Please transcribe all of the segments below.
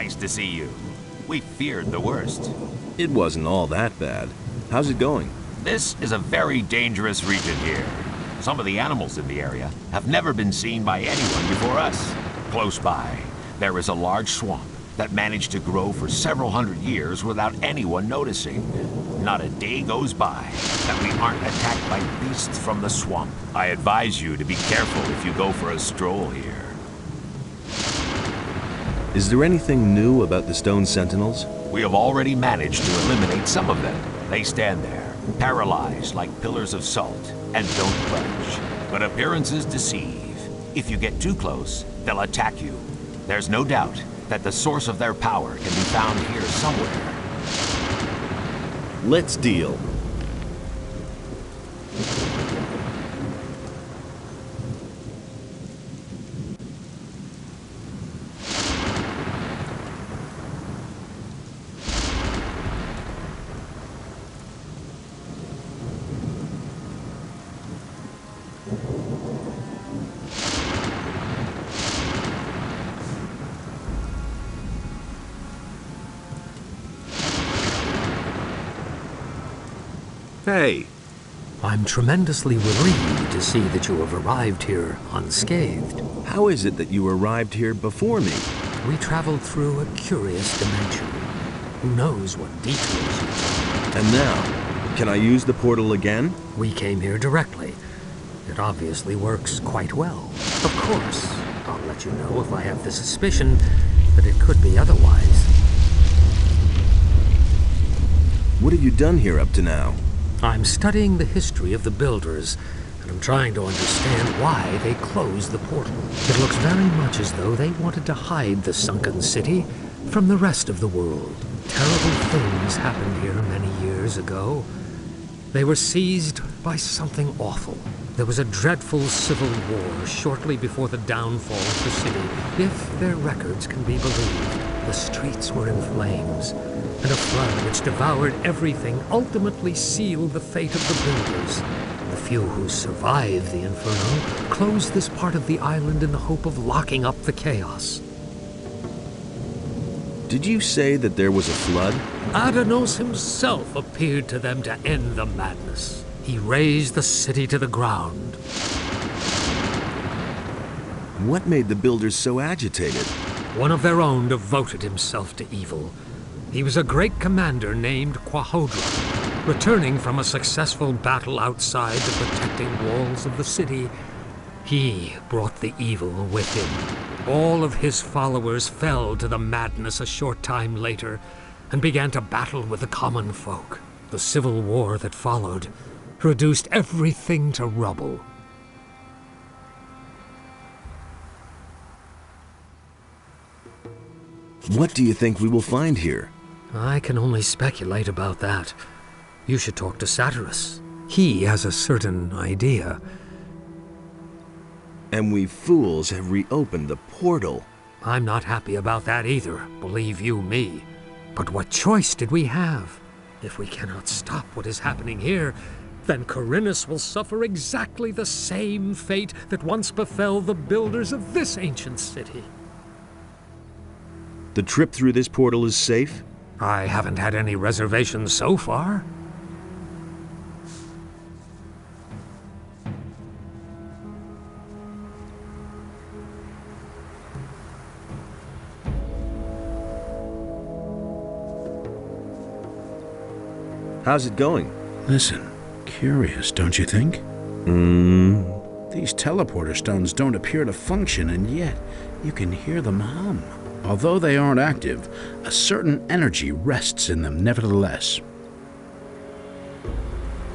Nice to see you. We feared the worst. It wasn't all that bad. How's it going? This is a very dangerous region here. Some of the animals in the area have never been seen by anyone before us. Close by, there is a large swamp that managed to grow for several hundred years without anyone noticing. Not a day goes by that we aren't attacked by beasts from the swamp. I advise you to be careful if you go for a stroll here. Is there anything new about the stone sentinels? We have already managed to eliminate some of them. They stand there, paralyzed like pillars of salt, and don't budge. But appearances deceive. If you get too close, they'll attack you. There's no doubt that the source of their power can be found here somewhere. Let's deal. Hey. I'm tremendously relieved to see that you have arrived here unscathed. How is it that you arrived here before me? We traveled through a curious dimension. Who knows what detours you took? And now, can I use the portal again? We came here directly. It obviously works quite well. Of course, I'll let you know if I have the suspicion that it could be otherwise. What have you done here up to now? I'm studying the history of the builders, and I'm trying to understand why they closed the portal. It looks very much as though they wanted to hide the sunken city from the rest of the world. Terrible things happened here many years ago. They were seized by something awful. There was a dreadful civil war shortly before the downfall of the city. If their records can be believed, the streets were in flames, and a flood which devoured everything ultimately sealed the fate of the builders. The few who survived the inferno closed this part of the island in the hope of locking up the chaos. Did you say that there was a flood? Adanos himself appeared to them to end the madness. He razed the city to the ground. What made the builders so agitated? One of their own devoted himself to evil. He was a great commander named Quahodra. Returning from a successful battle outside the protecting walls of the city, he brought the evil with him. All of his followers fell to the madness a short time later and began to battle with the common folk. The civil war that followed reduced everything to rubble. What do you think we will find here? I can only speculate about that. You should talk to Satyrus. He has a certain idea. And we fools have reopened the portal. I'm not happy about that either, believe you me. But what choice did we have? If we cannot stop what is happening here, then Corinus will suffer exactly the same fate that once befell the builders of this ancient city. The trip through this portal is safe? I haven't had any reservations so far. How's it going? Listen, curious, don't you think? These teleporter stones don't appear to function, and yet you can hear them hum. Although they aren't active, a certain energy rests in them nevertheless.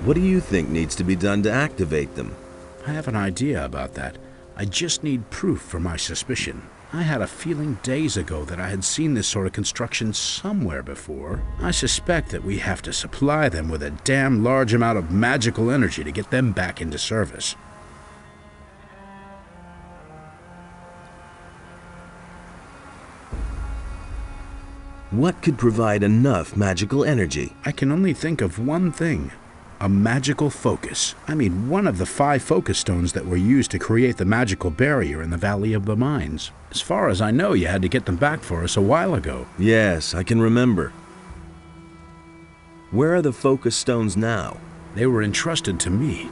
What do you think needs to be done to activate them? I have an idea about that. I just need proof for my suspicion. I had a feeling days ago that I had seen this sort of construction somewhere before. I suspect that we have to supply them with a damn large amount of magical energy to get them back into service. What could provide enough magical energy? I can only think of one thing. A magical focus. I mean, one of the 5 focus stones that were used to create the magical barrier in the Valley of the Mines. As far as I know, you had to get them back for us a while ago. Yes, I can remember. Where are the focus stones now? They were entrusted to me.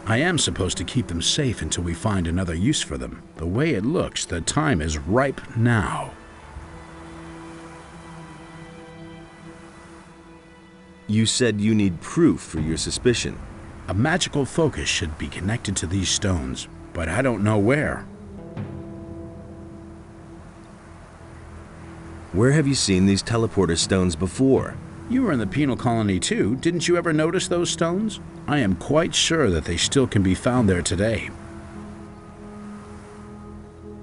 I am supposed to keep them safe until we find another use for them. The way it looks, the time is ripe now. You said you need proof for your suspicion. A magical focus should be connected to these stones, but I don't know where. Where have you seen these teleporter stones before? You were in the penal colony too. Didn't you ever notice those stones? I am quite sure that they still can be found there today.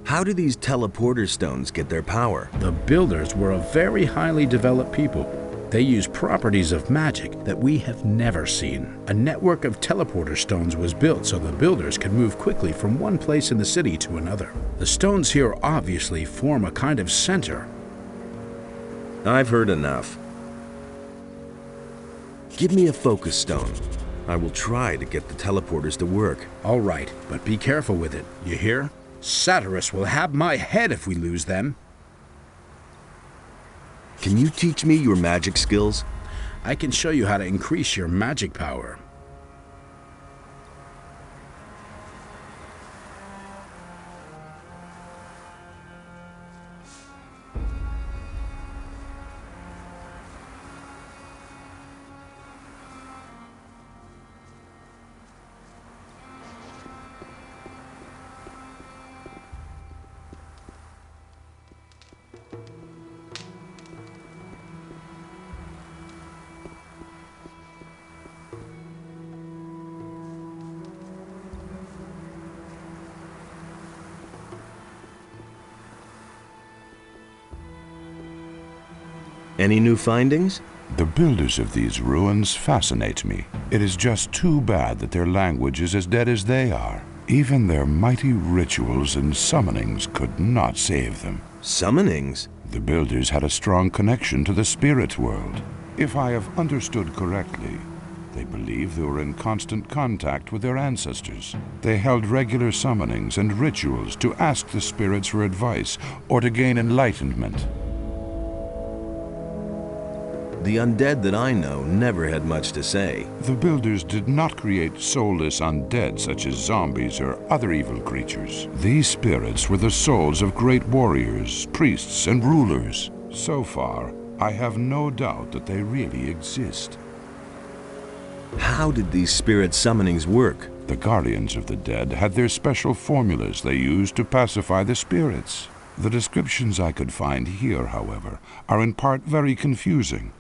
How do these teleporter stones get their power? The builders were a very highly developed people. They use properties of magic that we have never seen. A network of teleporter stones was built so the builders could move quickly from one place in the city to another. The stones here obviously form a kind of center. I've heard enough. Give me a focus stone. I will try to get the teleporters to work. All right, but be careful with it. You hear? Satyrus will have my head if we lose them. Can you teach me your magic skills? I can show you how to increase your magic power. Any new findings? The builders of these ruins fascinate me. It is just too bad that their language is as dead as they are. Even their mighty rituals and summonings could not save them. Summonings? The builders had a strong connection to the spirit world. If I have understood correctly, they believed they were in constant contact with their ancestors. They held regular summonings and rituals to ask the spirits for advice or to gain enlightenment. The undead that I know never had much to say. The builders did not create soulless undead such as zombies or other evil creatures. These spirits were the souls of great warriors, priests, and rulers. So far, I have no doubt that they really exist. How did these spirit summonings work? The guardians of the dead had their special formulas they used to pacify the spirits. The descriptions I could find here, however, are in part very confusing.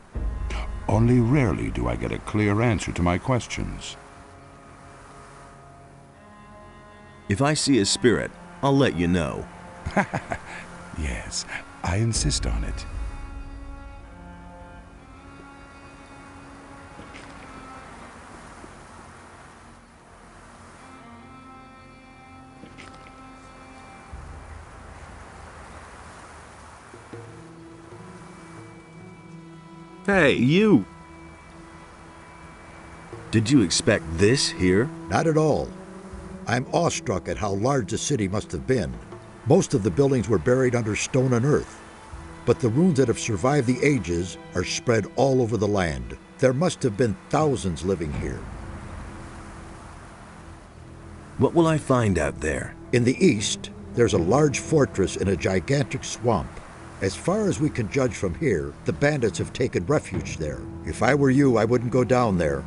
Only rarely do I get a clear answer to my questions. If I see a spirit, I'll let you know. Yes, I insist on it. Hey, you! Did you expect this here? Not at all. I'm awestruck at how large the city must have been. Most of the buildings were buried under stone and earth, but the ruins that have survived the ages are spread all over the land. There must have been thousands living here. What will I find out there? In the east, there's a large fortress in a gigantic swamp. As far as we can judge from here, the bandits have taken refuge there. If I were you, I wouldn't go down there.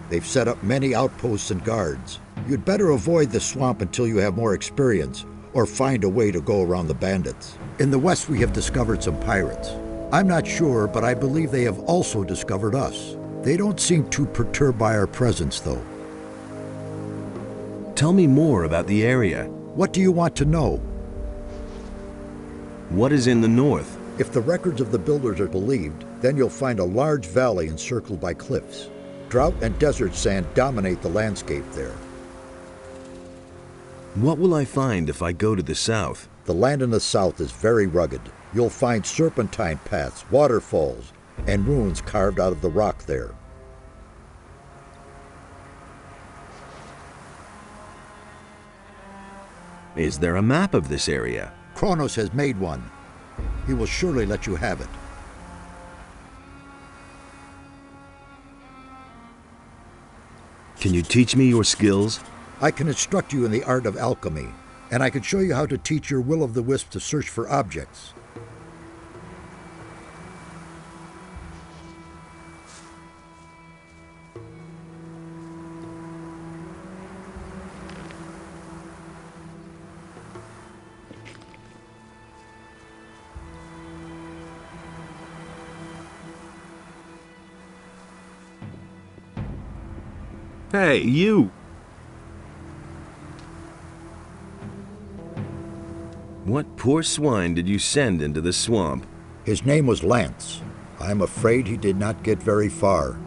They've set up many outposts and guards. You'd better avoid the swamp until you have more experience, or find a way to go around the bandits. In the west, we have discovered some pirates. I'm not sure, but I believe they have also discovered us. They don't seem too perturbed by our presence, though. Tell me more about the area. What do you want to know? What is in the north? If the records of the builders are believed, then you'll find a large valley encircled by cliffs. Drought and desert sand dominate the landscape there. What will I find if I go to the south? The land in the south is very rugged. You'll find serpentine paths, waterfalls, and ruins carved out of the rock there. Is there a map of this area? Kronos has made one. He will surely let you have it. Can you teach me your skills? I can instruct you in the art of alchemy, and I can show you how to teach your will-o'-the-wisp to search for objects. Hey, you! What poor swine did you send into the swamp? His name was Lance. I am afraid he did not get very far.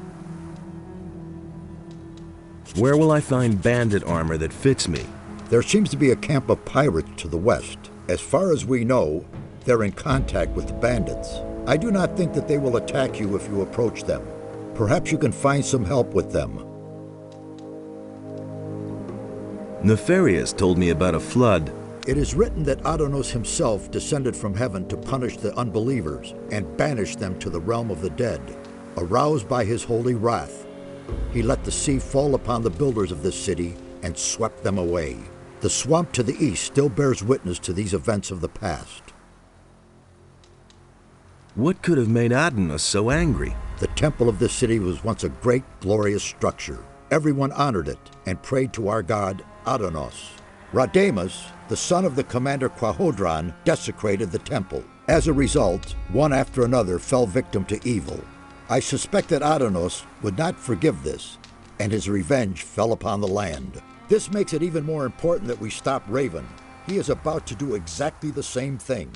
Where will I find bandit armor that fits me? There seems to be a camp of pirates to the west. As far as we know, they're in contact with the bandits. I do not think that they will attack you if you approach them. Perhaps you can find some help with them. Nefarious told me about a flood. It is written that Adonos himself descended from heaven to punish the unbelievers and banish them to the realm of the dead. Aroused by his holy wrath, he let the sea fall upon the builders of this city and swept them away. The swamp to the east still bears witness to these events of the past. What could have made Adonos so angry? The temple of this city was once a great, glorious structure. Everyone honored it and prayed to our god Adonos. Radamas, the son of the commander Quahodron, desecrated the temple. As a result, one after another fell victim to evil. I suspect that Adonos would not forgive this, and his revenge fell upon the land. This makes it even more important that we stop Raven. He is about to do exactly the same thing.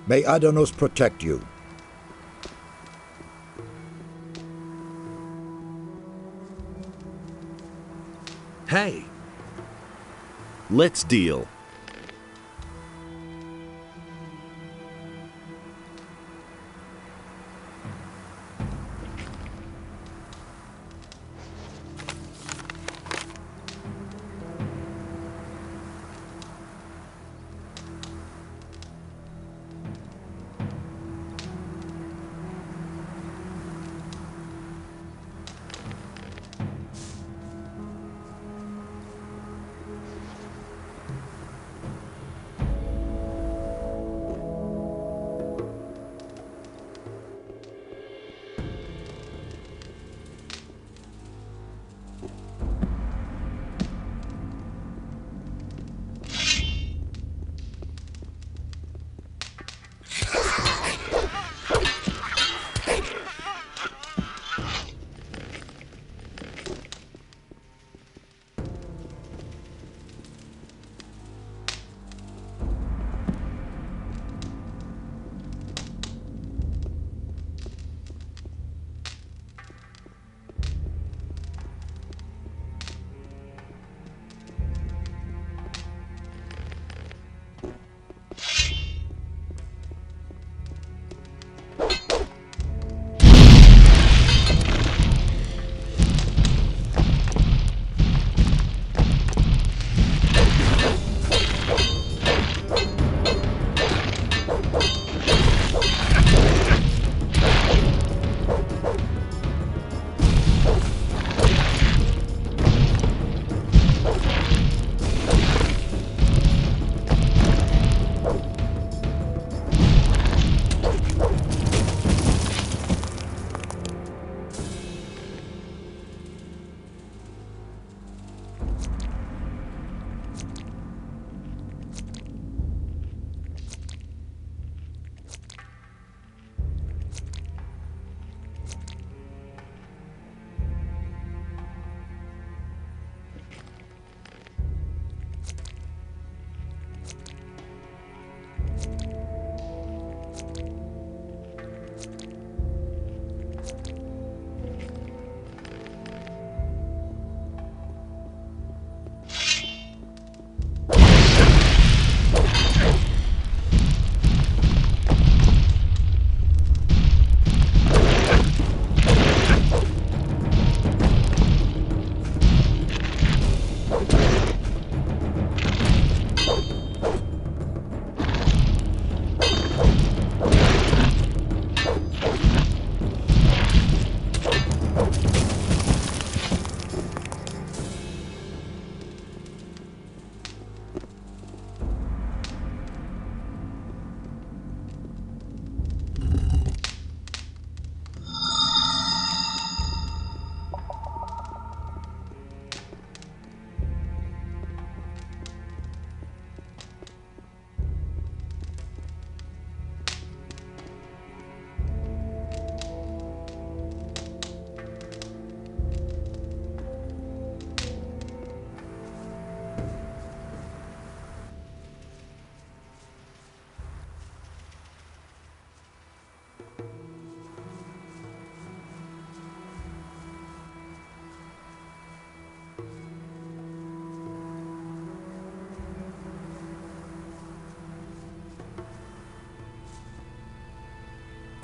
May Adonos protect you. Hey! Let's deal.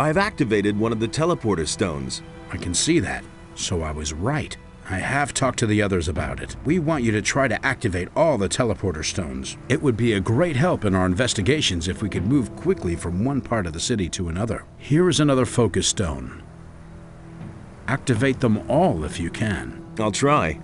I've activated one of the teleporter stones. I can see that, so I was right. I have talked to the others about it. We want you to try to activate all the teleporter stones. It would be a great help in our investigations if we could move quickly from one part of the city to another. Here is another focus stone. Activate them all if you can. I'll try.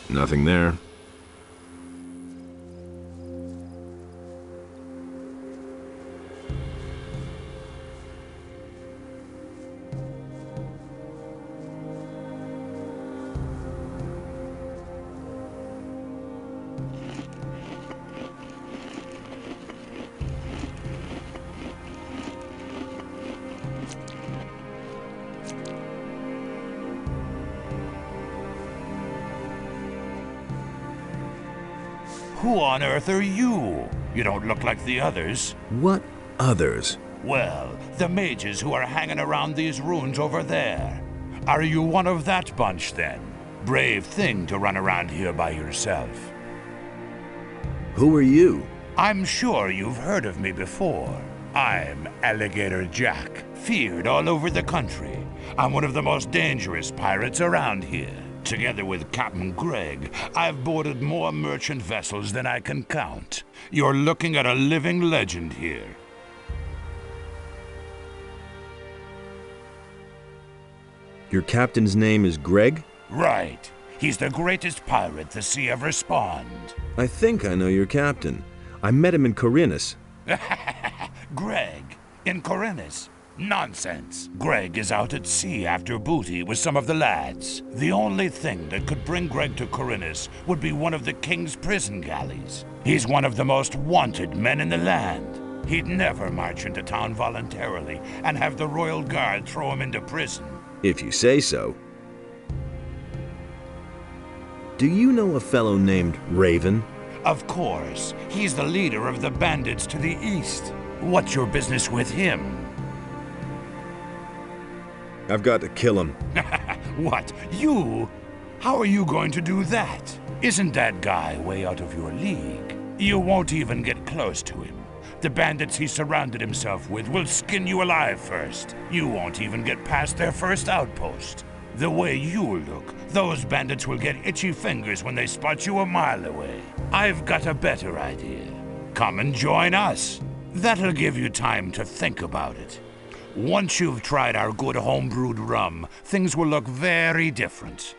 Nothing there. Who on earth are you? You don't look like the others. What others? Well, the mages who are hanging around these ruins over there. Are you one of that bunch, then? Brave thing to run around here by yourself. Who are you? I'm sure you've heard of me before. I'm Alligator Jack, feared all over the country. I'm one of the most dangerous pirates around here. Together with Captain Greg, I've boarded more merchant vessels than I can count. You're looking at a living legend here. Your captain's name is Greg? Right. He's the greatest pirate the sea ever spawned. I think I know your captain. I met him in Corinus. Greg, in Corinus? Nonsense. Greg is out at sea after booty with some of the lads. The only thing that could bring Greg to Corinus would be one of the king's prison galleys. He's one of the most wanted men in the land. He'd never march into town voluntarily and have the royal guard throw him into prison. If you say so. Do you know a fellow named Raven? Of course. He's the leader of the bandits to the east. What's your business with him? I've got to kill him. What? You? How are you going to do that? Isn't that guy way out of your league? You won't even get close to him. The bandits he surrounded himself with will skin you alive first. You won't even get past their first outpost. The way you look, those bandits will get itchy fingers when they spot you a mile away. I've got a better idea. Come and join us. That'll give you time to think about it. Once you've tried our good homebrewed rum, things will look very different.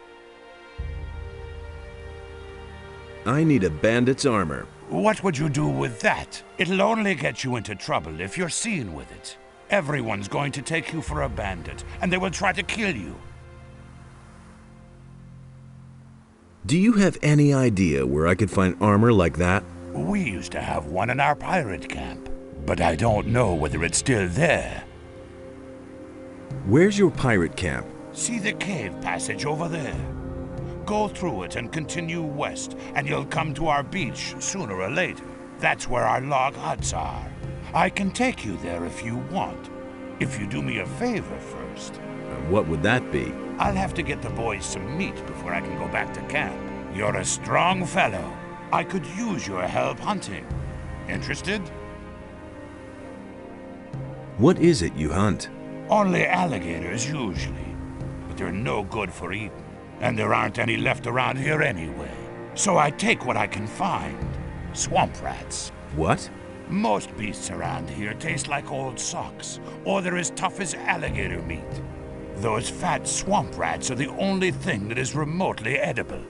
I need a bandit's armor. What would you do with that? It'll only get you into trouble if you're seen with it. Everyone's going to take you for a bandit, and they will try to kill you. Do you have any idea where I could find armor like that? We used to have one in our pirate camp, but I don't know whether it's still there. Where's your pirate camp? See the cave passage over there? Go through it and continue west, and you'll come to our beach sooner or later. That's where our log huts are. I can take you there if you want. If you do me a favor first. What would that be? I'll have to get the boys some meat before I can go back to camp. You're a strong fellow. I could use your help hunting. Interested? What is it you hunt? Only alligators usually, but they're no good for eating. And there aren't any left around here anyway. So I take what I can find. Swamp rats. What? Most beasts around here taste like old socks, or they're as tough as alligator meat. Those fat swamp rats are the only thing that is remotely edible.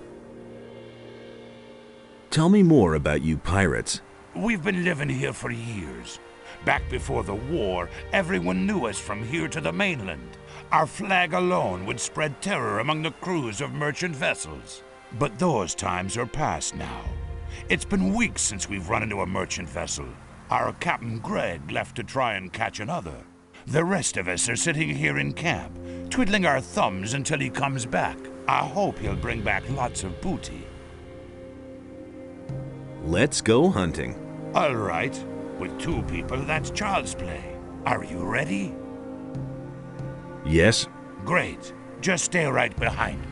Tell me more about you pirates. We've been living here for years. Back before the war, everyone knew us from here to the mainland. Our flag alone would spread terror among the crews of merchant vessels. But those times are past now. It's been weeks since we've run into a merchant vessel. Our Captain Greg left to try and catch another. The rest of us are sitting here in camp, twiddling our thumbs until he comes back. I hope he'll bring back lots of booty. Let's go hunting. All right. With two people, that's child's play. Are you ready? Yes. Great. Just stay right behind me.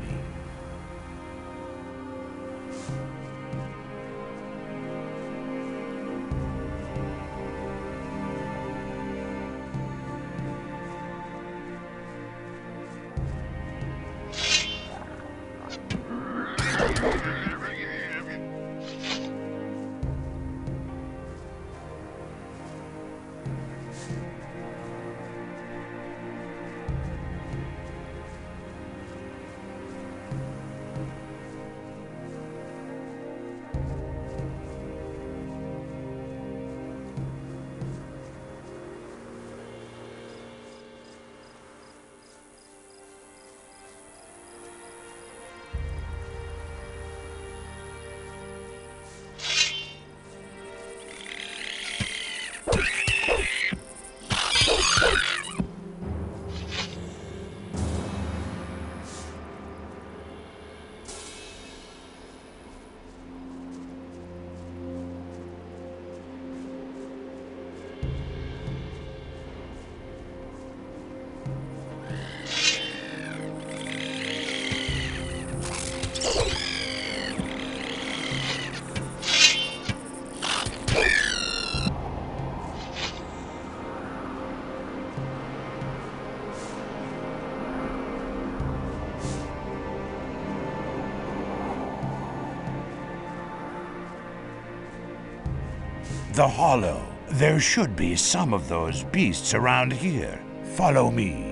The hollow. There should be some of those beasts around here. Follow me.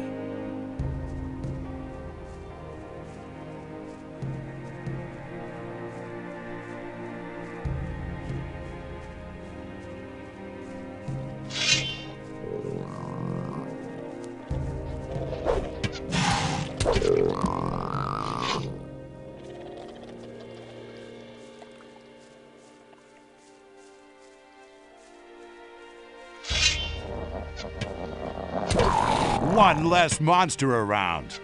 One less monster around.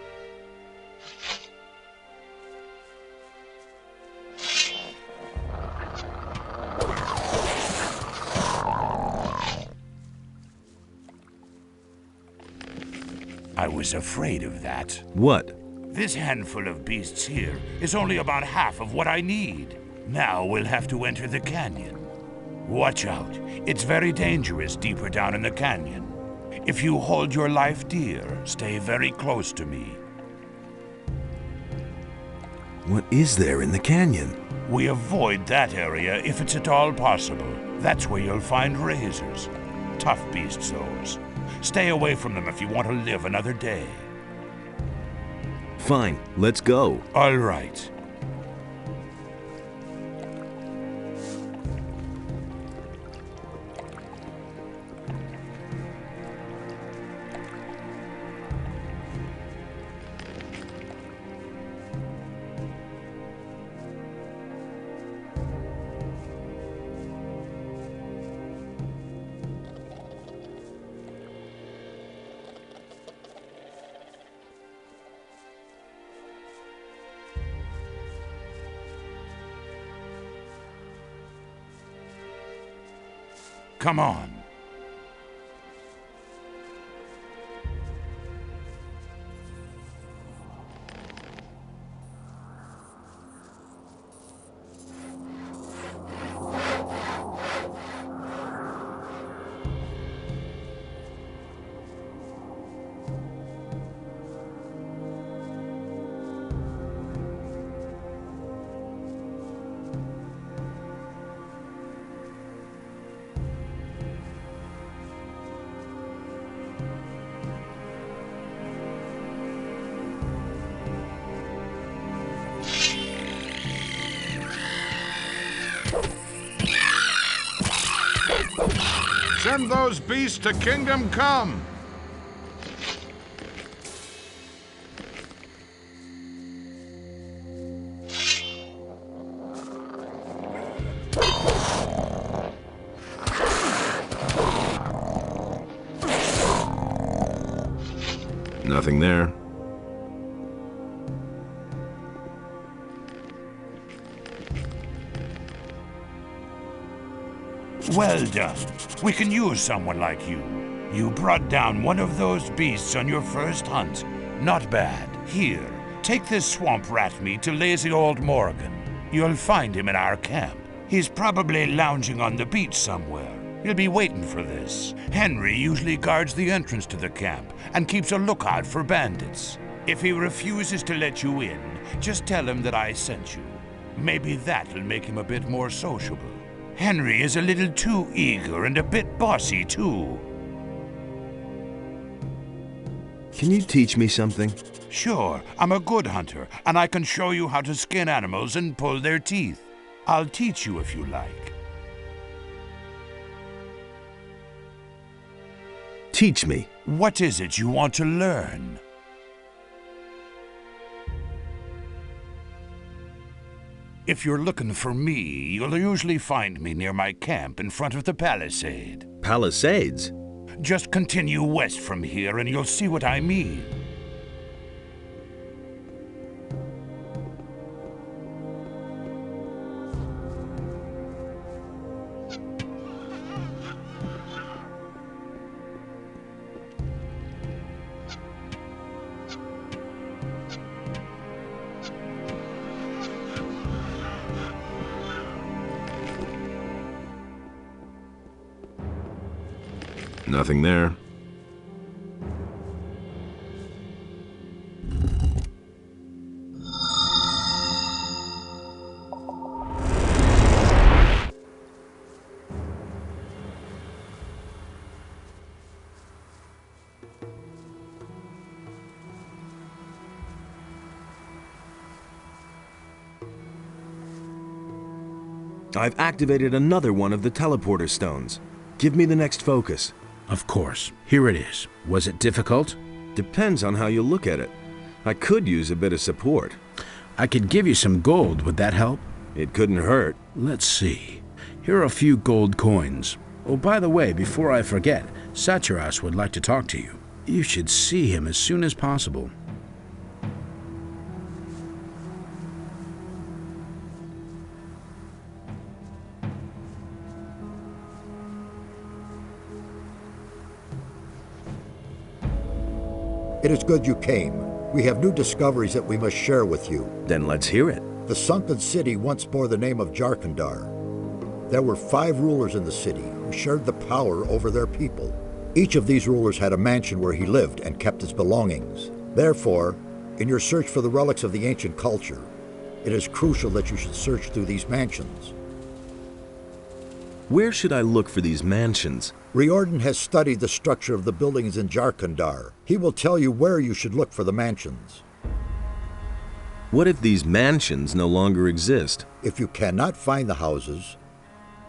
I was afraid of that. What? This handful of beasts here is only about half of what I need. Now we'll have to enter the canyon. Watch out. It's very dangerous deeper down in the canyon. If you hold your life dear, stay very close to me. What is there in the canyon? We avoid that area if it's at all possible. That's where you'll find razors. Tough beasts, those. Stay away from them if you want to live another day. Fine, let's go. All right. Come on. Send those beasts to Kingdom Come! Nothing there. Well done. We can use someone like you. You brought down one of those beasts on your first hunt. Not bad. Here, take this swamp rat meat to lazy old Morgan. You'll find him in our camp. He's probably lounging on the beach somewhere. He'll be waiting for this. Henry usually guards the entrance to the camp and keeps a lookout for bandits. If he refuses to let you in, just tell him that I sent you. Maybe that'll make him a bit more sociable. Henry is a little too eager and a bit bossy, too. Can you teach me something? Sure, I'm a good hunter, and I can show you how to skin animals and pull their teeth. I'll teach you if you like. Teach me. What is it you want to learn? If you're looking for me, you'll usually find me near my camp in front of the palisade. Palisades? Just continue west from here and you'll see what I mean. Nothing there. I've activated another one of the teleporter stones. Give me the next focus. Of course. Here it is. Was it difficult? Depends on how you look at it. I could use a bit of support. I could give you some gold. Would that help? It couldn't hurt. Let's see. Here are a few gold coins. Oh, by the way, before I forget, Satyras would like to talk to you. You should see him as soon as possible. It is good you came. We have new discoveries that we must share with you. Then let's hear it. The sunken city once bore the name of Jarkandar. There were 5 rulers in the city who shared the power over their people. Each of these rulers had a mansion where he lived and kept his belongings. Therefore, in your search for the relics of the ancient culture, it is crucial that you should search through these mansions. Where should I look for these mansions? Riordan has studied the structure of the buildings in Jarkandar. He will tell you where you should look for the mansions. What if these mansions no longer exist? If you cannot find the houses,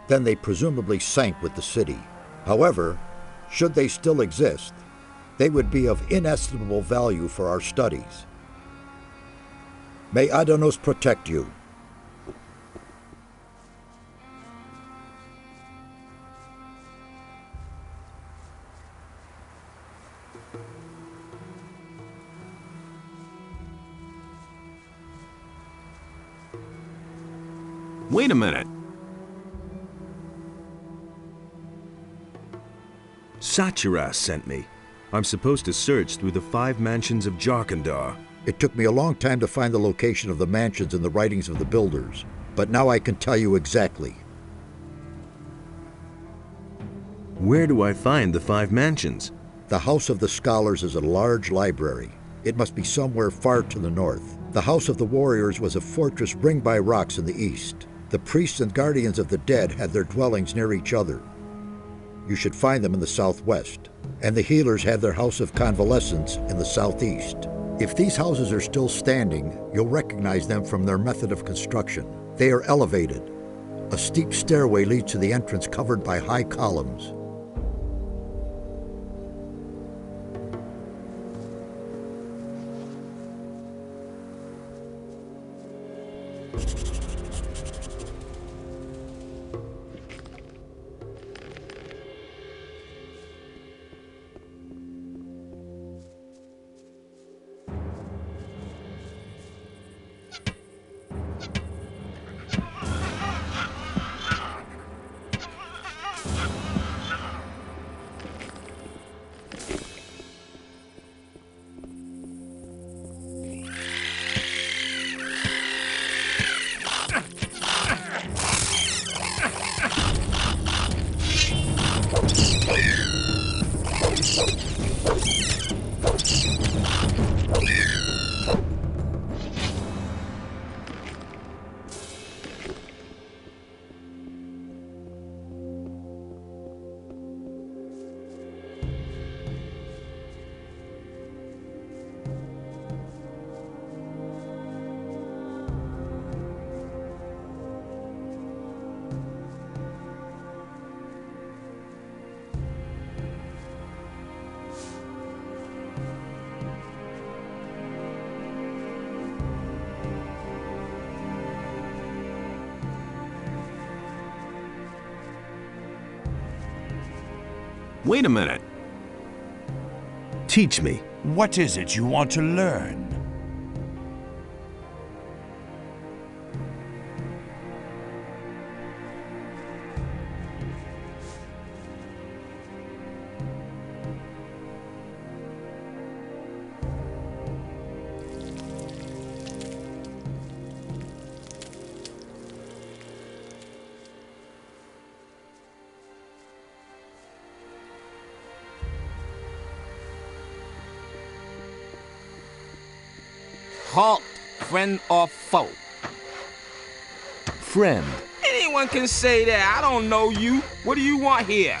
then they presumably sank with the city. However, should they still exist, they would be of inestimable value for our studies. May Adanos protect you. Wait a minute. Satyras sent me. I'm supposed to search through the 5 mansions of Jarkandar. It took me a long time to find the location of the mansions in the writings of the builders, but now I can tell you exactly. Where do I find the 5 mansions? The House of the Scholars is a large library. It must be somewhere far to the north. The House of the Warriors was a fortress ringed by rocks in the east. The priests and guardians of the dead had their dwellings near each other. You should find them in the southwest. And the healers had their House of Convalescence in the southeast. If these houses are still standing, you'll recognize them from their method of construction. They are elevated. A steep stairway leads to the entrance covered by high columns. Wait a minute. Teach me. What is it you want to learn? Halt, friend or foe? Friend. Anyone can say that. I don't know you. What do you want here?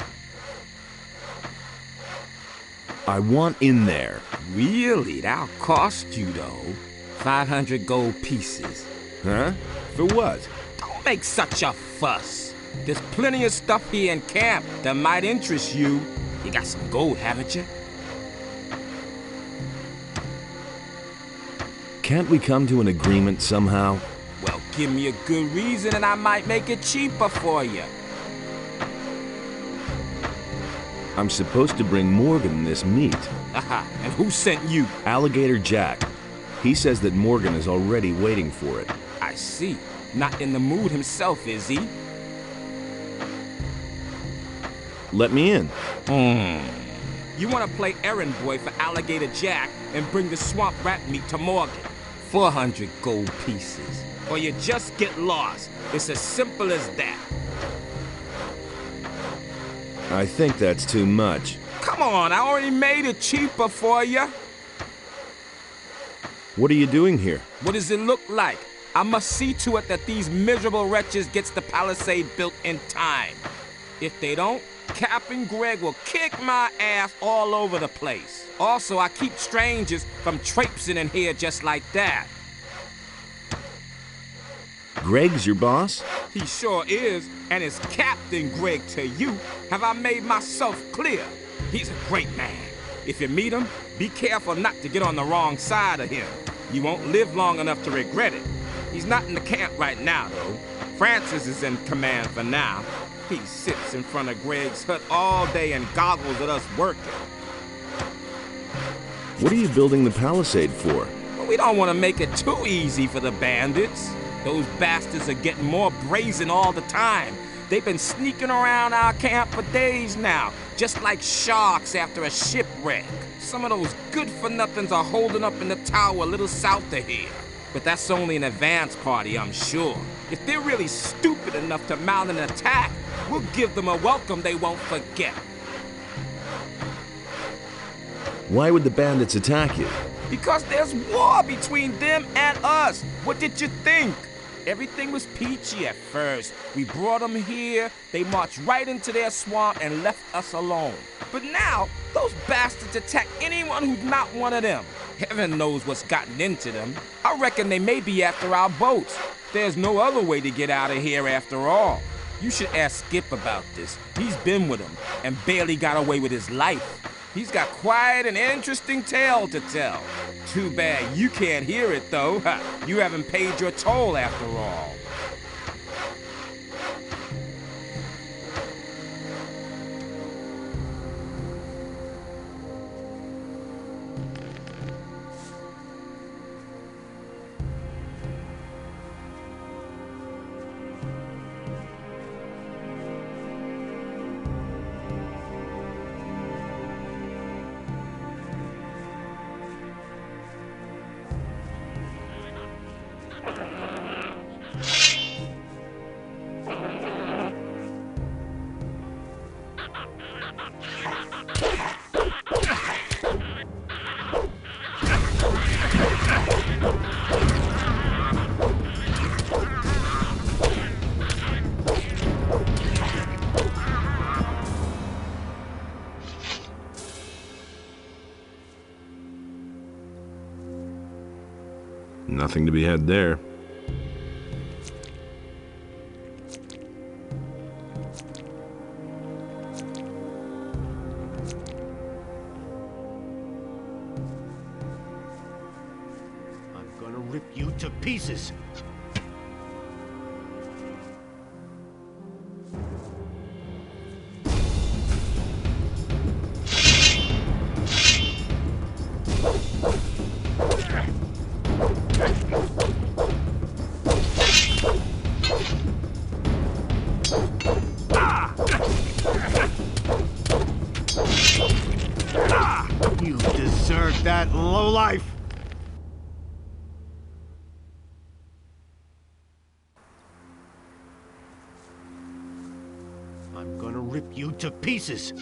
I want in there. Really? That'll cost you, though. 500 gold pieces. Huh? For what? Don't make such a fuss? There's plenty of stuff here in camp that might interest you. You got some gold, haven't you? Can't we come to an agreement somehow? Well, give me a good reason and I might make it cheaper for you. I'm supposed to bring Morgan this meat. Aha, and who sent you? Alligator Jack. He says that Morgan is already waiting for it. I see. Not in the mood himself, is he? Let me in. You want to play errand boy for Alligator Jack and bring the swamp rat meat to Morgan. 400 gold pieces. Or you just get lost. It's as simple as that. I think that's too much. Come on, I already made it cheaper for you. What are you doing here? What does it look like? I must see to it that these miserable wretches gets the palisade built in time. If they don't, Captain Greg will kick my ass all over the place. Also, I keep strangers from traipsing in here just like that. Greg's your boss? He sure is, and it's Captain Greg to you. Have I made myself clear? He's a great man. If you meet him, be careful not to get on the wrong side of him. You won't live long enough to regret it. He's not in the camp right now, though. Francis is in command for now. He sits in front of Greg's hut all day and goggles at us working. What are you building the palisade for? Well, we don't want to make it too easy for the bandits. Those bastards are getting more brazen all the time. They've been sneaking around our camp for days now, just like sharks after a shipwreck. Some of those good-for-nothings are holding up in the tower a little south of here. But that's only an advance party, I'm sure. If they're really stupid enough to mount an attack, we'll give them a welcome they won't forget. Why would the bandits attack you? Because there's war between them and us. What did you think? Everything was peachy at first. We brought them here, they marched right into their swamp and left us alone. But now, those bastards attack anyone who's not one of them. Heaven knows what's gotten into them. I reckon they may be after our boats. There's no other way to get out of here after all. You should ask Skip about this. He's been with them and barely got away with his life. He's got quite an interesting tale to tell. Too bad you can't hear it, though. You haven't paid your toll after all. Nothing to be had there. I'm gonna rip you to pieces. You deserve that, lowlife! I'm gonna rip you to pieces!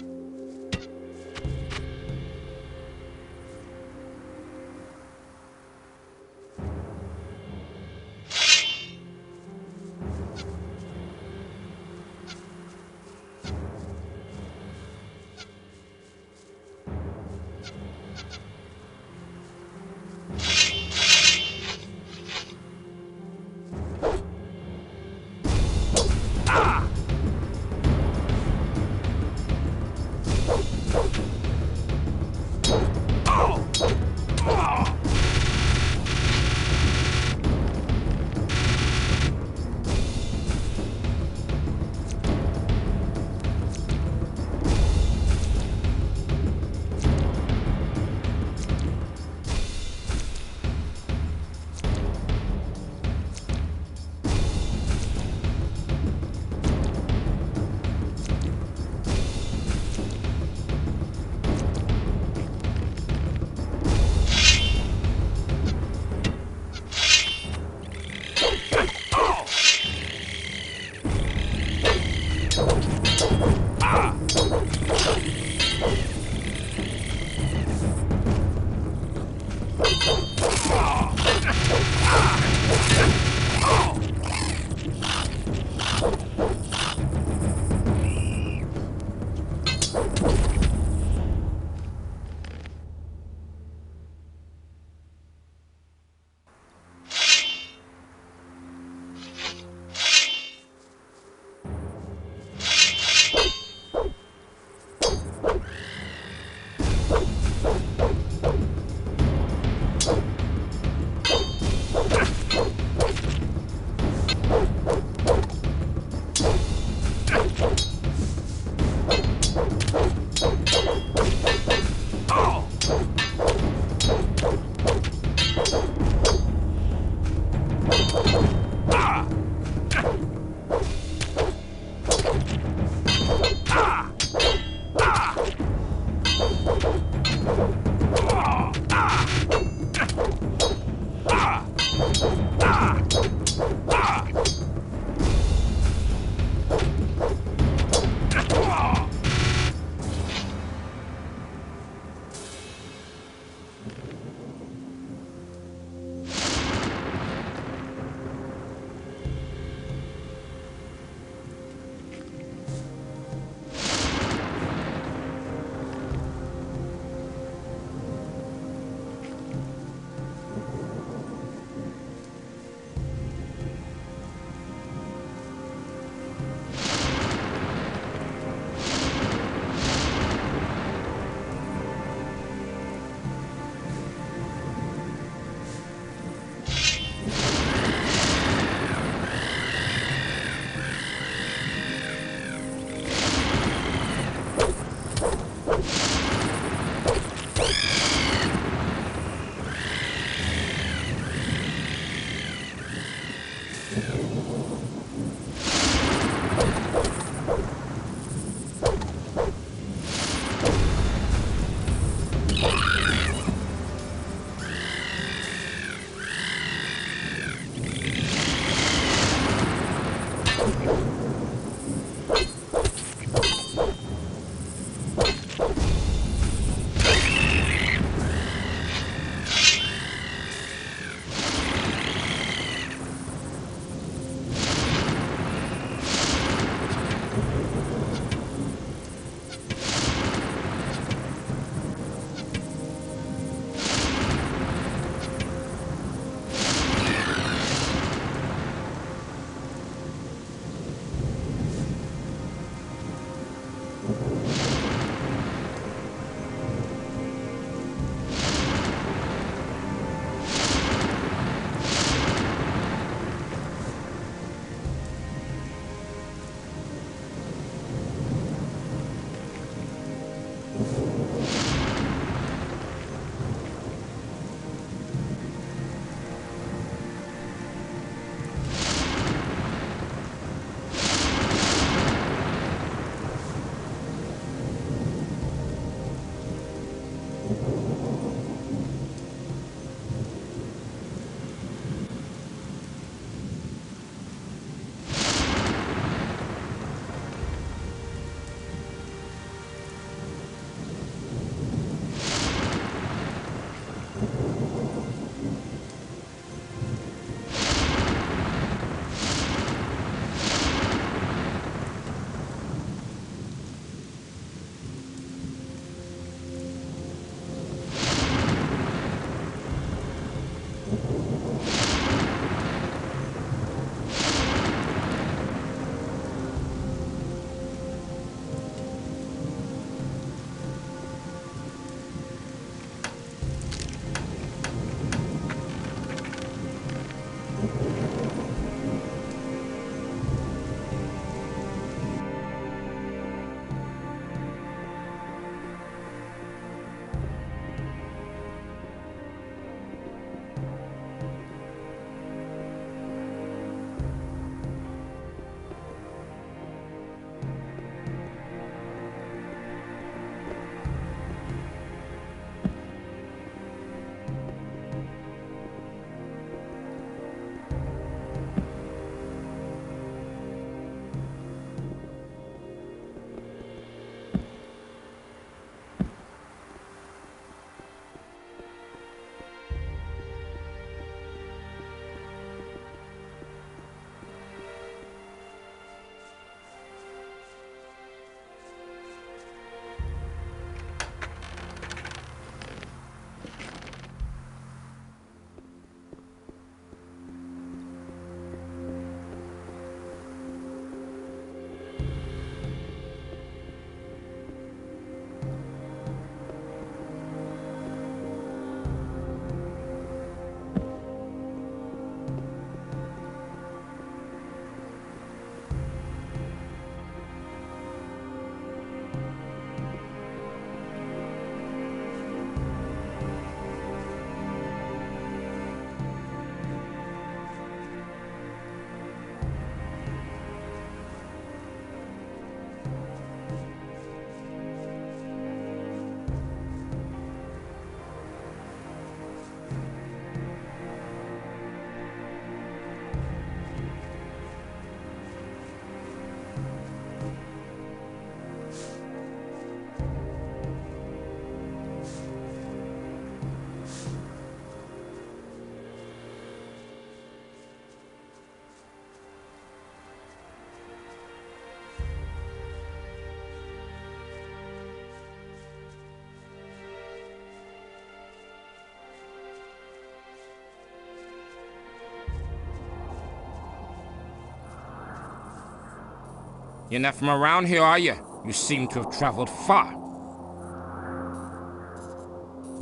You're not from around here, are you? You seem to have traveled far.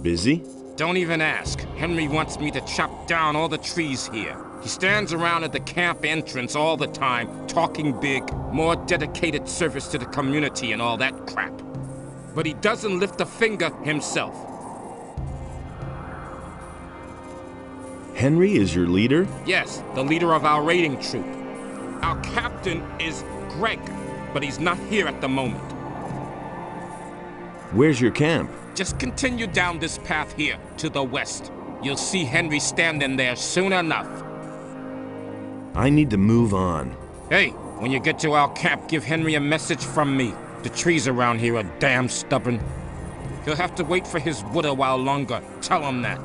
Busy? Don't even ask. Henry wants me to chop down all the trees here. He stands around at the camp entrance all the time, talking big, more dedicated service to the community and all that crap. But he doesn't lift a finger himself. Henry is your leader? Yes, the leader of our raiding troop. Our captain is Greg, but he's not here at the moment. Where's your camp? Just continue down this path here, to the west. You'll see Henry standing there soon enough. I need to move on. Hey, when you get to our camp, give Henry a message from me. The trees around here are damn stubborn. He'll have to wait for his wood a while longer. Tell him that.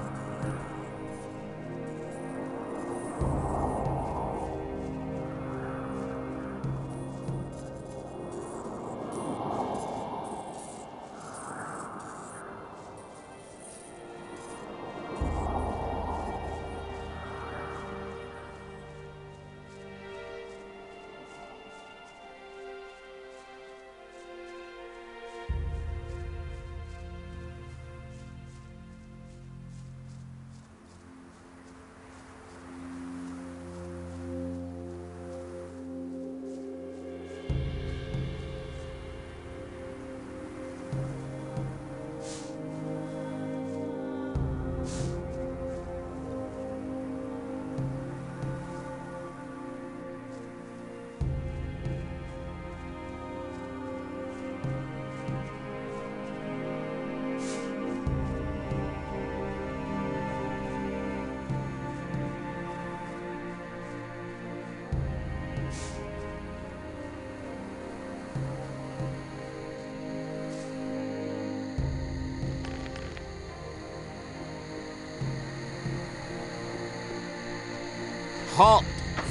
Halt,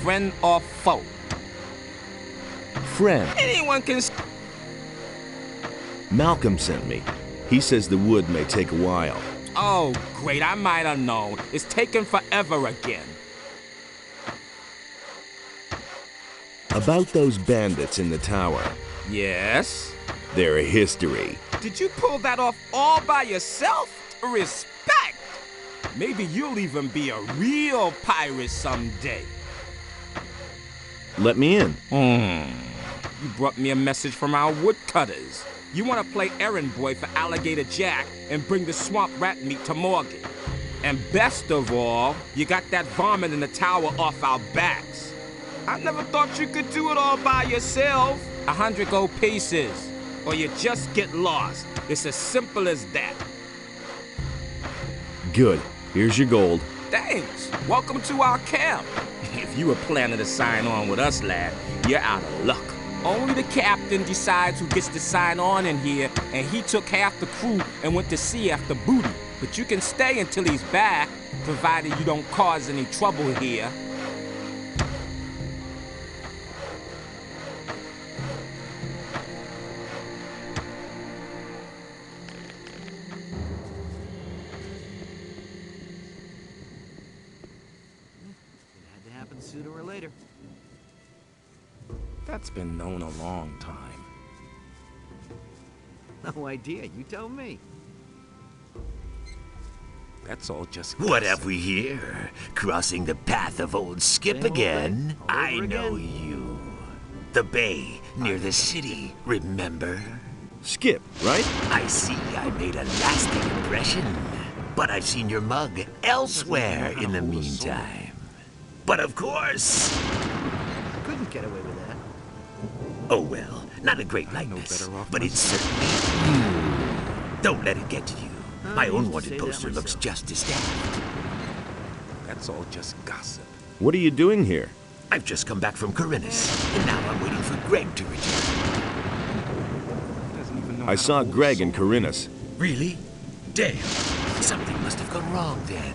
friend or foe. Friend. Anyone can... Malcolm sent me. He says the wood may take a while. Oh, great, I might have known. It's taken forever again. About those bandits in the tower. Yes? They're a history. Did you pull that off all by yourself? Respect! Maybe you'll even be a real pirate someday. Let me in. You brought me a message from our woodcutters. You want to play errand boy for Alligator Jack and bring the swamp rat meat to Morgan. And best of all, you got that vomit in the tower off our backs. I never thought you could do it all by yourself. 100 gold pieces, or you just get lost. It's as simple as that. Good. Here's your gold. Thanks. Welcome to our camp. If you were planning to sign on with us, lad, you're out of luck. Only the captain decides who gets to sign on in here, and he took half the crew and went to sea after booty. But you can stay until he's back, provided you don't cause any trouble here. Sooner or later. That's been known a long time. No idea, you tell me. That's all just... What have we here? Crossing the path of old Skip again? I know you. The bay near the city, remember? Skip, right? I see I made a lasting impression. But I've seen your mug elsewhere in the meantime. But of course... Couldn't get away with that. Oh well, not a great likeness, but it's certainly you. Don't let it get to you. My own wanted poster looks just as daft. That's all just gossip. What are you doing here? I've just come back from Corinus, and now I'm waiting for Greg to return. I saw Greg in Corinus. Really? Damn. Something must have gone wrong then.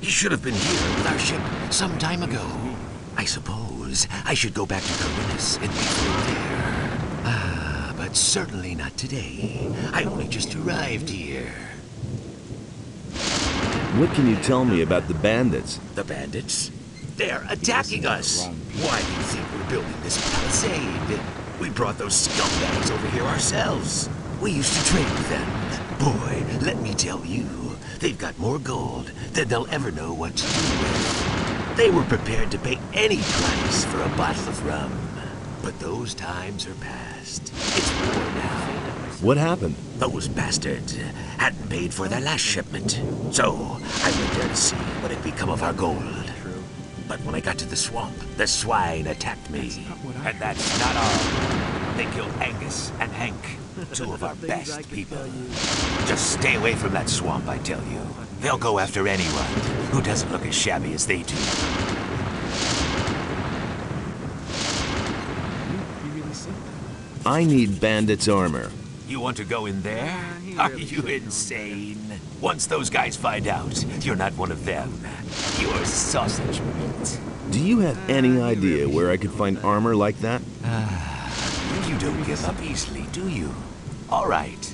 He should have been here with our ship some time ago. I suppose I should go back to Corinus and wait for him there. But certainly not today. I only just arrived here. What can you tell me about the bandits? The bandits? They're attacking us. Why do you think we're building this palisade? We brought those scumbags over here ourselves. We used to trade with them. Boy, let me tell you, they've got more gold than they'll ever know what to do with. They were prepared to pay any price for a bottle of rum. But those times are past. It's war now. What happened? Those bastards hadn't paid for their last shipment. So, I went there to see what had become of our gold. But when I got to the swamp, the swine attacked me. And that's not all. They killed Angus and Hank, two of our best people. Just stay away from that swamp, I tell you. They'll go after anyone who doesn't look as shabby as they do. I need bandits' armor. You want to go in there? Are you insane? Once those guys find out, you're not one of them. You're sausage meat. Do you have any idea where I could find armor like that? You don't give up easily, do you? All right.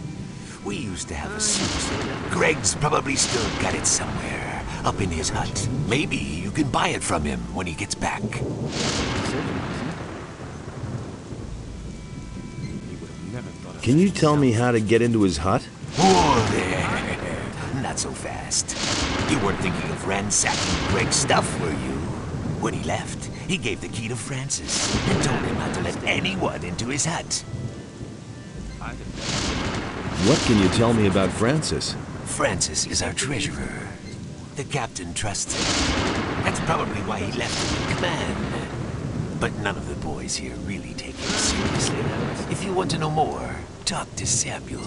We used to have a suit. Greg's probably still got it somewhere, up in his hut. Maybe you can buy it from him when he gets back. Can you tell me how to get into his hut? Oh, there. Not so fast. You weren't thinking of ransacking Greg's stuff, were you? When he left, he gave the key to Francis and told him not to let anyone into his hut. What can you tell me about Francis? Francis is our treasurer. The captain trusts him. That's probably why he left him in command. But none of the boys here really take him seriously. If you want to know more, talk to Samuel.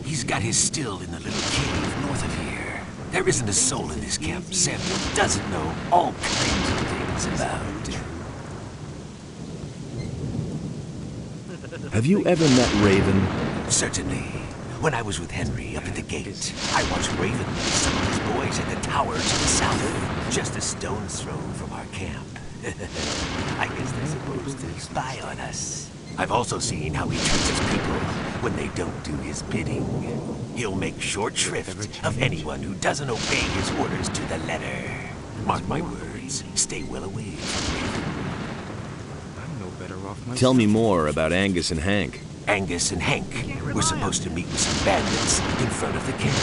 He's got his still in the little cave north of here. There isn't a soul in this camp Samuel doesn't know all kinds of things about. Have you ever met Raven? Certainly. When I was with Henry up at the gate, I watched Raven lead some of his boys at the tower to the south, just a stone's throw from our camp. I guess they're supposed to spy on us. I've also seen how he treats his people when they don't do his bidding. He'll make short shrift of anyone who doesn't obey his orders to the letter. Mark my words, stay well away from Raven. Tell me more about Angus and Hank. Angus and Hank were supposed to meet with some bandits in front of the camp.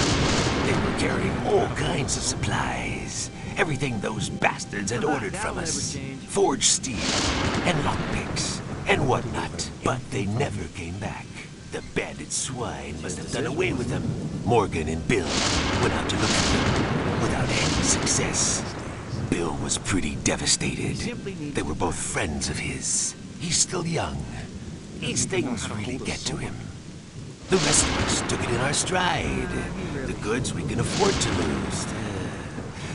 They were carrying all kinds of supplies. Everything those bastards had ordered from us. Forged steel, and lockpicks, and whatnot. But they never came back. The bandit swine must have done away with them. Morgan and Bill went out to look for them, without any success. Bill was pretty devastated. They were both friends of his. He's still young. These things really get to him. The rest of us took it in our stride. The goods we can afford to lose.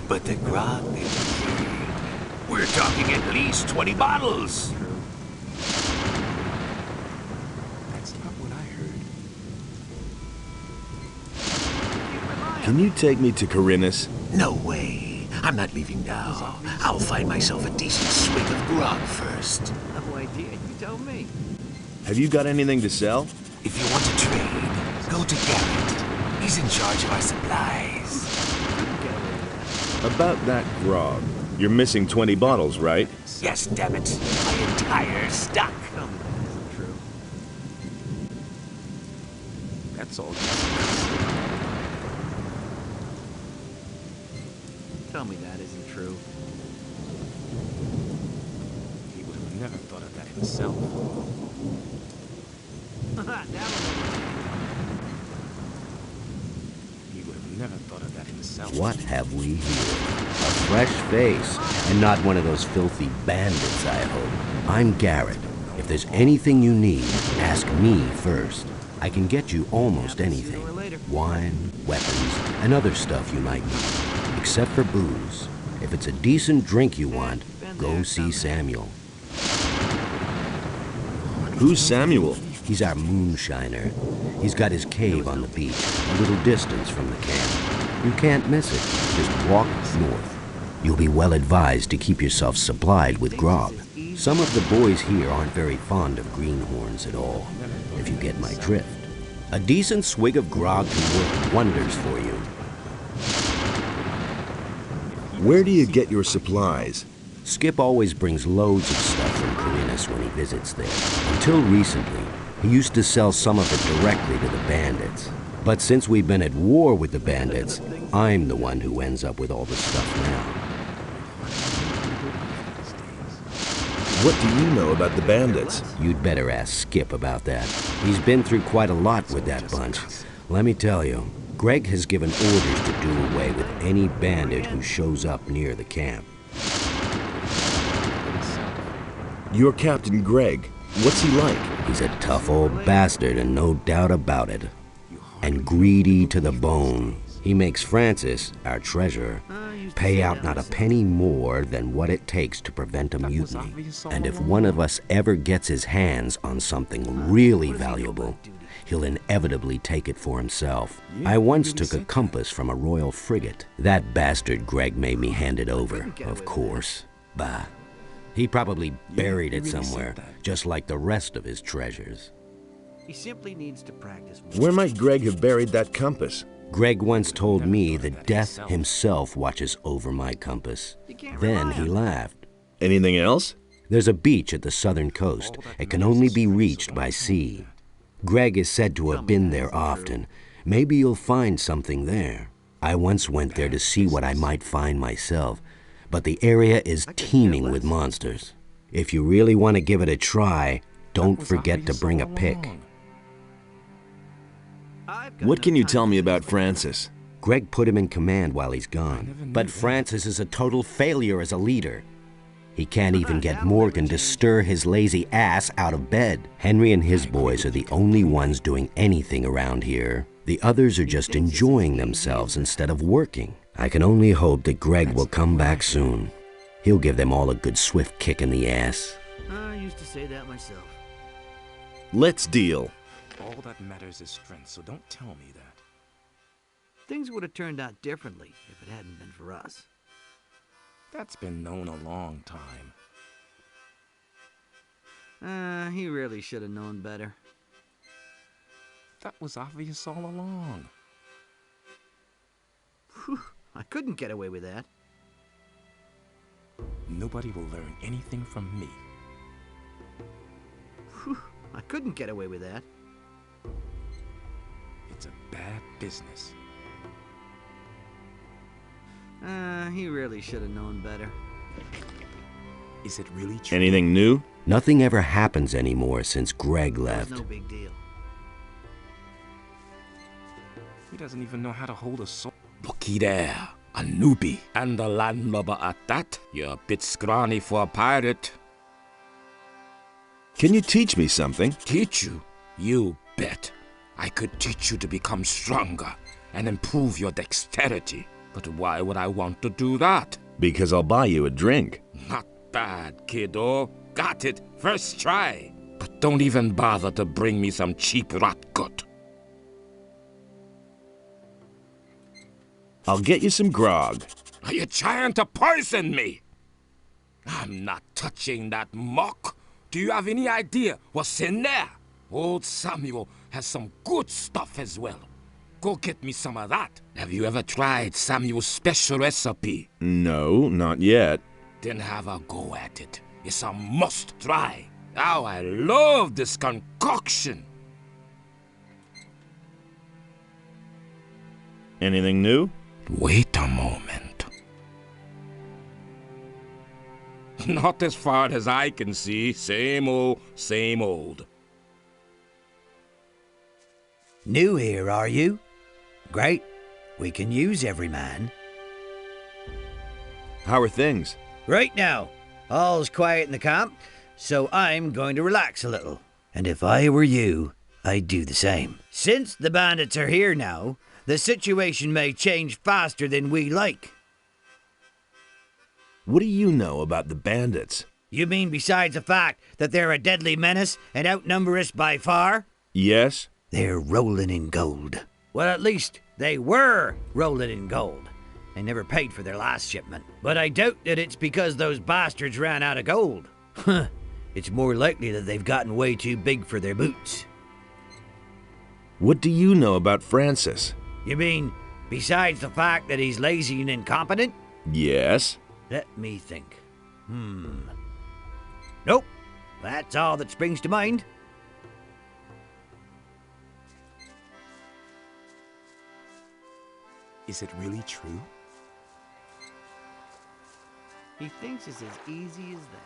But the grog they were carrying, we're talking at least 20 bottles. That's not what I heard. Can you take me to Corinus? No way. I'm not leaving now. I'll find myself a decent swig of grog first. No idea. You tell me. Have you got anything to sell? If you want to trade, go to Garrett. He's in charge of our supplies. About that grog. You're missing 20 bottles, right? Yes, damn it. My entire stock. Tell me that isn't true. That's all. Tell me that isn't true. He would have never thought of that himself. He would have never thought of that himself. What have we here? A fresh face, and not one of those filthy bandits, I hope. I'm Garrett. If there's anything you need, ask me first. I can get you almost anything. Wine, weapons, and other stuff you might need. Except for booze. If it's a decent drink you want, go see Samuel. Who's Samuel? He's our moonshiner. He's got his cave on the beach, a little distance from the camp. You can't miss it. Just walk north. You'll be well advised to keep yourself supplied with grog. Some of the boys here aren't very fond of greenhorns at all, if you get my drift. A decent swig of grog can work wonders for you. Where do you get your supplies? Skip always brings loads of stuff from Carinas when he visits there. Until recently, he used to sell some of it directly to the bandits. But since we've been at war with the bandits, I'm the one who ends up with all the stuff now. What do you know about the bandits? You'd better ask Skip about that. He's been through quite a lot with that bunch. Let me tell you, Greg has given orders to do away with any bandit who shows up near the camp. You're Captain Greg. What's he like? He's a tough old bastard and no doubt about it. And greedy to the bone. He makes Francis, our treasurer, pay out not a penny more than what it takes to prevent a mutiny. And if one of us ever gets his hands on something really valuable, he'll inevitably take it for himself. I once took a compass from a royal frigate. That bastard Greg made me hand it over, of course. Bah. He probably buried it somewhere, just like the rest of his treasures. He simply needs to practice more. Where might Greg have buried that compass? Greg once told me that Death himself watches over my compass. Then he laughed. Anything else? There's a beach at the southern coast. It can only be reached by sea. Greg is said to have been there often. Maybe you'll find something there. I once went there to see what I might find myself, but the area is teeming with monsters. If you really want to give it a try, don't forget to bring a pick. What can you tell me about Francis? Greg put him in command while he's gone, but Francis is a total failure as a leader. He can't even get Morgan to stir his lazy ass out of bed. Henry and his boys are the only ones doing anything around here. The others are just enjoying themselves instead of working. I can only hope that Greg will come back soon. He'll give them all a good swift kick in the ass. I used to say that myself. Let's deal. All that matters is strength, so don't tell me that. Things would have turned out differently if it hadn't been for us. That's been known a long time. He really should have known better. That was obvious all along. Whew, I couldn't get away with that. Nobody will learn anything from me. Whew, I couldn't get away with that. It's a bad business. He really should have known better. Is it really true? Anything new? Nothing ever happens anymore since Greg left. No big deal. He doesn't even know how to hold a sword. Looky there, a newbie. And a landlubber at that. You're a bit scrawny for a pirate. Can you teach me something? Teach you? You bet. I could teach you to become stronger and improve your dexterity. But why would I want to do that? Because I'll buy you a drink. Not bad, kiddo. Got it. First try. But don't even bother to bring me some cheap rotgut. I'll get you some grog. Are you trying to poison me? I'm not touching that muck. Do you have any idea what's in there? Old Samuel has some good stuff as well. Go get me some of that. Have you ever tried Samuel's special recipe? No, not yet. Then have a go at it. It's a must try. Oh, I love this concoction. Anything new? Wait a moment. Not as far as I can see. Same old, same old. New here, are you? Great. We can use every man. How are things? Right now, all's quiet in the camp, so I'm going to relax a little. And if I were you, I'd do the same. Since the bandits are here now, the situation may change faster than we like. What do you know about the bandits? You mean besides the fact that they're a deadly menace and outnumber us by far? Yes? They're rolling in gold. Well, at least they were rolling in gold. They never paid for their last shipment. But I doubt that it's because those bastards ran out of gold. Huh. It's more likely that they've gotten way too big for their boots. What do you know about Francis? You mean, besides the fact that he's lazy and incompetent? Yes. Let me think. Nope. That's all that springs to mind. Is it really true? He thinks it's as easy as that.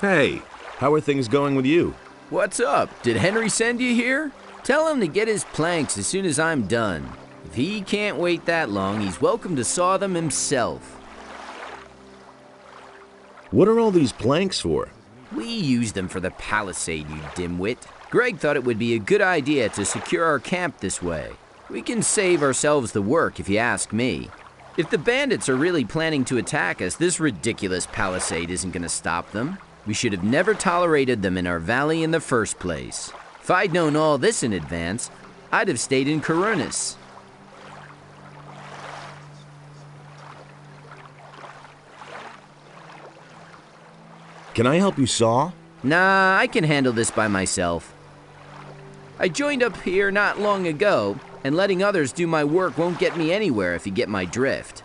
Hey, how are things going with you? What's up? Did Henry send you here? Tell him to get his planks as soon as I'm done. If he can't wait that long, he's welcome to saw them himself. What are all these planks for? We used them for the palisade, you dimwit. Greg thought it would be a good idea to secure our camp this way. We can save ourselves the work, if you ask me. If the bandits are really planning to attack us, this ridiculous palisade isn't going to stop them. We should have never tolerated them in our valley in the first place. If I'd known all this in advance, I'd have stayed in Corunus. Can I help you saw? Nah, I can handle this by myself. I joined up here not long ago, and letting others do my work won't get me anywhere if you get my drift.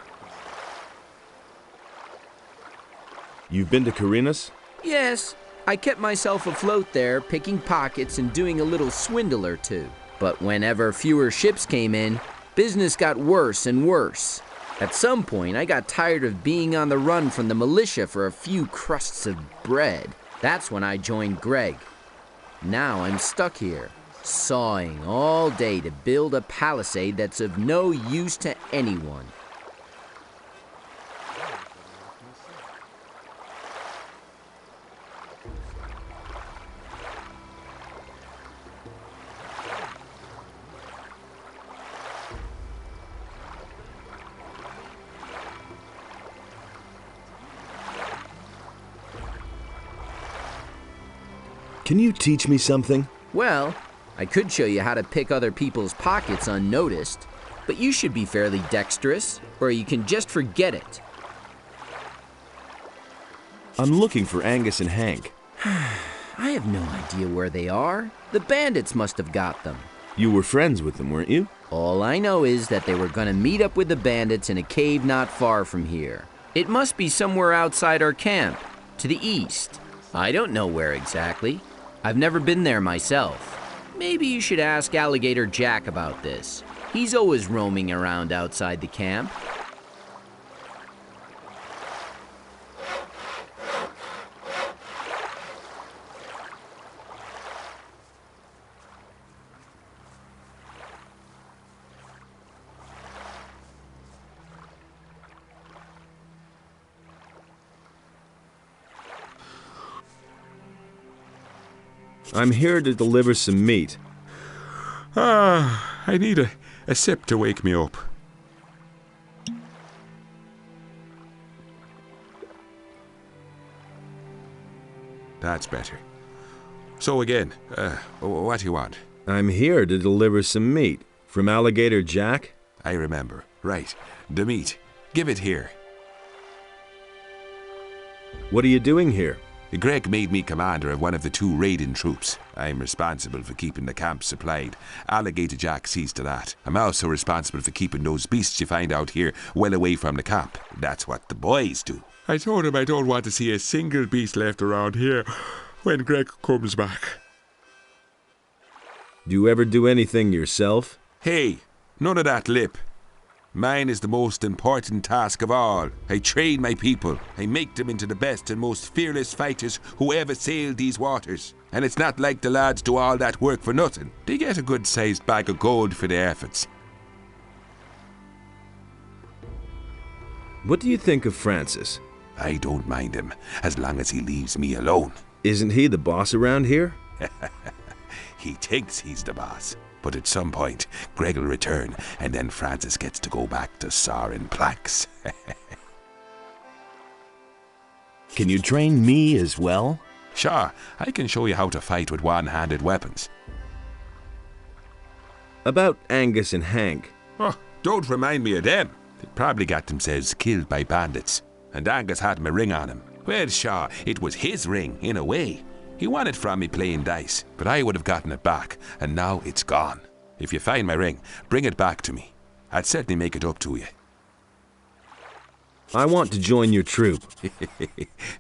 You've been to Corunus? Yes, I kept myself afloat there, picking pockets and doing a little swindle or two. But whenever fewer ships came in, business got worse and worse. At some point, I got tired of being on the run from the militia for a few crusts of bread. That's when I joined Greg. Now I'm stuck here, sawing all day to build a palisade that's of no use to anyone. Can you teach me something? Well, I could show you how to pick other people's pockets unnoticed, but you should be fairly dexterous, or you can just forget it. I'm looking for Angus and Hank. I have no idea where they are. The bandits must have got them. You were friends with them, weren't you? All I know is that they were gonna meet up with the bandits in a cave not far from here. It must be somewhere outside our camp, to the east. I don't know where exactly. I've never been there myself. Maybe you should ask Alligator Jack about this. He's always roaming around outside the camp. I'm here to deliver some meat. I need a sip to wake me up. That's better. So again, what do you want? I'm here to deliver some meat. From Alligator Jack? I remember. Right. The meat. Give it here. What are you doing here? Greg made me commander of one of the 2 raiding troops. I'm responsible for keeping the camp supplied. Alligator Jack sees to that. I'm also responsible for keeping those beasts you find out here well away from the camp. That's what the boys do. I told him I don't want to see a single beast left around here when Greg comes back. Do you ever do anything yourself? Hey, none of that lip. Mine is the most important task of all. I train my people. I make them into the best and most fearless fighters who ever sailed these waters. And it's not like the lads do all that work for nothing. They get a good-sized bag of gold for their efforts. What do you think of Francis? I don't mind him, as long as he leaves me alone. Isn't he the boss around here? He thinks he's the boss. But at some point, Greg will return, and then Francis gets to go back to sawing planks. Can you train me as well? Sure, I can show you how to fight with one-handed weapons. About Angus and Hank. Oh, don't remind me of them. They probably got themselves killed by bandits. And Angus had my ring on him. Well, sure, it was his ring, in a way. He won it from me playing dice, but I would have gotten it back, and now it's gone. If you find my ring, bring it back to me. I'd certainly make it up to you. I want to join your troop.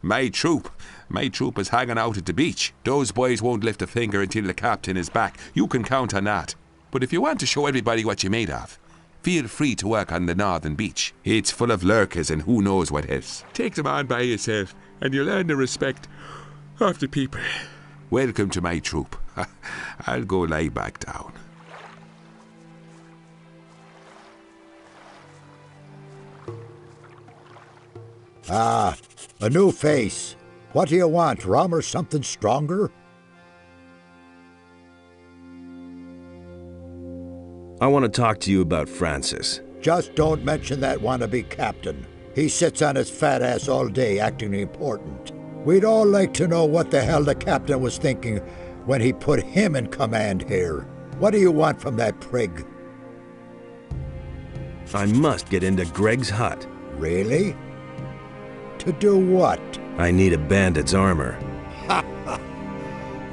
My troop? My troop is hanging out at the beach. Those boys won't lift a finger until the captain is back. You can count on that. But if you want to show everybody what you're made of, feel free to work on the northern beach. It's full of lurkers and who knows what else. Take them on by yourself, and you'll earn the respect of the people. Welcome to my troop. I'll go lie back down. Ah, a new face. What do you want, rum or something stronger? I want to talk to you about Francis. Just don't mention that wannabe captain. He sits on his fat ass all day acting important. We'd all like to know what the hell the captain was thinking when he put him in command here. What do you want from that prig? I must get into Greg's hut. Really? To do what? I need a bandit's armor. Ha ha!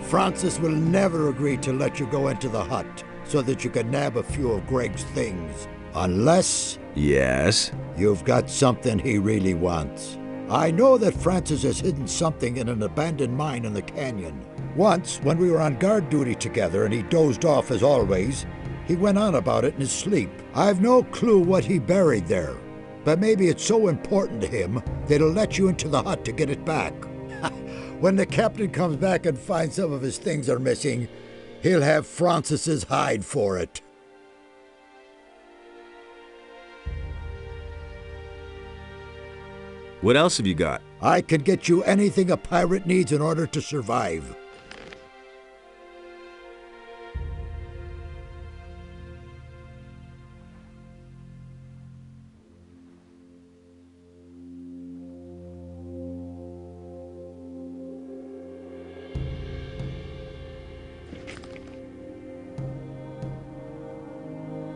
Francis will never agree to let you go into the hut so that you can nab a few of Greg's things. Unless... Yes? You've got something he really wants. I know that Francis has hidden something in an abandoned mine in the canyon. Once, when we were on guard duty together and he dozed off as always, he went on about it in his sleep. I've no clue what he buried there, but maybe it's so important to him that he'll let you into the hut to get it back. When the captain comes back and finds some of his things are missing, he'll have Francis's hide for it. What else have you got? I can get you anything a pirate needs in order to survive.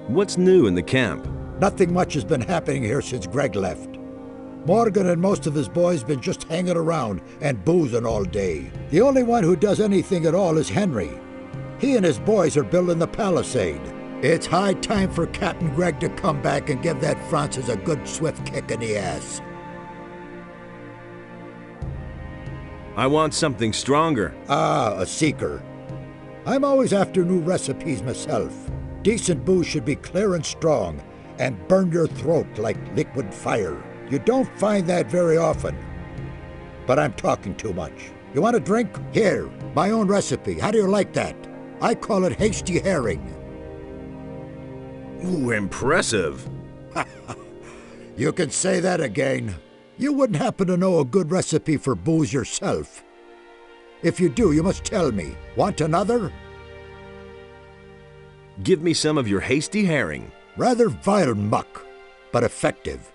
What's new in the camp? Nothing much has been happening here since Greg left. Morgan and most of his boys been just hanging around and boozing all day. The only one who does anything at all is Henry. He and his boys are building the palisade. It's high time for Captain Greg to come back and give that Francis a good swift kick in the ass. I want something stronger. Ah, a seeker. I'm always after new recipes myself. Decent booze should be clear and strong and burn your throat like liquid fire. You don't find that very often. But I'm talking too much. You want a drink? Here, my own recipe. How do you like that? I call it hasty herring. Ooh, impressive. You can say that again. You wouldn't happen to know a good recipe for booze yourself. If you do, you must tell me. Want another? Give me some of your hasty herring. Rather vile muck, but effective.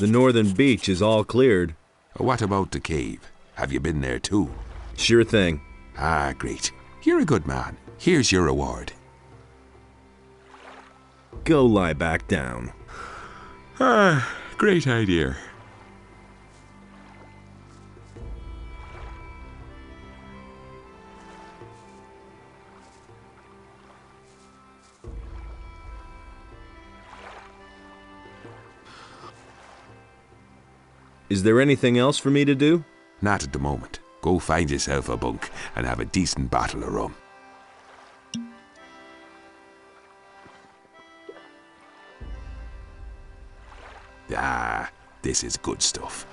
The northern beach is all cleared. What about the cave? Have you been there too? Sure thing. Ah, great. You're a good man. Here's your reward. Go lie back down. Ah, great idea. Is there anything else for me to do? Not at the moment. Go find yourself a bunk and have a decent bottle of rum. Ah, this is good stuff.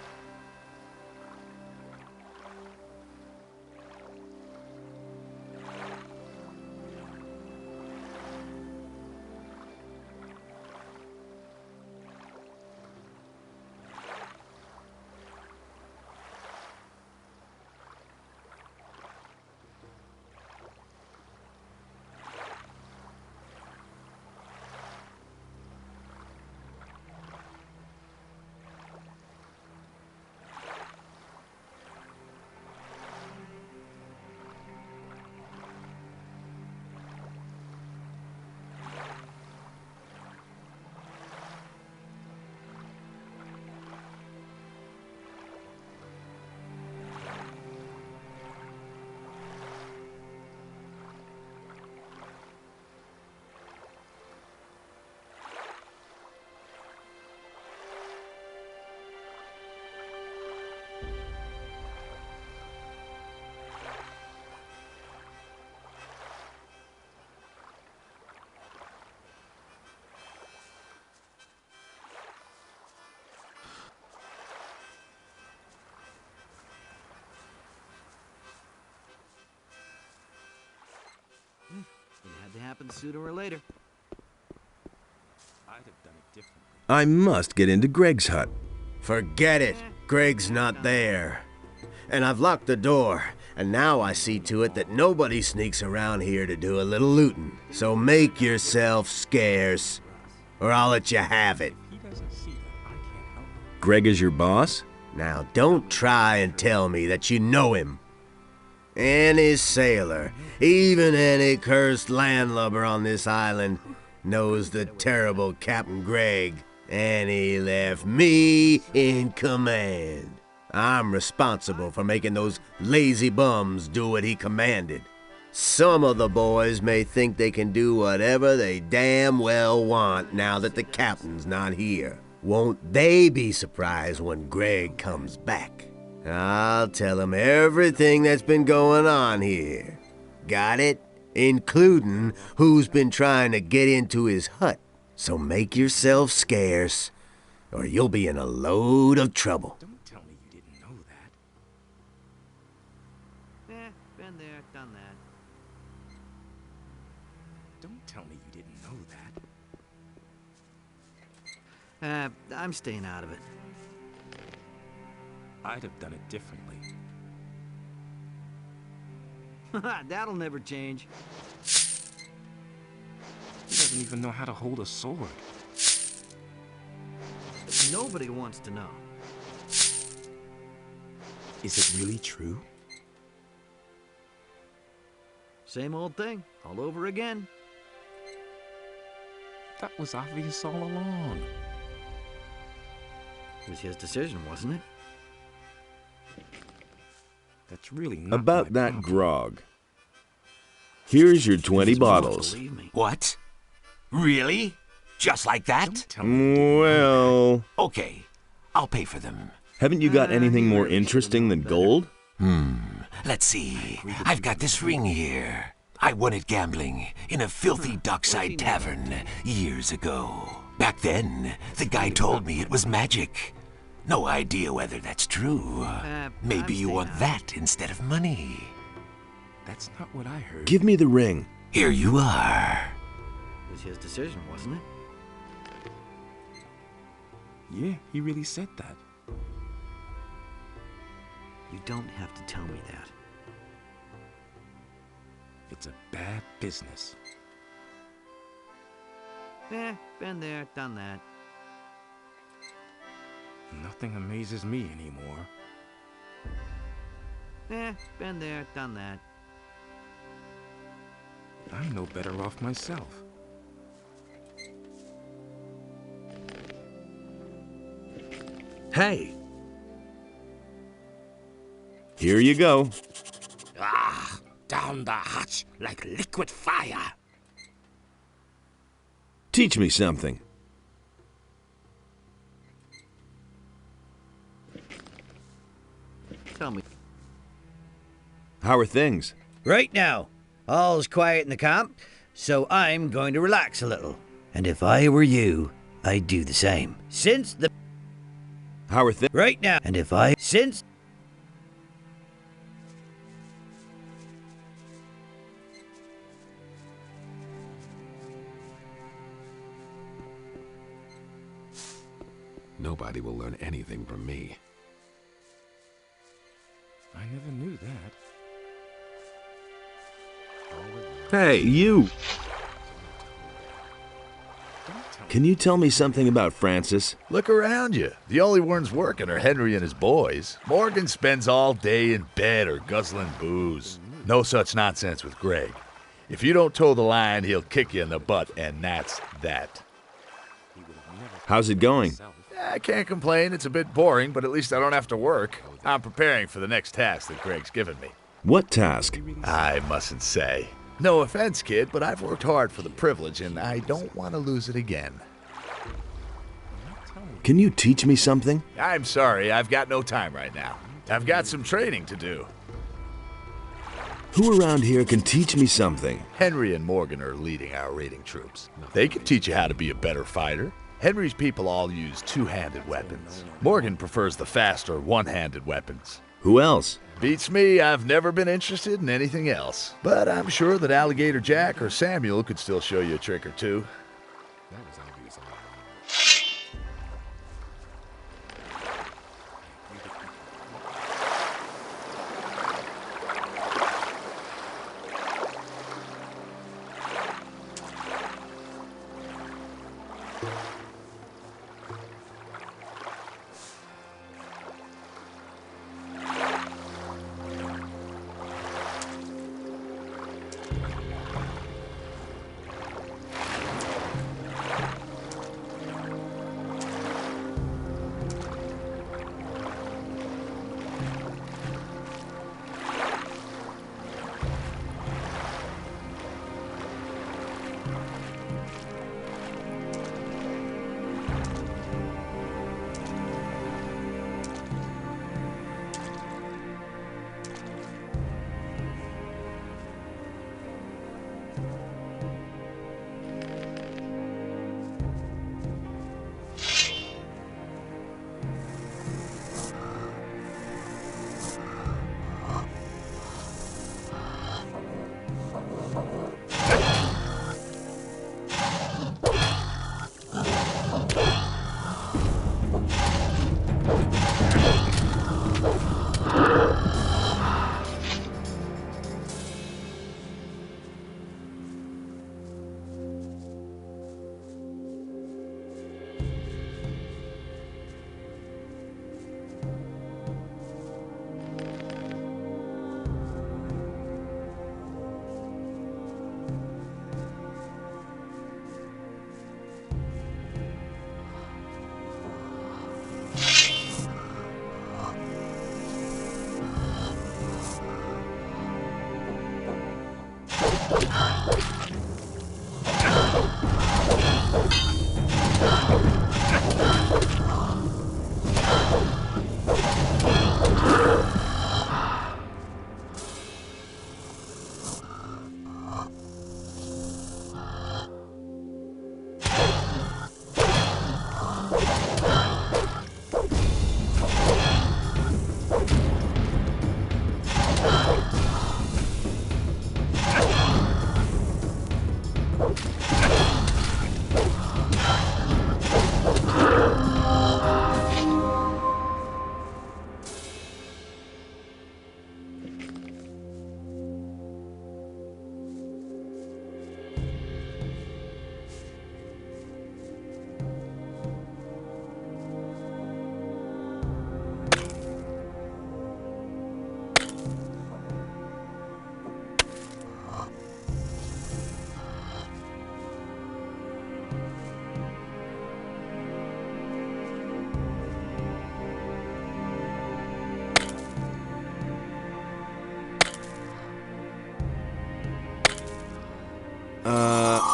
It had to happen sooner or later. I'd have done it differently. I must get into Greg's hut. Forget it. Greg's not there. And I've locked the door, and now I see to it that nobody sneaks around here to do a little looting. So make yourself scarce, or I'll let you have it. He doesn't see that I can't help it. Greg is your boss? Now don't try and tell me that you know him. Any sailor, even any cursed landlubber on this island, knows the terrible Captain Gregg, and he left me in command. I'm responsible for making those lazy bums do what he commanded. Some of the boys may think they can do whatever they damn well want now that the captain's not here. Won't they be surprised when Gregg comes back? I'll tell him everything that's been going on here. Got it? Including who's been trying to get into his hut. So make yourself scarce, or you'll be in a load of trouble. Don't tell me you didn't know that. Been there, done that. Don't tell me you didn't know that. I'm staying out of it. I'd have done it differently. That'll never change. He doesn't even know how to hold a sword. Nobody wants to know. Is it really true? Same old thing, all over again. That was obvious all along. It was his decision, wasn't it? That's really not About my that problem. grog. Here's your 20 bottles. What? Really? Just like that? Well... Okay, I'll pay for them. Haven't you got anything more interesting than gold? Let's see. I've got this ring here. I won it gambling in a filthy dockside tavern years ago. Back then, the guy told me it was magic. No idea whether that's true. Maybe you want that instead of money. That's not what I heard. Give me the ring. Here you are. It was his decision, wasn't it? Yeah, he really said that. You don't have to tell me that. It's a bad business. Been there, done that. Nothing amazes me anymore. Been there, done that. I'm no better off myself. Hey! Here you go. Ah, down the hatch like liquid fire. Teach me something. Tell me. How are things? Right now, all's quiet in the camp, so I'm going to relax a little. And if I were you, I'd do the same. Since the... How are things? Right now. And if I... Since... Nobody will learn anything from me. I never knew that. Hey, you! Can you tell me something about Francis? Look around you. The only ones working are Henry and his boys. Morgan spends all day in bed or guzzling booze. No such nonsense with Greg. If you don't toe the line, he'll kick you in the butt, and that's that. How's it going? I can't complain. It's a bit boring, but at least I don't have to work. I'm preparing for the next task that Greg's given me. What task? I mustn't say. No offense, kid, but I've worked hard for the privilege, and I don't want to lose it again. Can you teach me something? I'm sorry, I've got no time right now. I've got some training to do. Who around here can teach me something? Henry and Morgan are leading our raiding troops. They can teach you how to be a better fighter. Henry's people all use two-handed weapons. Morgan prefers the faster one-handed weapons. Who else? Beats me, I've never been interested in anything else. But I'm sure that Alligator Jack or Samuel could still show you a trick or two. That was obvious.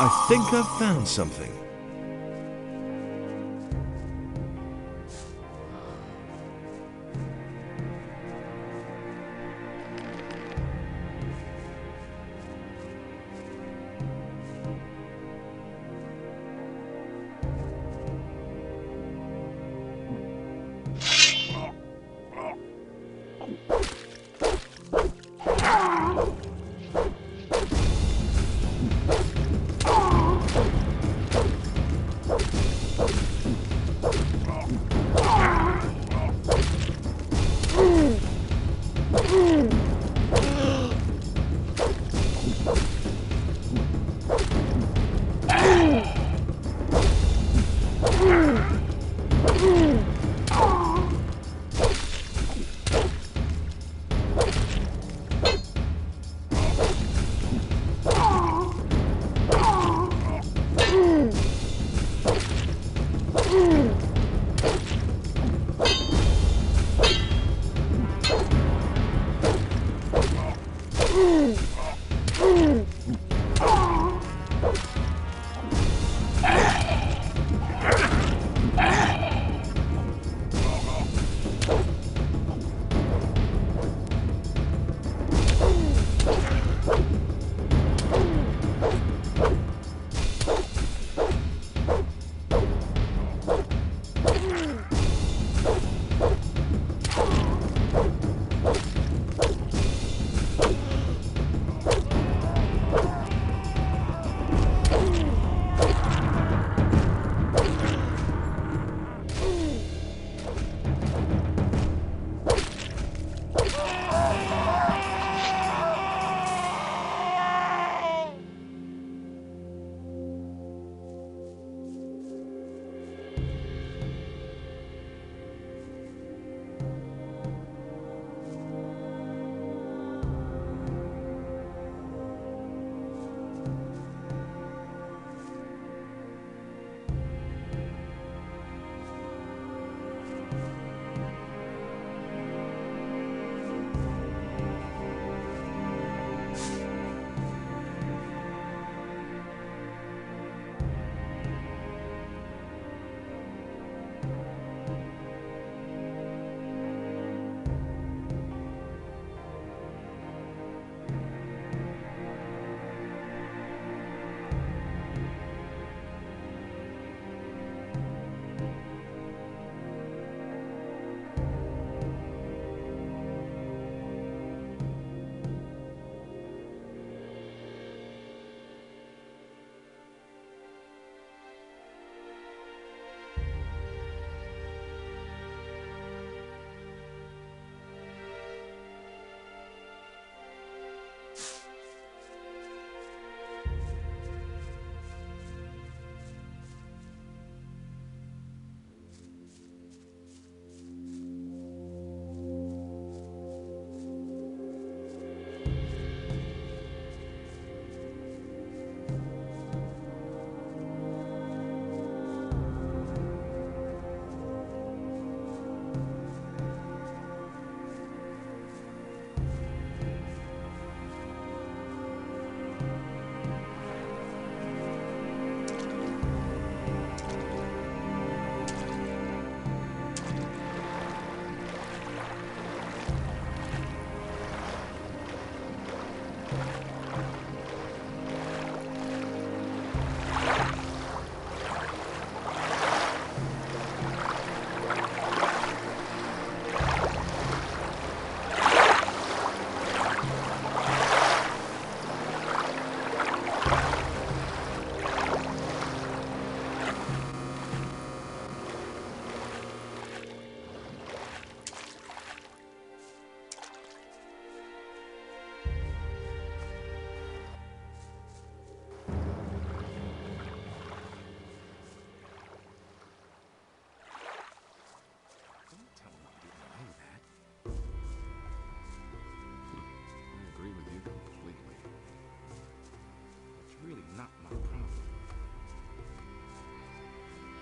I think I've found something.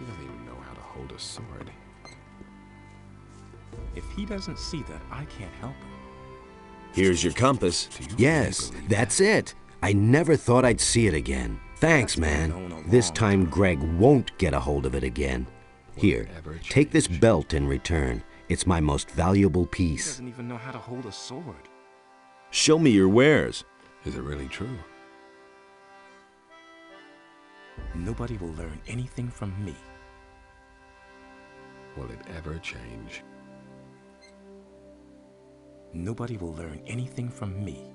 He doesn't even know how to hold a sword. If he doesn't see that, I can't help him. Here's your compass. Yes, that's it. I never thought I'd see it again. Thanks, man. This time Greg won't get a hold of it again. Here, take this belt in return. It's my most valuable He piece. doesn't even know how to hold a sword. Show me your wares. Is it really true? Nobody will learn anything from me. Will it ever change? Nobody will learn anything from me.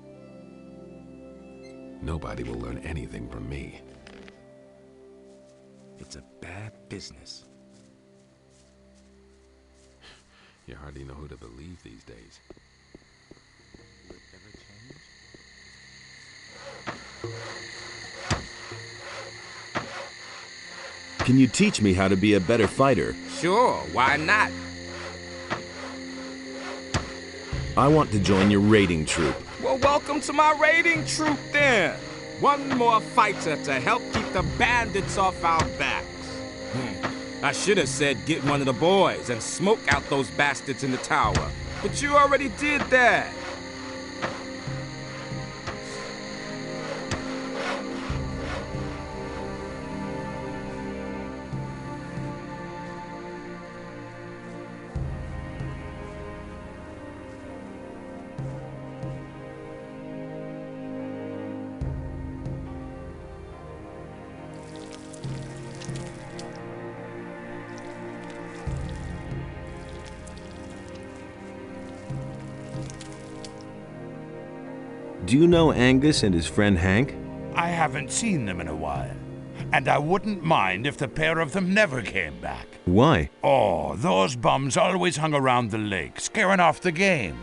Nobody will learn anything from me. It's a bad business. You hardly know who to believe these days. Will it ever change? Can you teach me how to be a better fighter? Sure, why not? I want to join your raiding troop. Well, welcome to my raiding troop then. One more fighter to help keep the bandits off our backs. I should have said get one of the boys and smoke out those bastards in the tower. But you already did that. Do you know Angus and his friend Hank? I haven't seen them in a while, and I wouldn't mind if the pair of them never came back. Why? Oh, those bums always hung around the lake, scaring off the game.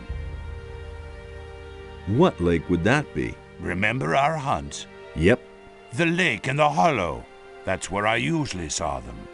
What lake would that be? Remember our hunts? Yep. The lake in the hollow. That's where I usually saw them.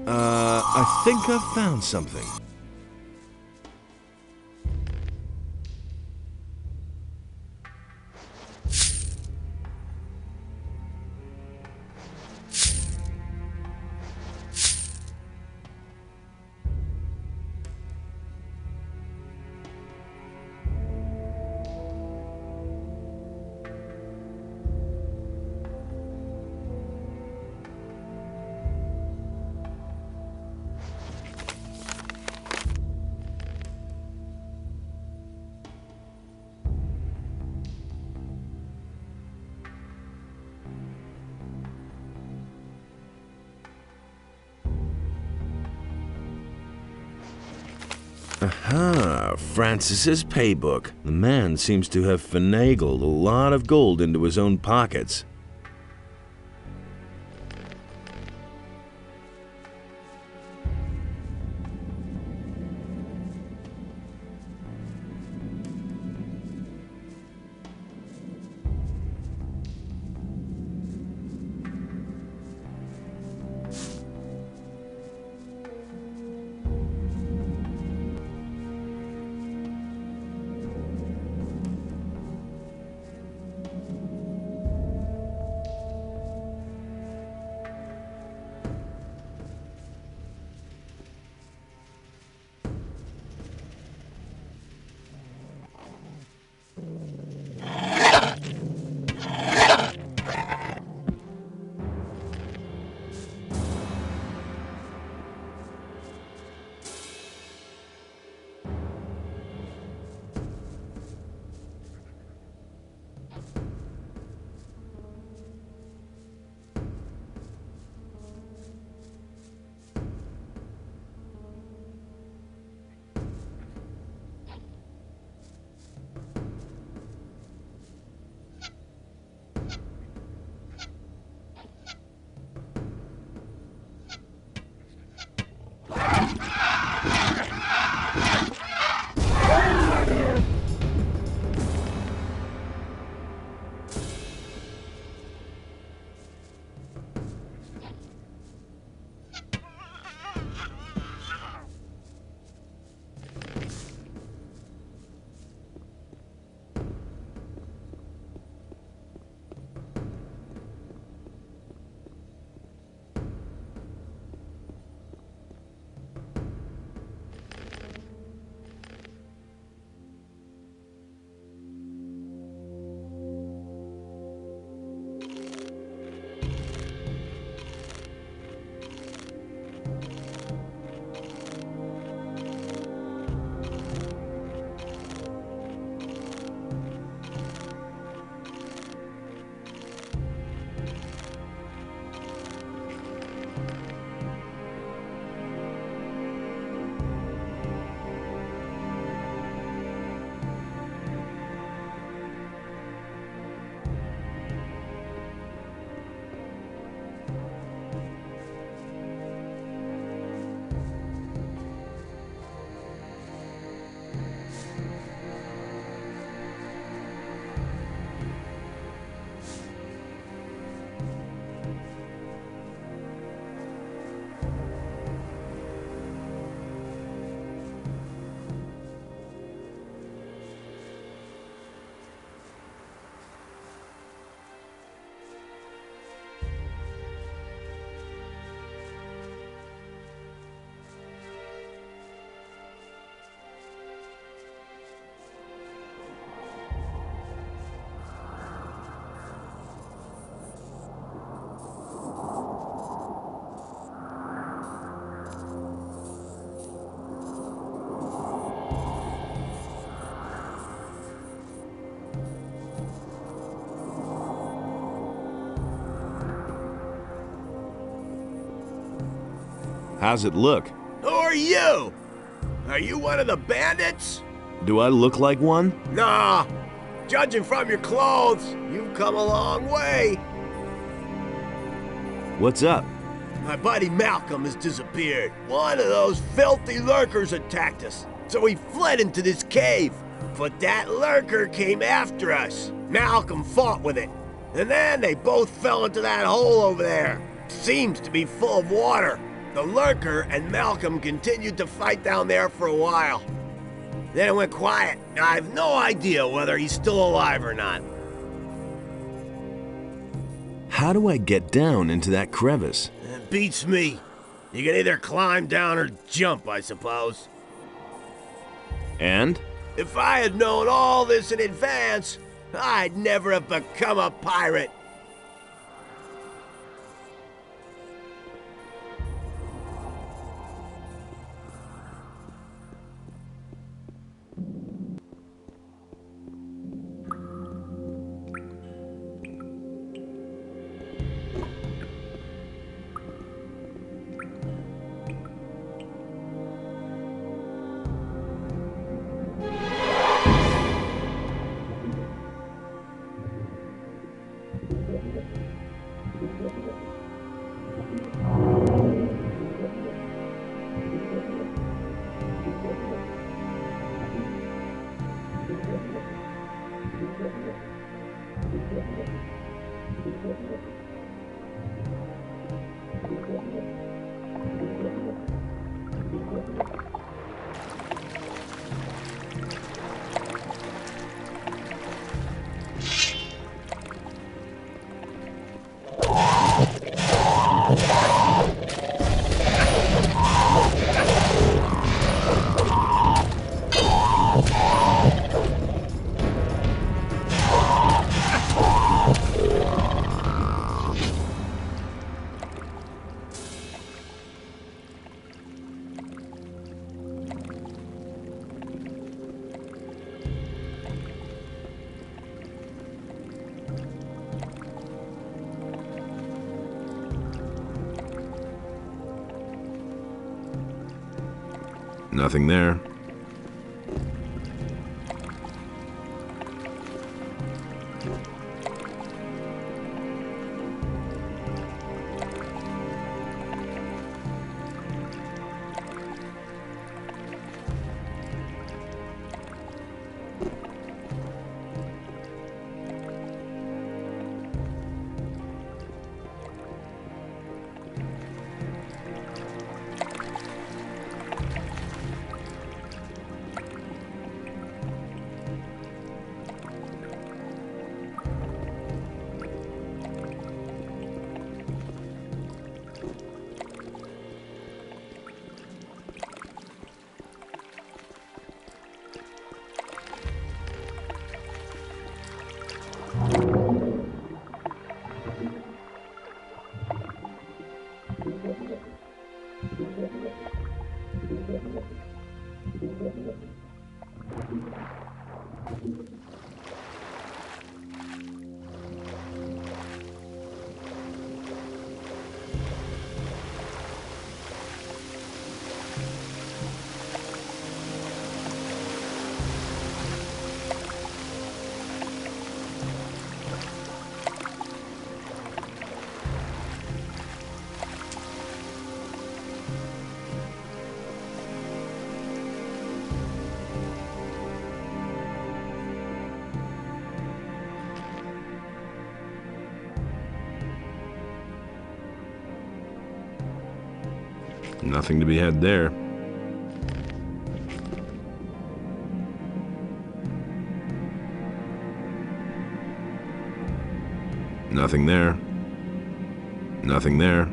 I think I've found something. Aha, Francis's paybook. The man seems to have finagled a lot of gold into his own pockets. How's it look? Who are you? Are you one of the bandits? Do I look like one? Nah. Judging from your clothes, you've come a long way. What's up? My buddy Malcolm has disappeared. One of those filthy lurkers attacked us, so we fled into this cave. But that lurker came after us. Malcolm fought with it, and then they both fell into that hole over there. Seems to be full of water. The lurker and Malcolm continued to fight down there for a while. Then it went quiet. I have no idea whether he's still alive or not. How do I get down into that crevice? It beats me. You can either climb down or jump, I suppose. And? If I had known all this in advance, I'd never have become a pirate. Nothing there. Nothing to be had there. Nothing there. Nothing there.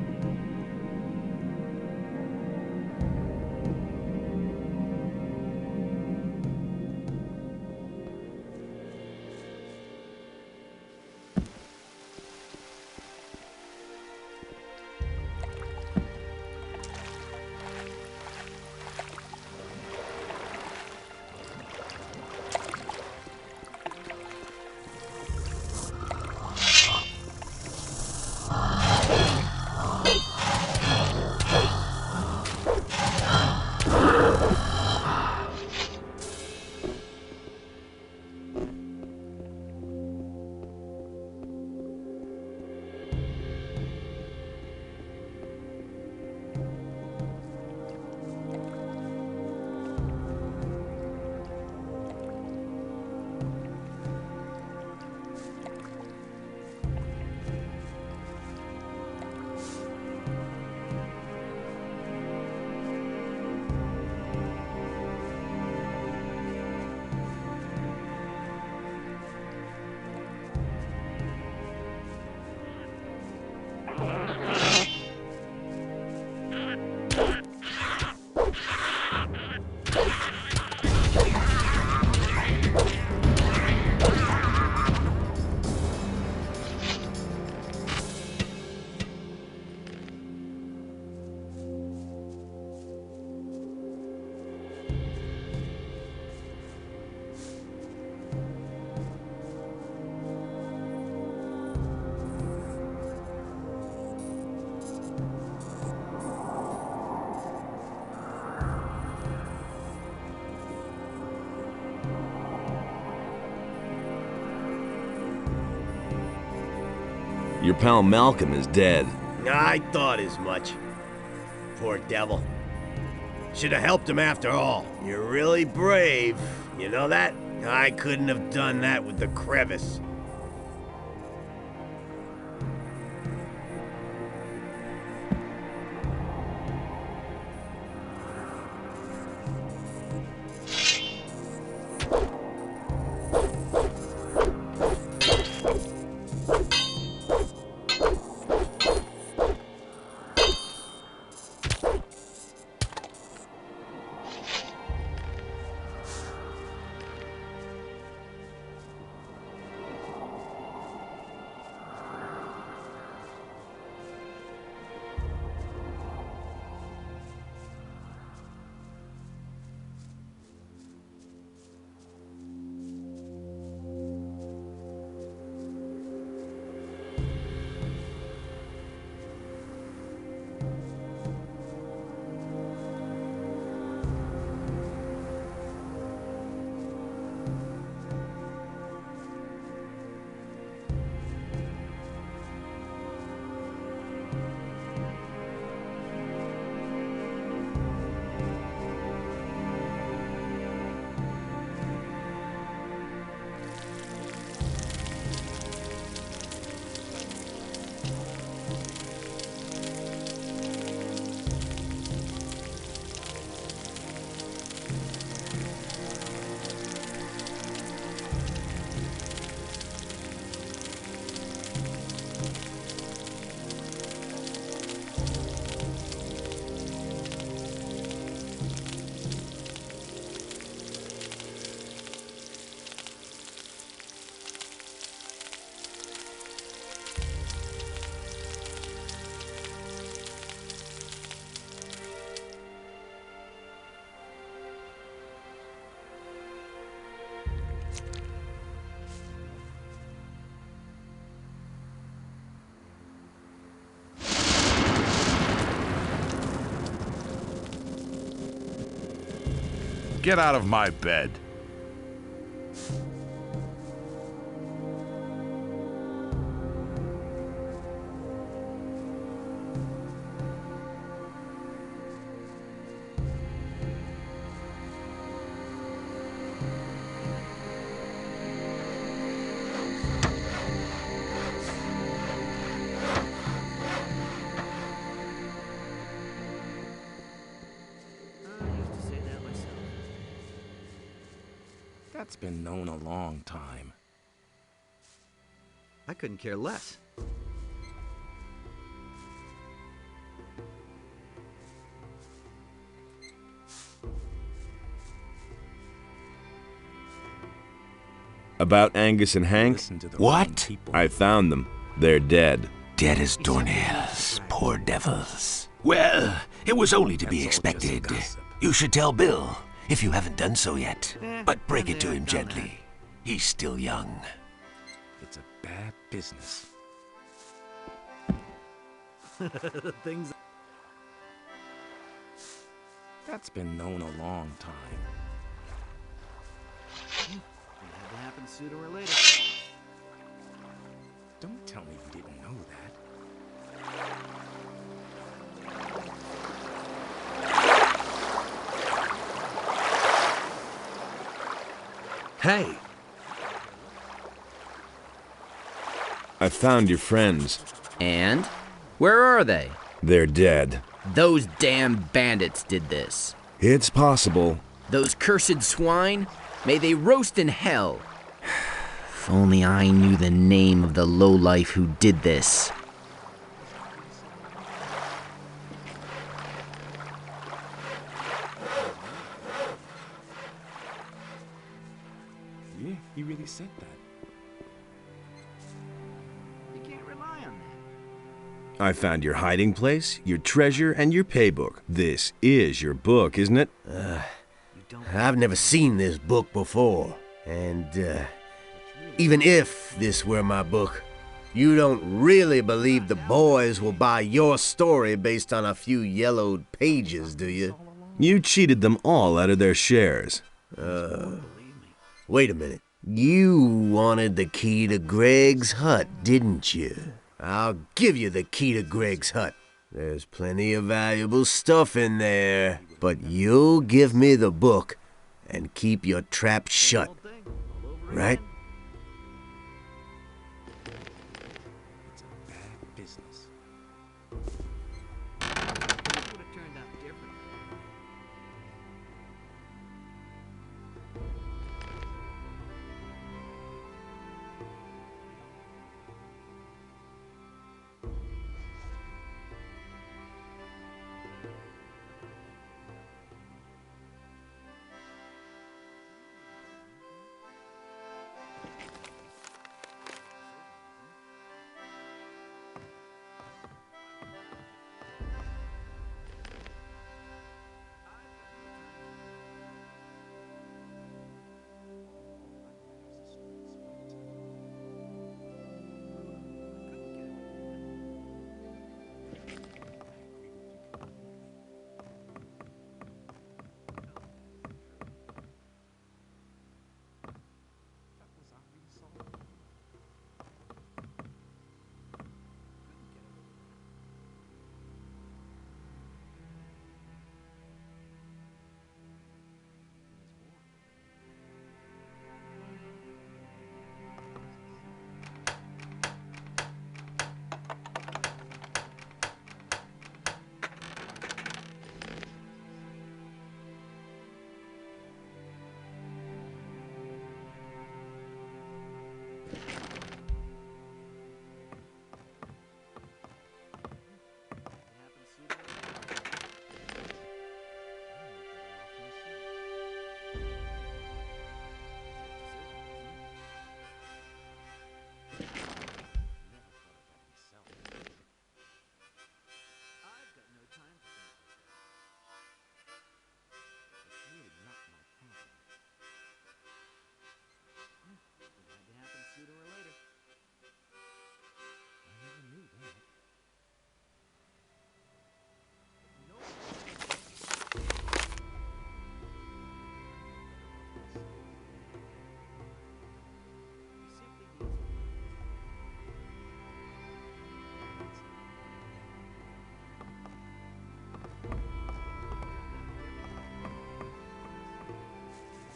Your pal Malcolm is dead. I thought as much. Poor devil. Should have helped him after all. You're really brave. You know that? I couldn't have done that with the crevice. Get out of my bed. That's been known a long time. I couldn't care less. About Angus and Hank? What? I found them. They're dead. Dead as doornails, poor devils. Well, it was only to be expected. You should tell Bill, if you haven't done so yet. But break it to him gently. He's still young. It's a bad business. Things. That's been known a long time. It had to happen sooner or later. Don't tell me you didn't know that. Hey! I found your friends. And? Where are they? They're dead. Those damn bandits did this. It's possible. Those cursed swine? May they roast in hell. If only I knew the name of the lowlife who did this. Yeah, he really said that. You can't rely on that. I found your hiding place, your treasure, and your paybook. This is your book, isn't it? I've never seen this book before, and even if this were my book, you don't really believe the boys will buy your story based on a few yellowed pages, do you? You cheated them all out of their shares. Wait a minute. You wanted the key to Greg's hut, didn't you? I'll give you the key to Greg's hut. There's plenty of valuable stuff in there, but you'll give me the book and keep your trap shut. Right?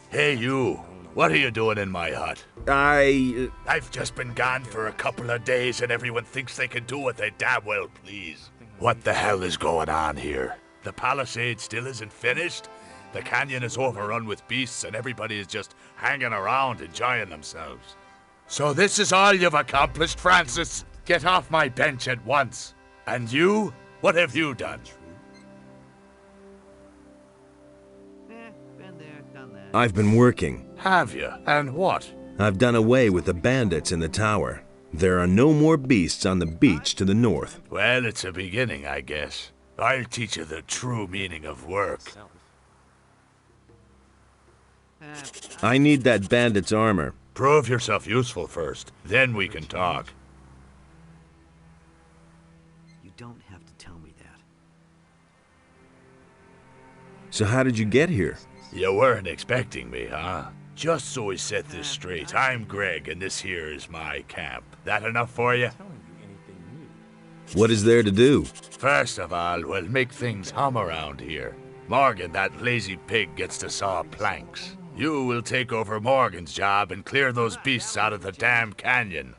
Hey, you. What are you doing in my hut? I've just been gone for a couple of days and everyone thinks they can do what they damn well please. What the hell is going on here? The palisade still isn't finished? The canyon is overrun with beasts and everybody is just hanging around enjoying themselves. So this is all you've accomplished, Francis? Get off my bench at once. And you? What have you done? I've been working. Have you? And what? I've done away with the bandits in the tower. There are no more beasts on the beach to the north. Well, it's a beginning, I guess. I'll teach you the true meaning of work. I need that bandit's armor. Prove yourself useful first, then we can talk. You don't have to tell me that. So how did you get here? You weren't expecting me, huh? Just so we set this straight, I'm Greg and this here is my camp. That enough for you? What is there to do? First of all, we'll make things hum around here. Morgan, that lazy pig, gets to saw planks. You will take over Morgan's job and clear those beasts out of the damn canyon.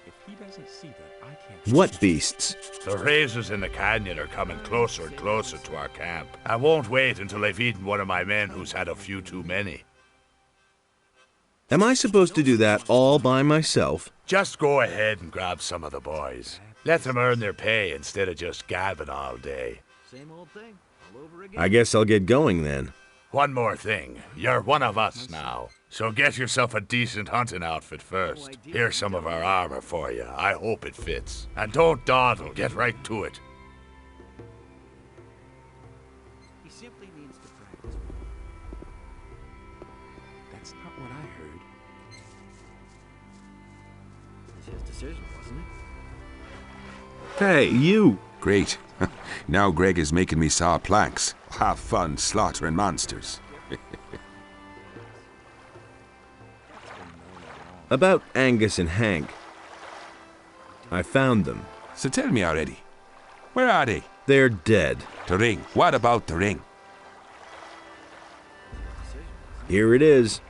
If he doesn't see that, I can't. What beasts? The razors in the canyon are coming closer and closer to our camp. I won't wait until they've eaten one of my men who's had a few too many. Am I supposed to do that all by myself? Just go ahead and grab some of the boys. Let them earn their pay instead of just gabbing all day. Same old thing, all over again. I guess I'll get going then. One more thing. You're one of us now. So get yourself a decent hunting outfit first. Here's some of our armor for you. I hope it fits. And don't dawdle. Get right to it. He simply needs to practice. That's not what I heard. It's his decision, wasn't it? Hey, you! Great. Now Greg is making me saw planks. Have fun slaughtering monsters. About Angus and Hank. I found them. So tell me already. Where are they? They're dead. The ring. What about the ring? Here it is.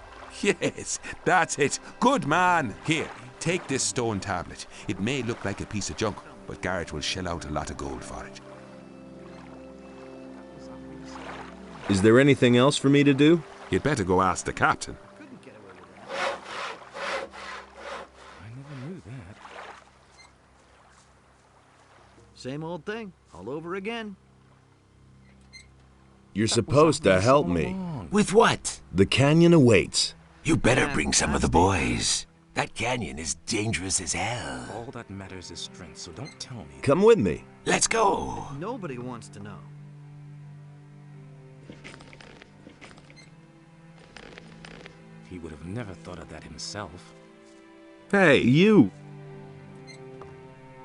Yes, that's it. Good man. Here, take this stone tablet. It may look like a piece of junk, but Garrett will shell out a lot of gold for it. Is there anything else for me to do? You'd better go ask the captain. I never knew that. Same old thing, all over again. You're supposed to help me. With what? The canyon awaits. You better bring some of the boys. That canyon is dangerous as hell. All that matters is strength, so don't tell me. Come with me. Let's go. Nobody wants to know. He would have never thought of that himself. Hey, you!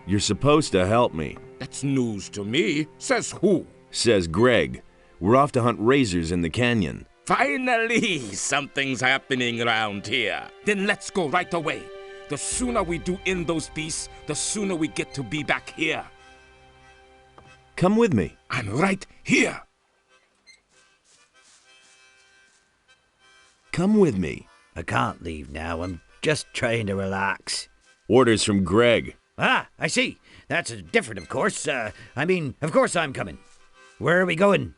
You're supposed to help me. That's news to me. Says who? Says Greg. We're off to hunt razors in the canyon. Finally, something's happening around here. Then let's go right away. The sooner we do in those beasts, the sooner we get to be back here. Come with me. I'm right here. Come with me. I can't leave now. I'm just trying to relax. Orders from Greg. Ah, I see. That's different, of course. Of course I'm coming. Where are we going?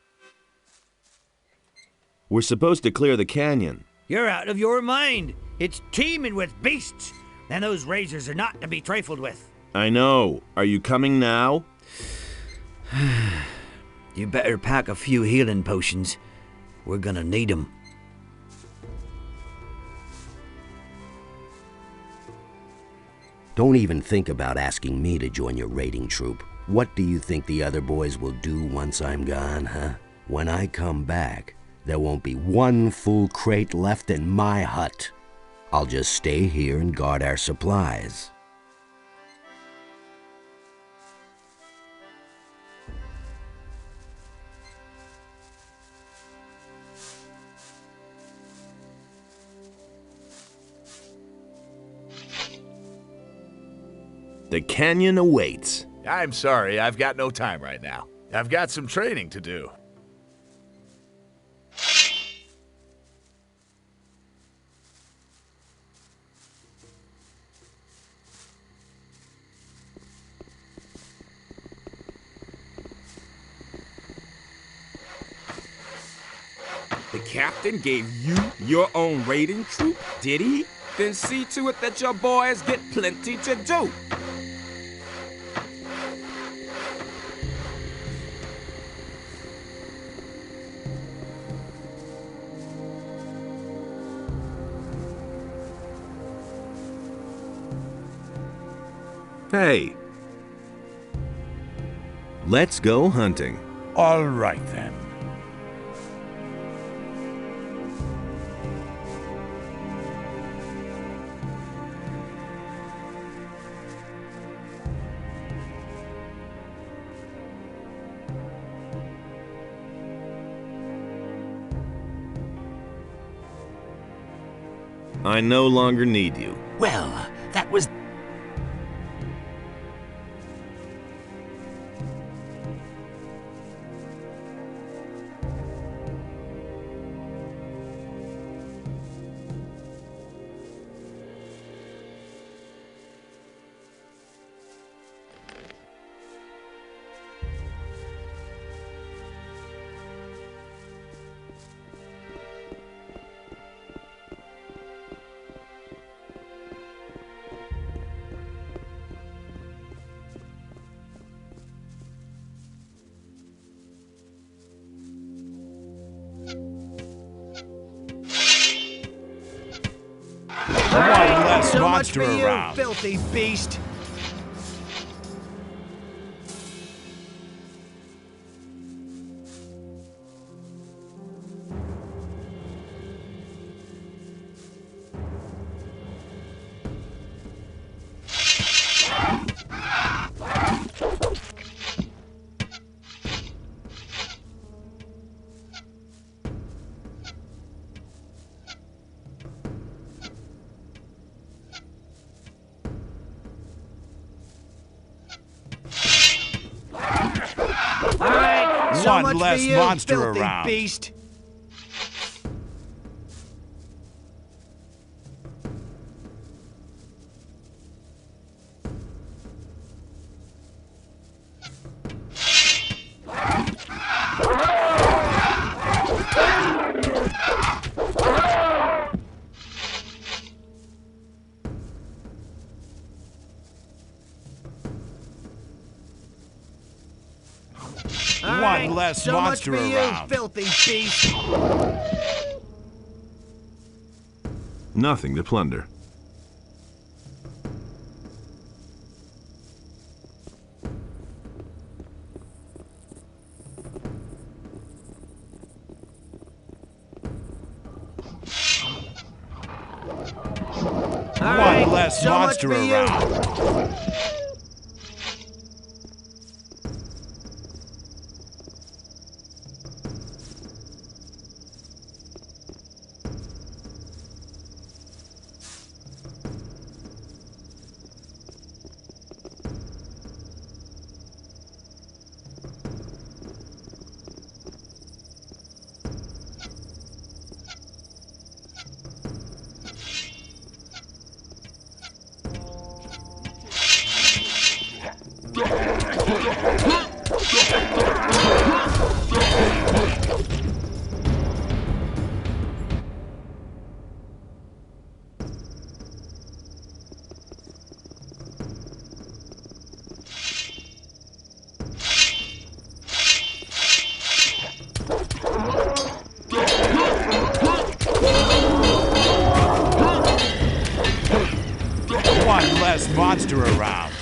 We're supposed to clear the canyon. You're out of your mind. It's teeming with beasts, and those razors are not to be trifled with. I know. Are you coming now? You better pack a few healing potions. We're gonna need them. Don't even think about asking me to join your raiding troop. What do you think the other boys will do once I'm gone, huh? When I come back, there won't be one full crate left in my hut. I'll just stay here and guard our supplies. The canyon awaits. I'm sorry, I've got no time right now. I've got some training to do. The captain gave you your own raiding troop, did he? Then see to it that your boys get plenty to do. Hey. Let's go hunting. All right, then. I no longer need you. Well, that was... So much monster for you, around. filthy beast. so One much less for you, monster filthy around. beast. One less so monster much for around. you, filthy beast. Nothing to plunder. One less so monster much for you. around. One less monster around.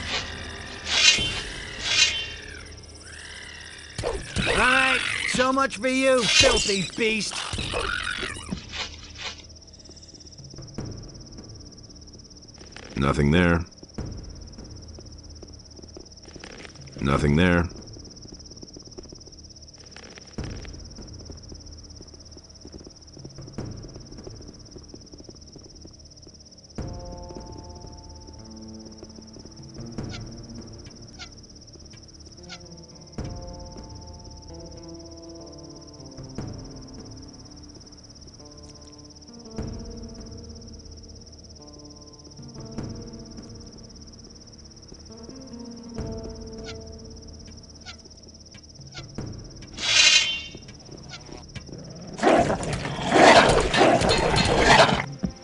All right, so much for you, filthy beast. Nothing there. Nothing there.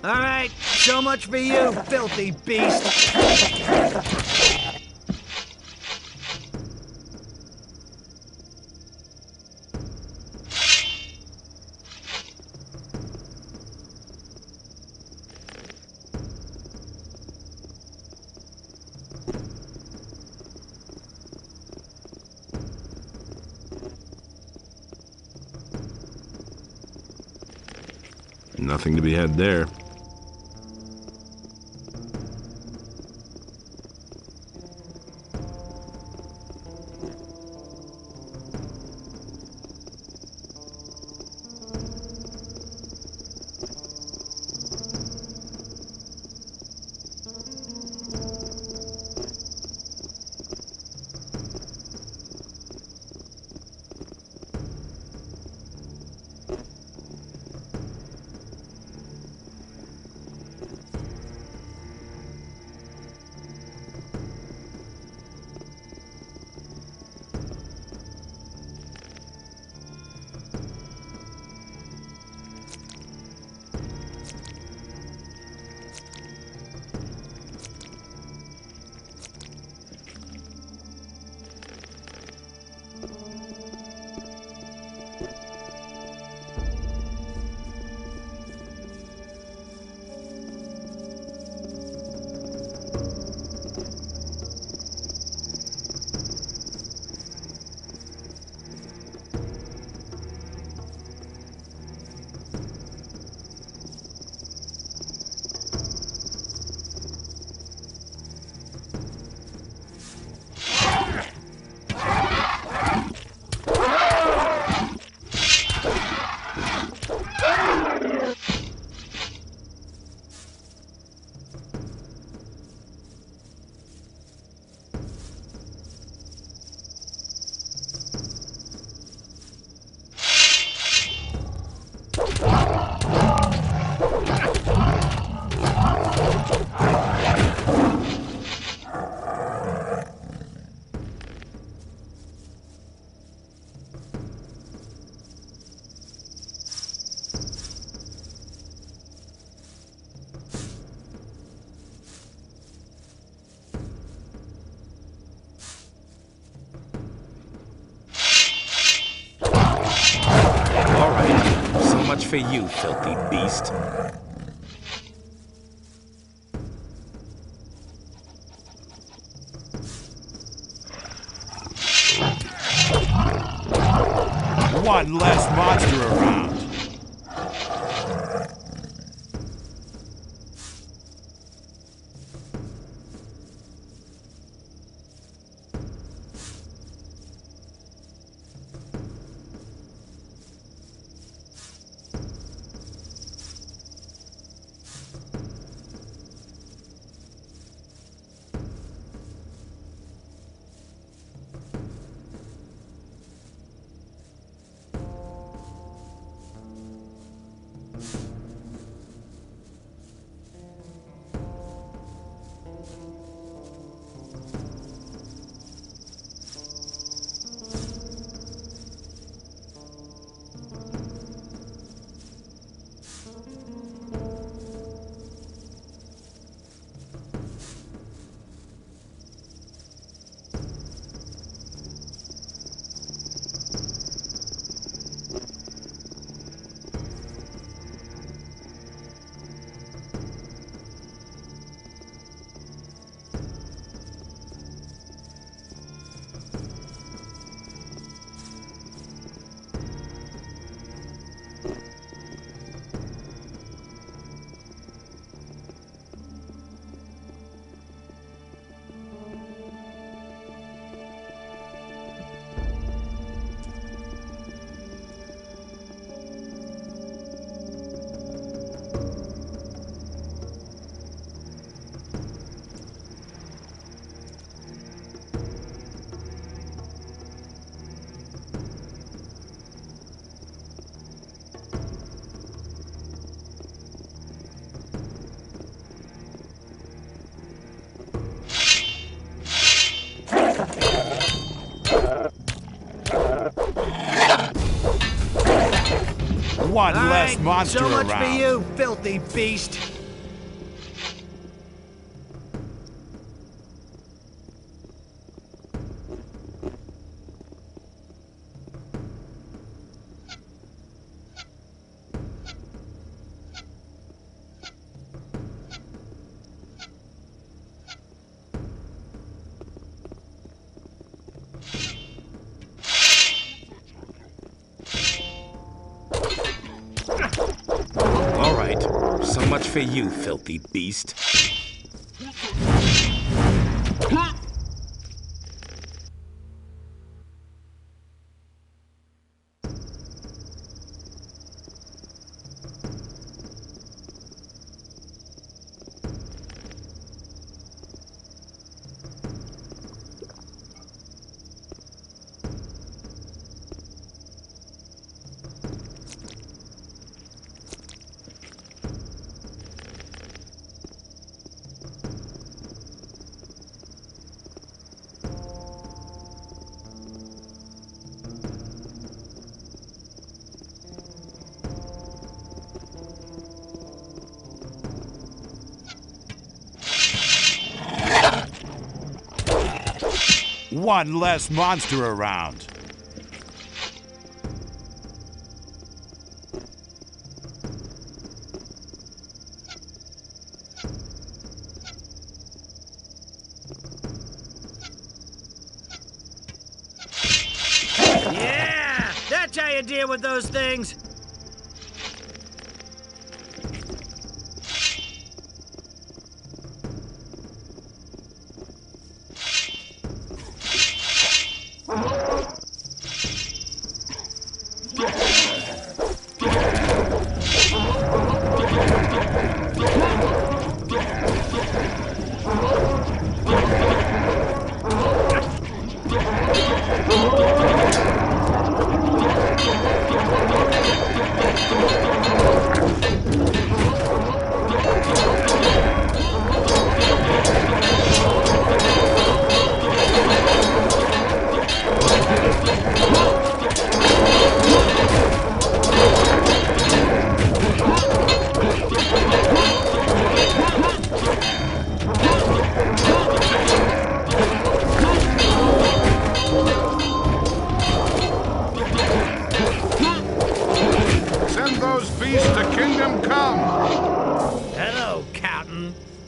All right, so much for you, filthy beast. Nothing to be had there. much for you, filthy beast. One less monster around. One less monster so much around. for you, filthy beast. All right, so much for you, filthy beast. One less monster around. Yeah, that's how you deal with those things.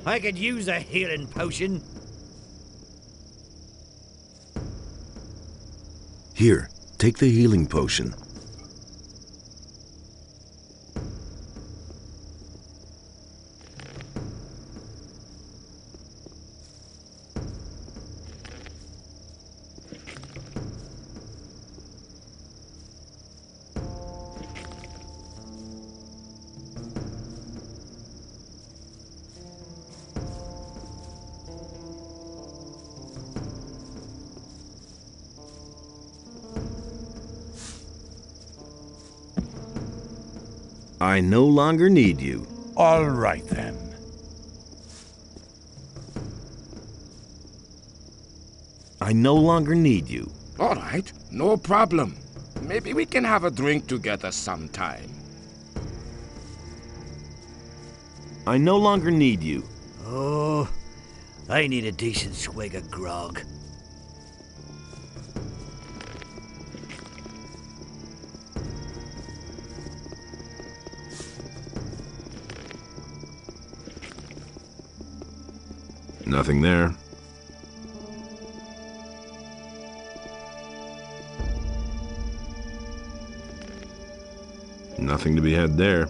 I could use a healing potion. Here, take the healing potion. I no longer need you. All right, then. I no longer need you. All right, no problem. Maybe we can have a drink together sometime. I no longer need you. Oh, I need a decent swig of grog. Nothing there. Nothing to be had there.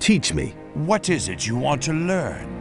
Teach me. What is it you want to learn?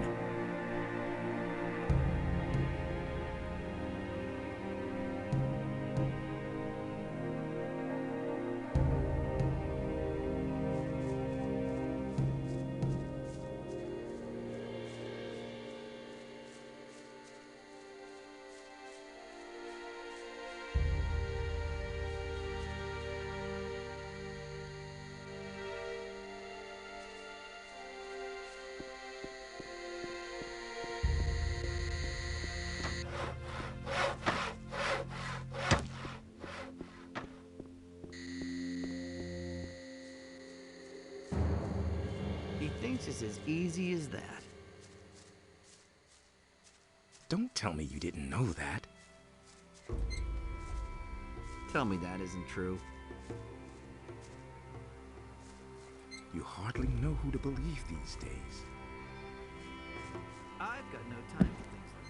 Thinks it's as easy as that. Don't tell me you didn't know that. Tell me that isn't true. You hardly know who to believe these days. I've got no time for things like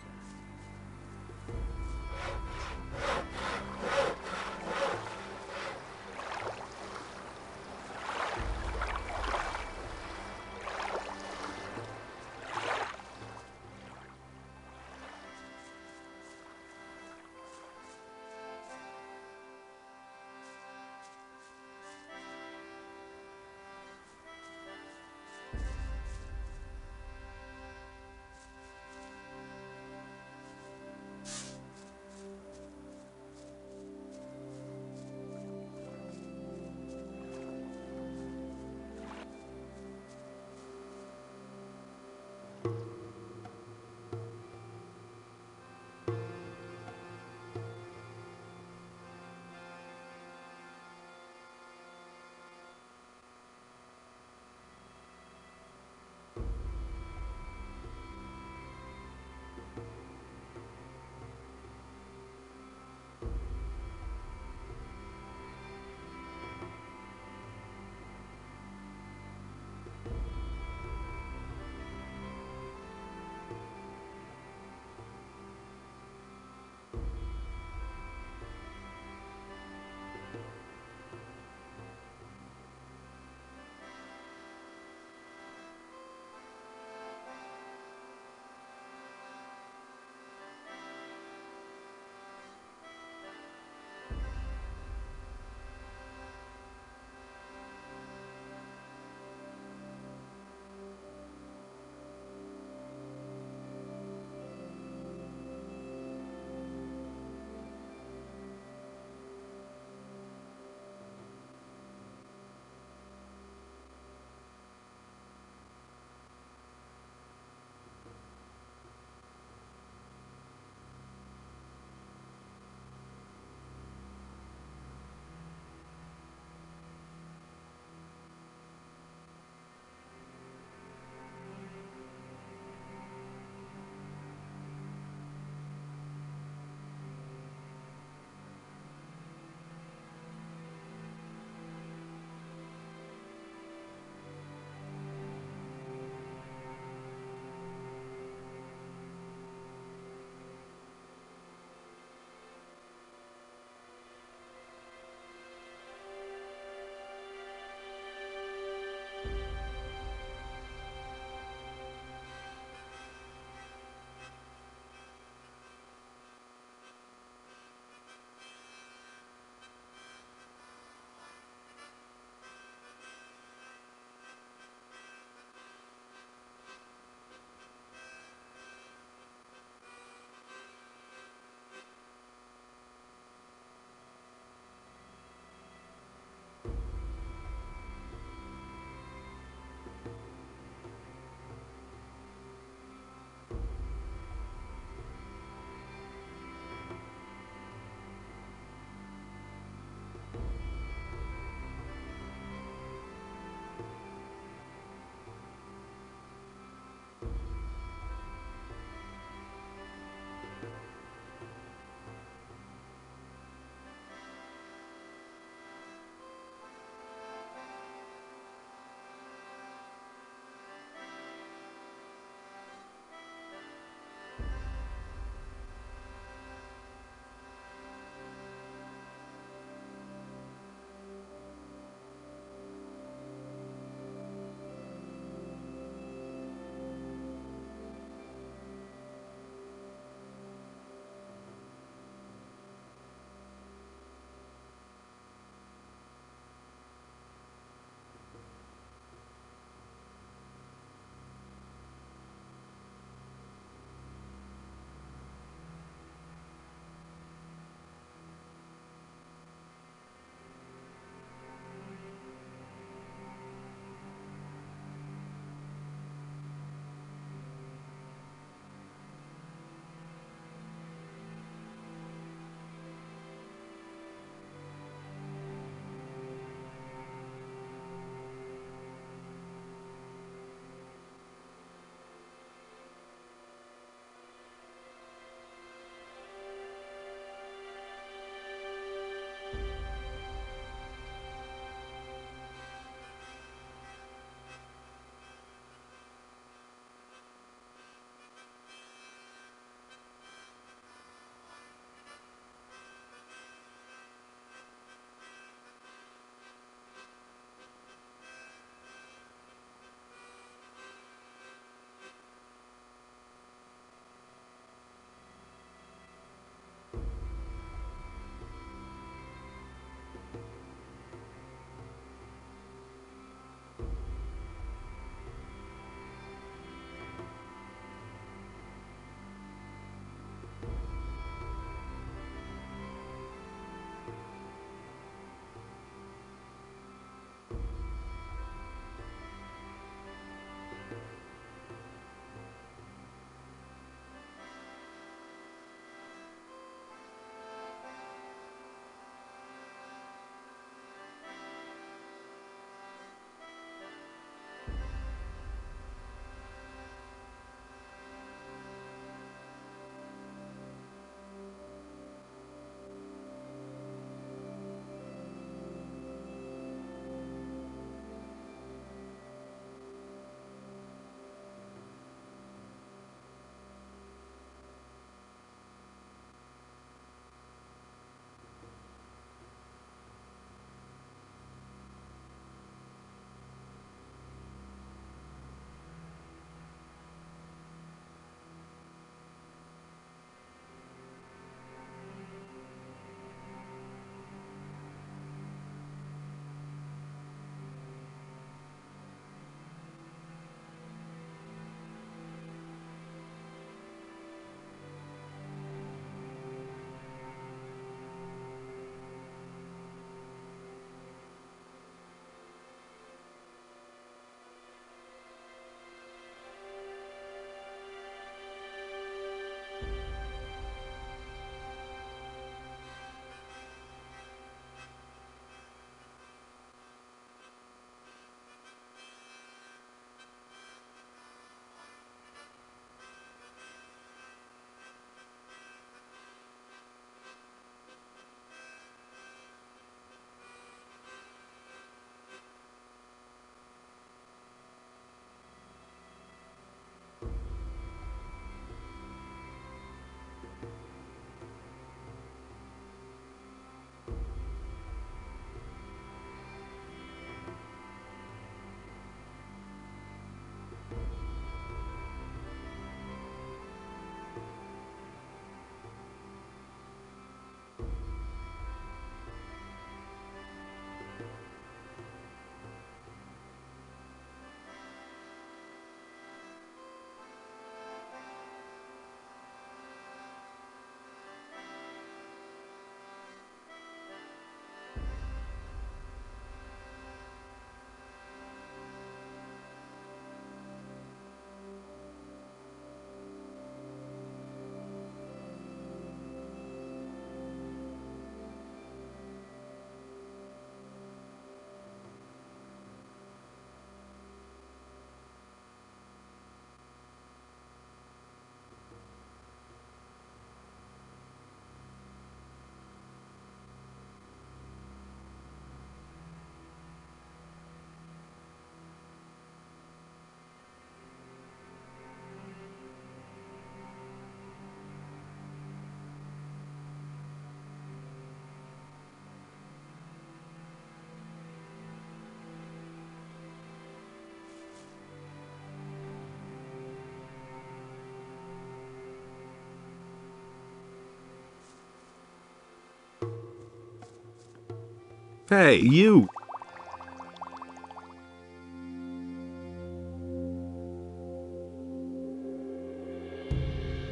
Hey, you!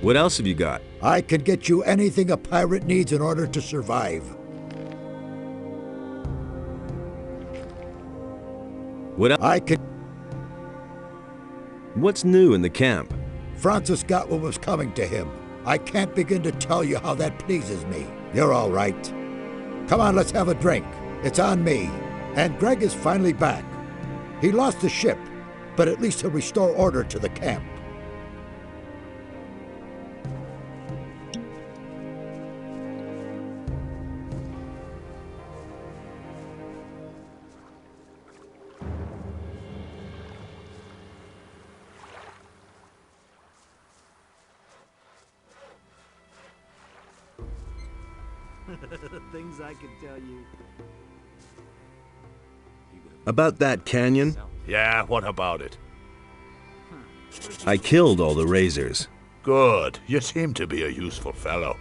What else have you got? I can get you anything a pirate needs in order to survive. I can... What's new in the camp? Francis got what was coming to him. I can't begin to tell you how that pleases me. You're all right. Come on, let's have a drink. It's on me. And Greg is finally back. He lost the ship, but at least he'll restore order to the camp. Things I could tell you. About that canyon? Yeah, what about it? I killed all the razors. Good. You seem to be a useful fellow.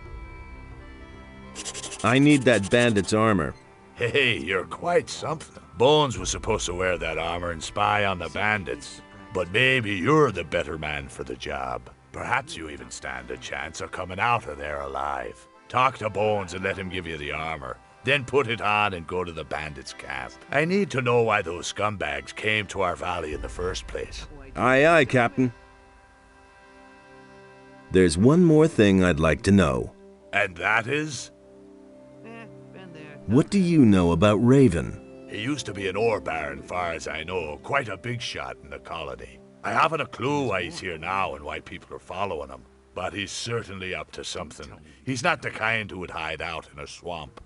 I need that bandit's armor. Hey, you're quite something. Bones was supposed to wear that armor and spy on the bandits. But maybe you're the better man for the job. Perhaps you even stand a chance of coming out of there alive. Talk to Bones and let him give you the armor. Then put it on and go to the bandits' camp. I need to know why those scumbags came to our valley in the first place. Aye, aye, Captain. There's one more thing I'd like to know. And that is? What do you know about Raven? He used to be an ore baron, far as I know. Quite a big shot in the colony. I haven't a clue why he's here now and why people are following him. But he's certainly up to something. He's not the kind who would hide out in a swamp.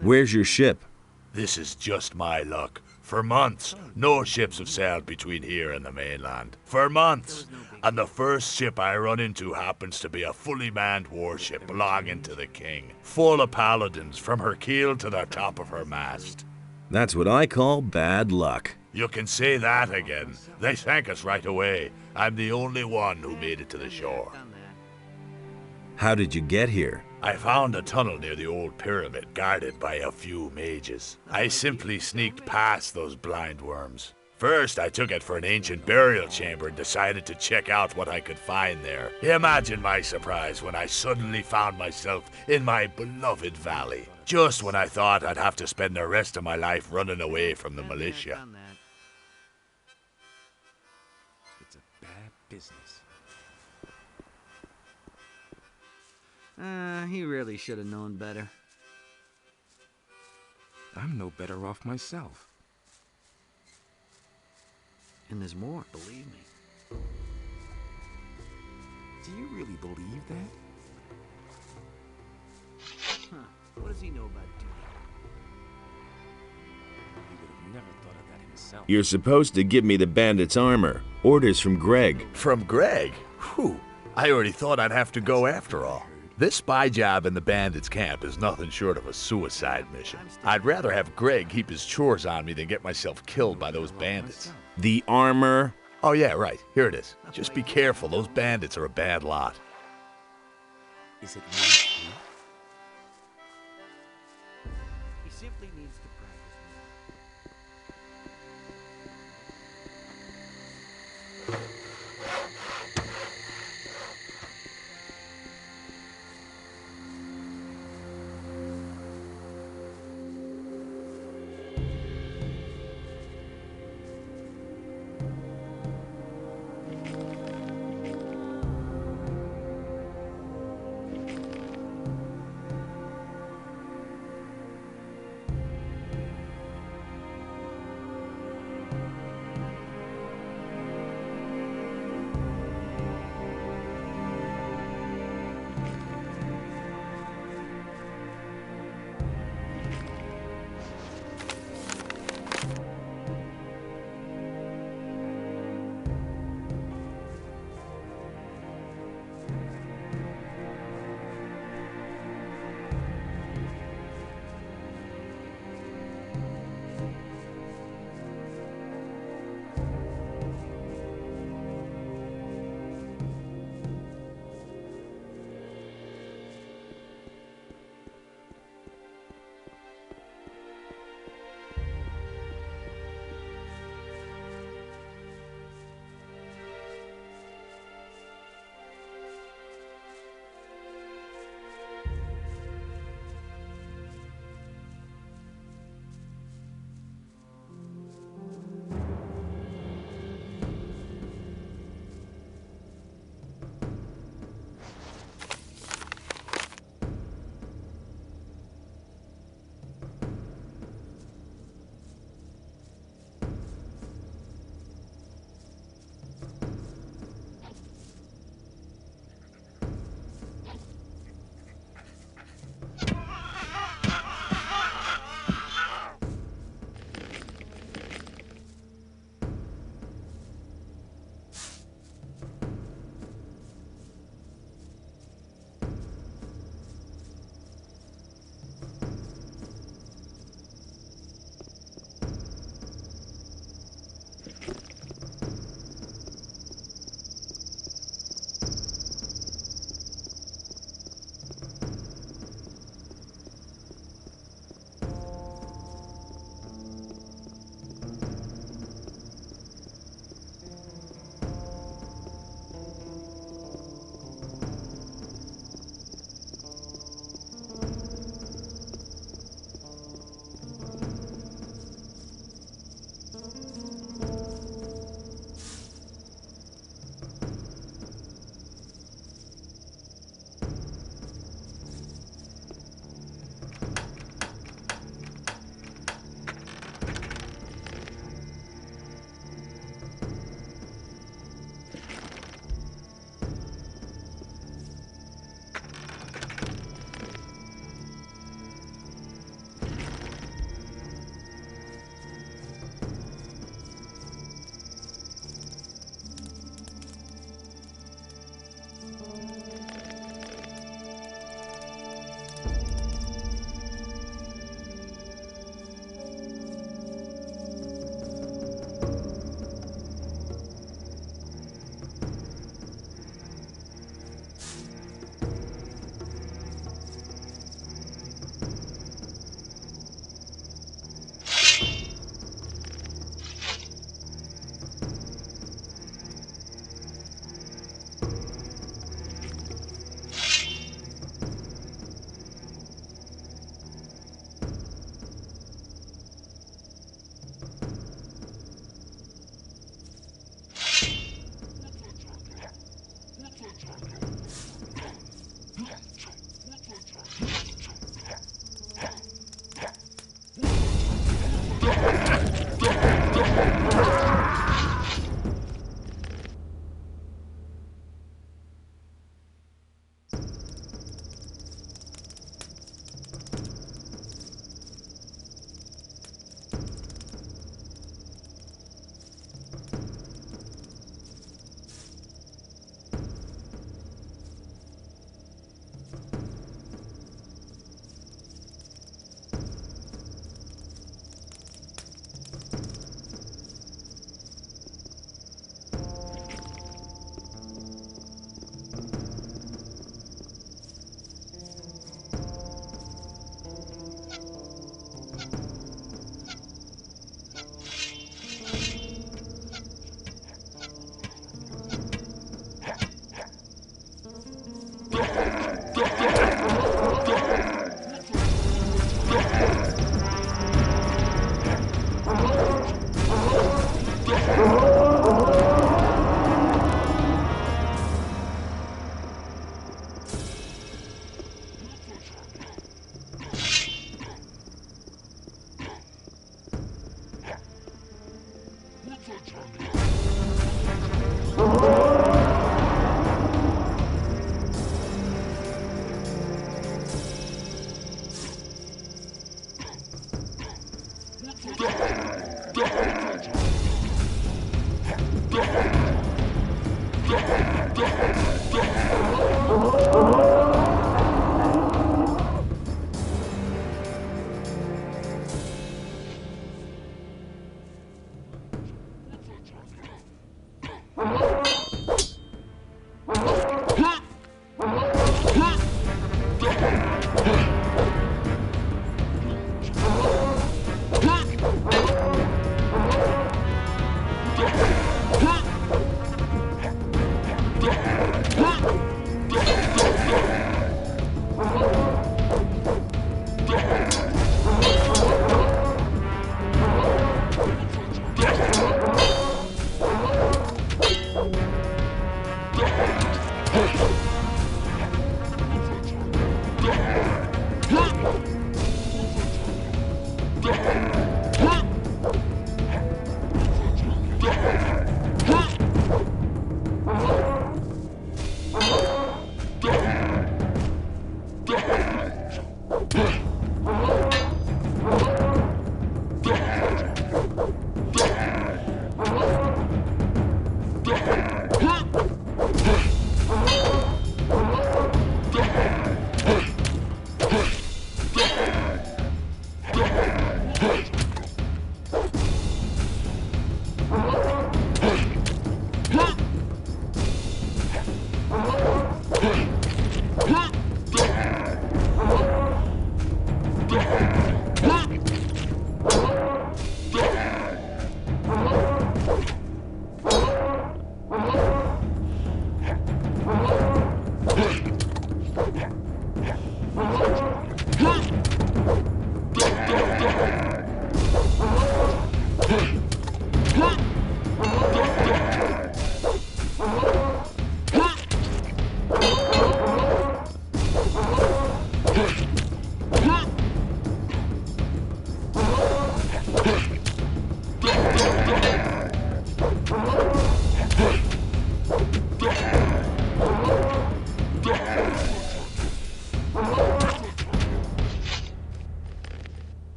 Where's your ship? This is just my luck. For months, no ships have sailed between here and the mainland. For months. And the first ship I run into happens to be a fully manned warship belonging to the king. Full of paladins from her keel to the top of her mast. That's what I call bad luck. You can say that again. They sank us right away. I'm the only one who made it to the shore. How did you get here? I found a tunnel near the old pyramid, guarded by a few mages. I simply sneaked past those blind worms. First, I took it for an ancient burial chamber and decided to check out what I could find there. Imagine my surprise when I suddenly found myself in my beloved valley. Just when I thought I'd have to spend the rest of my life running away from the militia. It's a bad business. He really should have known better. I'm no better off myself. And there's more, believe me. Do you really believe that? Huh. What does he know about doing? He would have never thought of that himself. You're supposed to give me the bandit's armor. Orders from Greg. From Greg? Whew. I already thought I'd have to go after all. This spy job in the bandits' camp is nothing short of a suicide mission. I'd rather have Greg keep his chores on me than get myself killed by those bandits. The armor? Oh yeah, right. Here it is. Just be careful. Those bandits are a bad lot. Is it me? He simply needs to practice.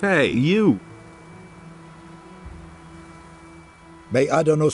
Hey, you! May I don't know.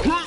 Huh?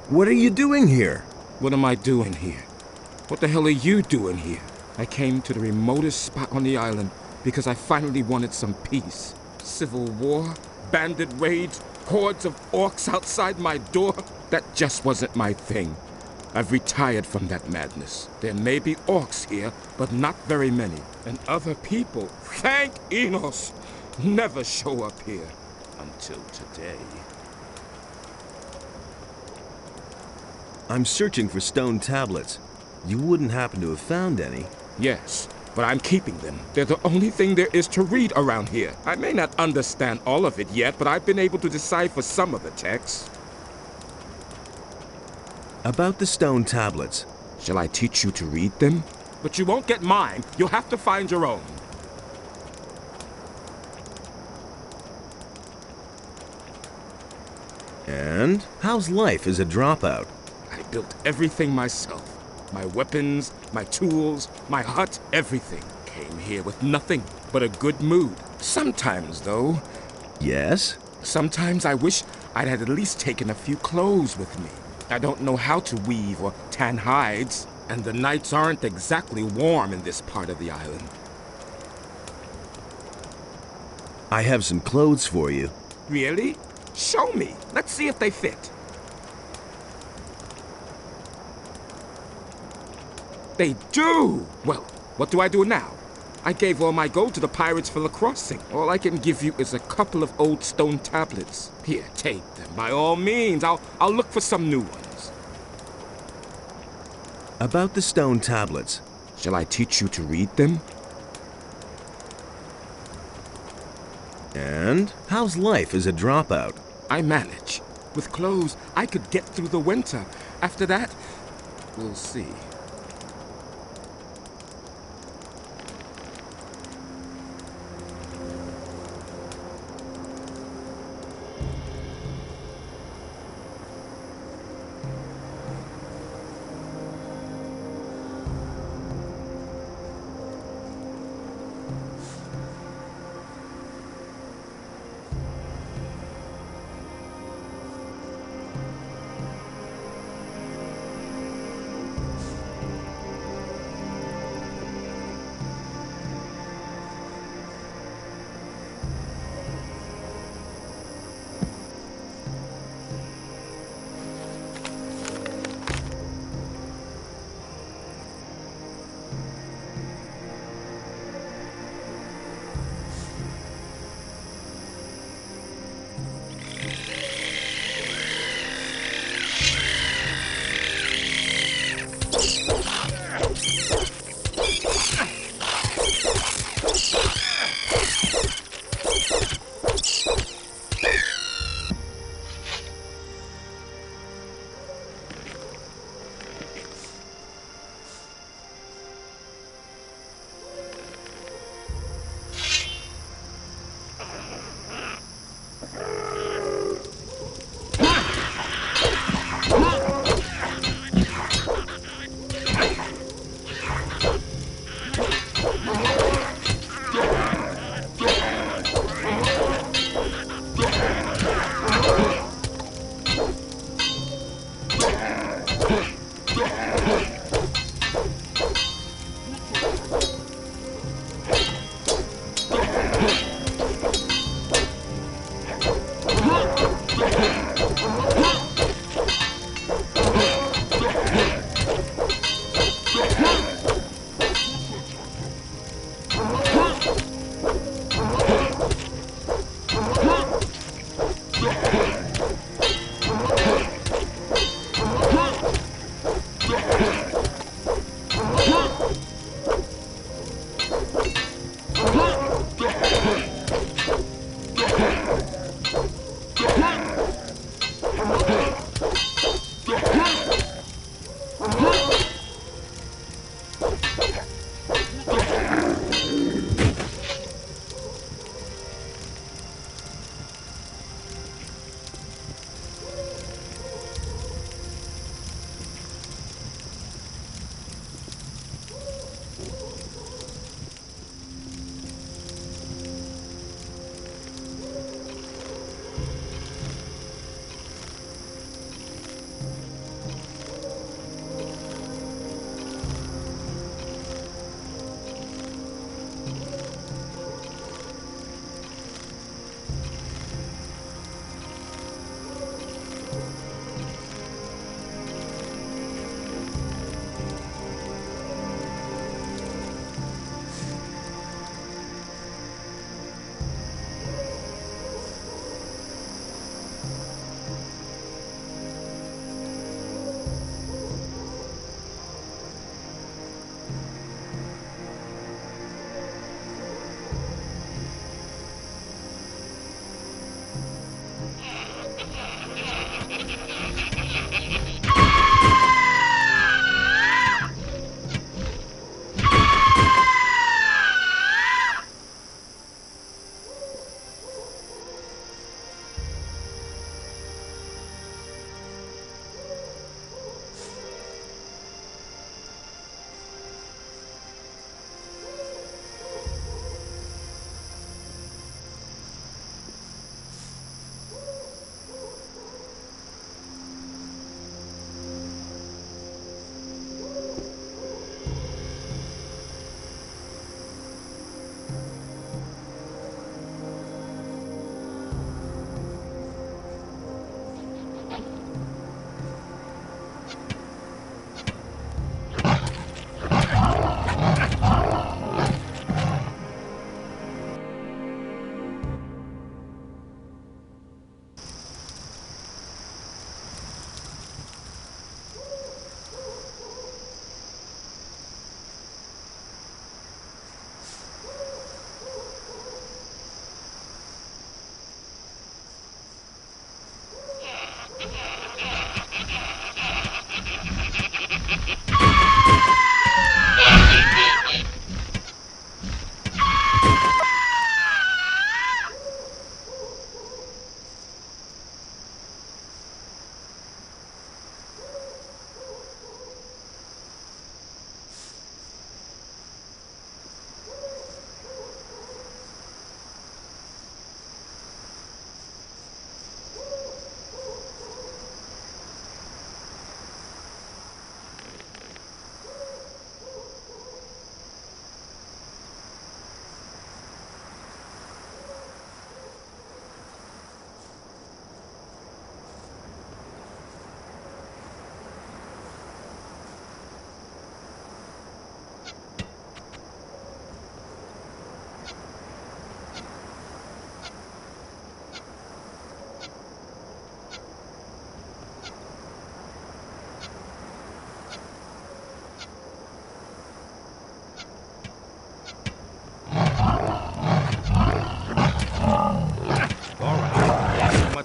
What are you doing here? What am I doing here? What the hell are you doing here? I came to the remotest spot on the island because I finally wanted some peace. Civil war, bandit raids, hordes of orcs outside my door. That just wasn't my thing. I've retired from that madness. There may be orcs here, but not very many. And other people, thank Enos, never show up here until today. I'm searching for stone tablets. You wouldn't happen to have found any? Yes, but I'm keeping them. They're the only thing there is to read around here. I may not understand all of it yet, but I've been able to decipher some of the text. About the stone tablets. Shall I teach you to read them? But you won't get mine. You'll have to find your own. And how's life as a dropout? I built everything myself. My weapons, my tools, my hut, everything. Came here with nothing but a good mood. Sometimes, though... Yes? Sometimes I wish I'd had at least taken a few clothes with me. I don't know how to weave or tan hides, and the nights aren't exactly warm in this part of the island. I have some clothes for you. Really? Show me. Let's see if they fit. They do! Well, what do I do now? I gave all my gold to the pirates for the crossing. All I can give you is a couple of old stone tablets. Here, take them. By all means, I'll look for some new ones. About the stone tablets. Shall I teach you to read them? And how's life as a dropout? I manage. With clothes, I could get through the winter. After that, we'll see.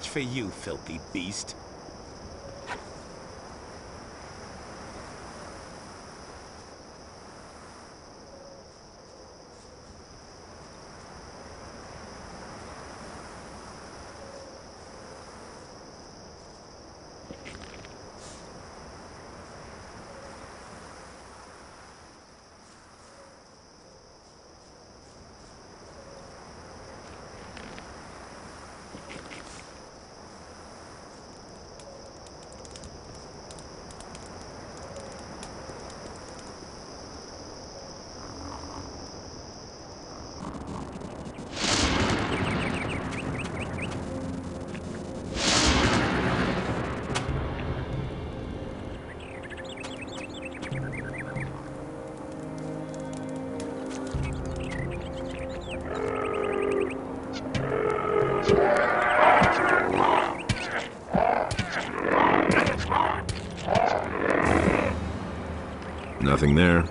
Much for you, filthy beast. Nothing there.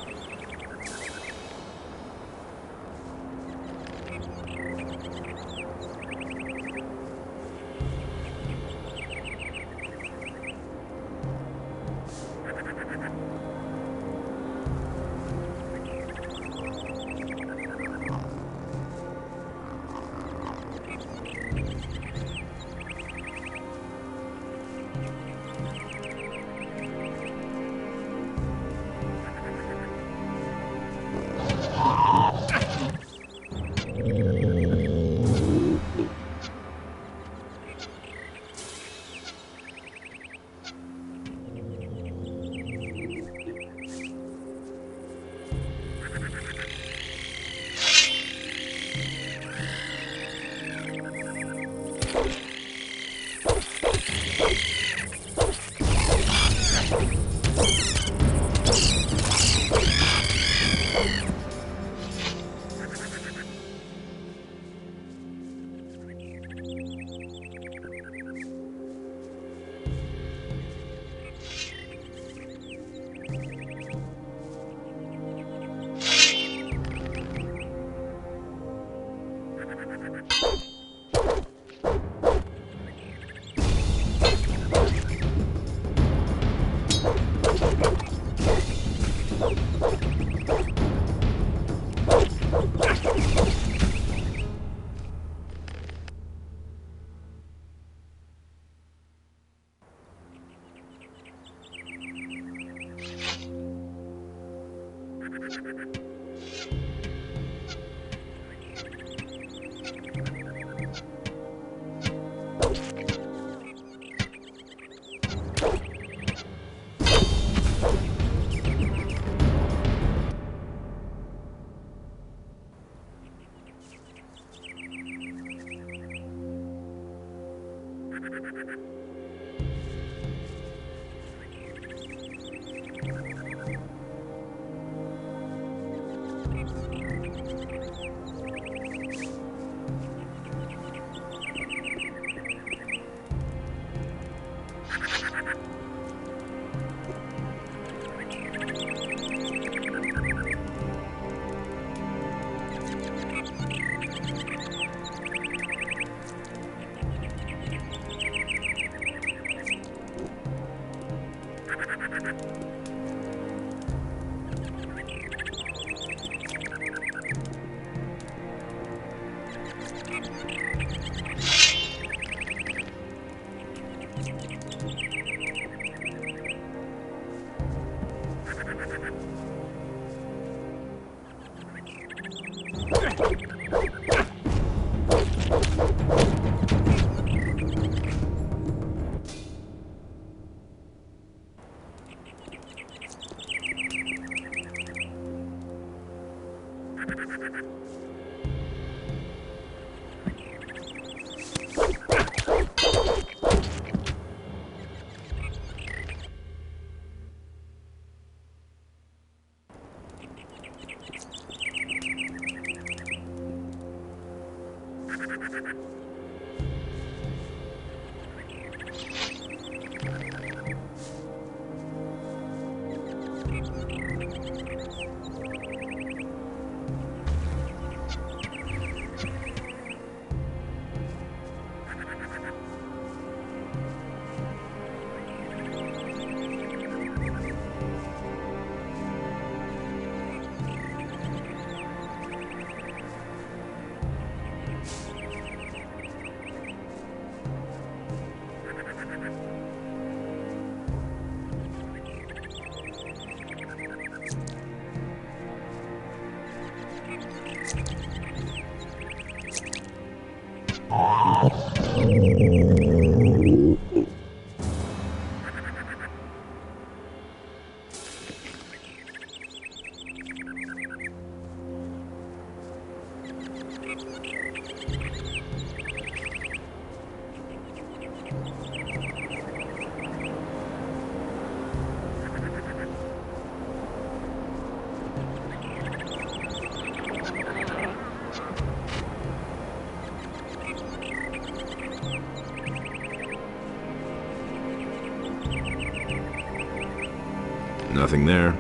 Nothing there.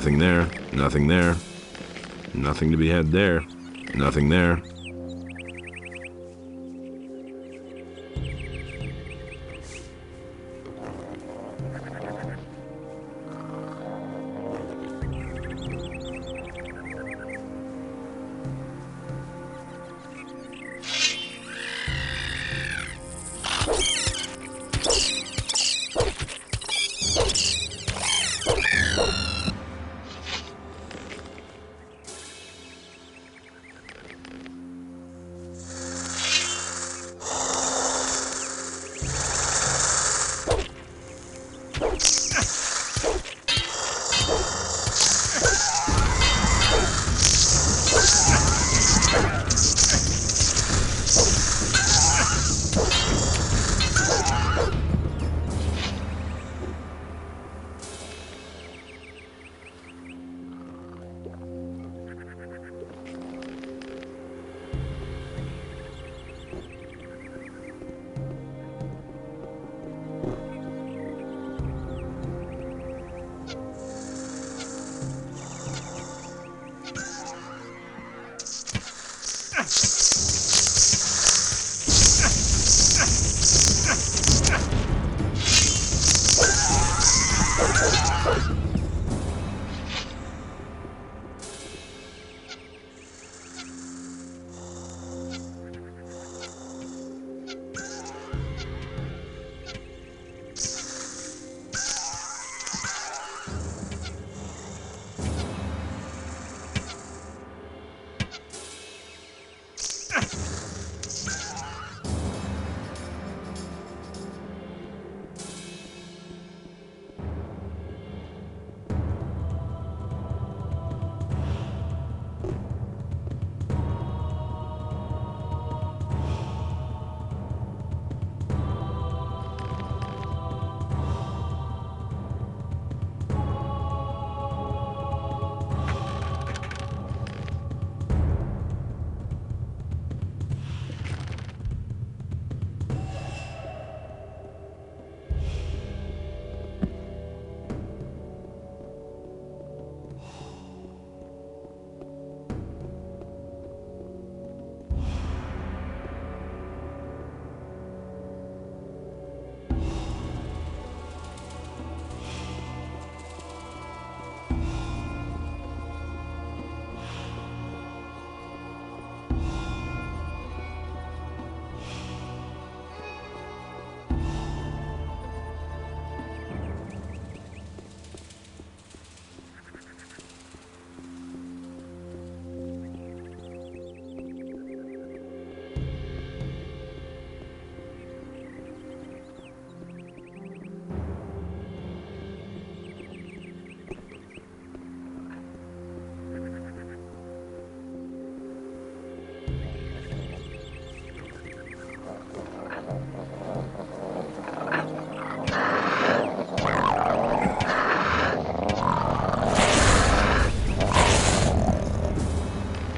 Nothing there. Nothing there. Nothing to be had there. Nothing there.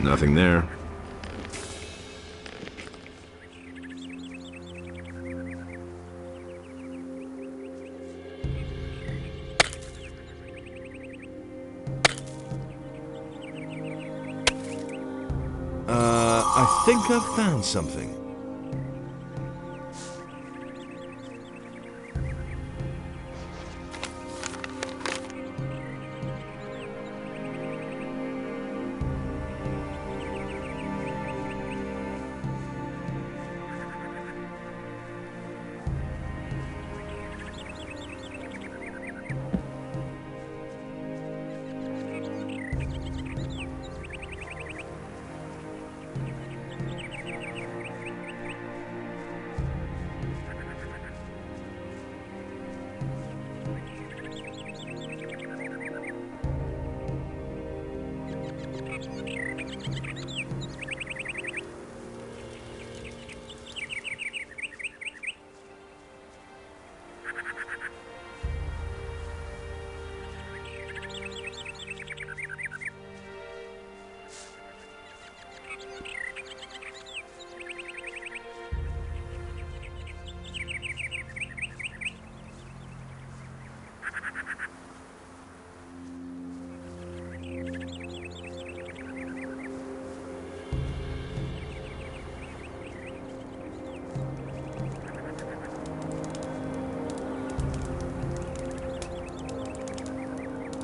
Nothing there. I think I've found something.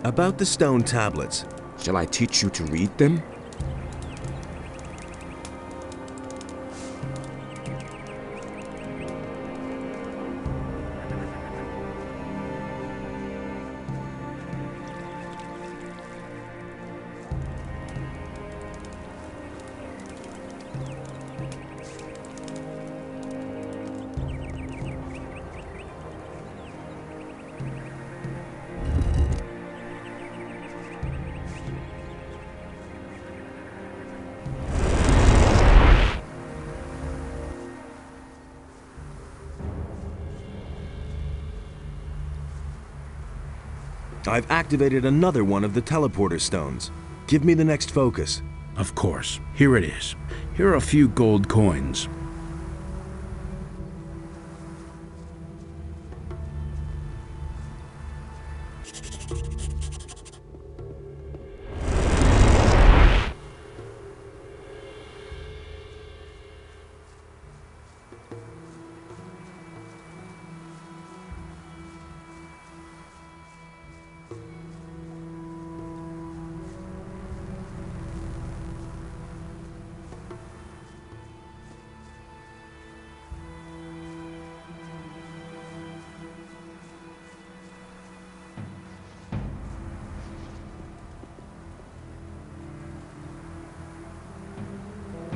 About the stone tablets. Shall I teach you to read them? I've activated another one of the teleporter stones. Give me the next focus. Of course. Here it is. Here are a few gold coins.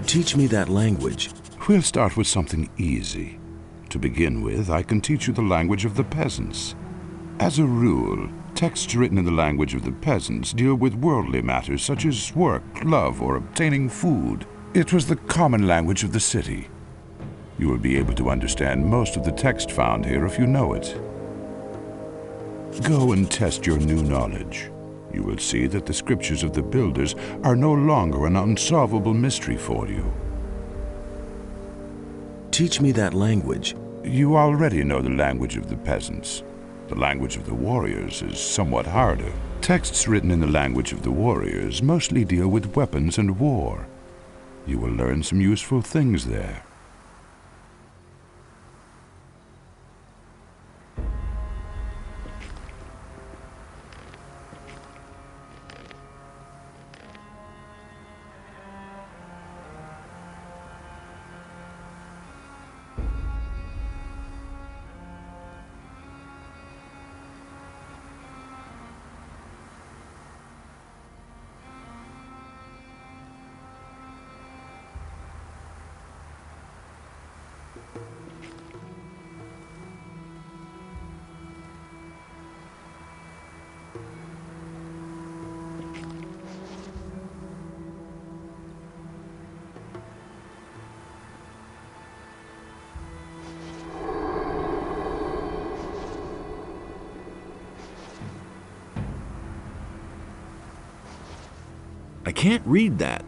Teach me that language. We'll start with something easy. To begin with, I can teach you the language of the peasants. As a rule, texts written in the language of the peasants deal with worldly matters such as work, love, or obtaining food. It was the common language of the city. You will be able to understand most of the text found here if you know it. Go and test your new knowledge. You will see that the scriptures of the builders are no longer an unsolvable mystery for you. Teach me that language. You already know the language of the peasants. The language of the warriors is somewhat harder. Texts written in the language of the warriors mostly deal with weapons and war. You will learn some useful things there. I can't read that.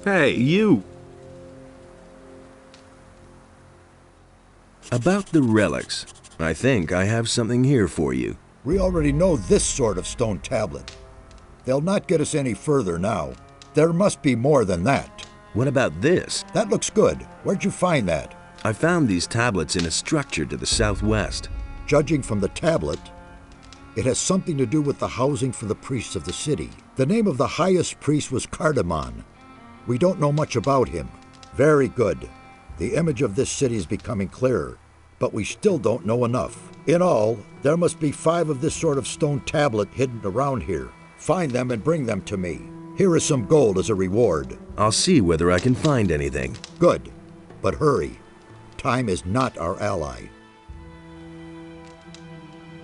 Hey, you! About the relics. I think I have something here for you. We already know this sort of stone tablet. They'll not get us any further now. There must be more than that. What about this? That looks good. Where'd you find that? I found these tablets in a structure to the southwest. Judging from the tablet, it has something to do with the housing for the priests of the city. The name of the highest priest was Cardamon. We don't know much about him. Very good. The image of this city is becoming clearer, but we still don't know enough. In all, there must be 5 of this sort of stone tablet hidden around here. Find them and bring them to me. Here is some gold as a reward. I'll see whether I can find anything. Good, but hurry. Time is not our ally.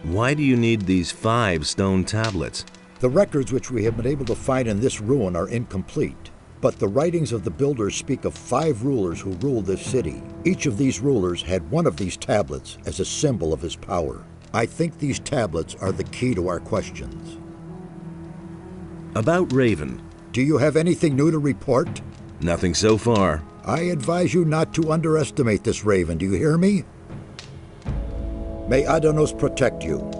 Why do you need these 5 stone tablets? The records which we have been able to find in this ruin are incomplete. But the writings of the builders speak of 5 rulers who ruled this city. Each of these rulers had one of these tablets as a symbol of his power. I think these tablets are the key to our questions. About Raven. Do you have anything new to report? Nothing so far. I advise you not to underestimate this Raven, do you hear me? May Adanos protect you.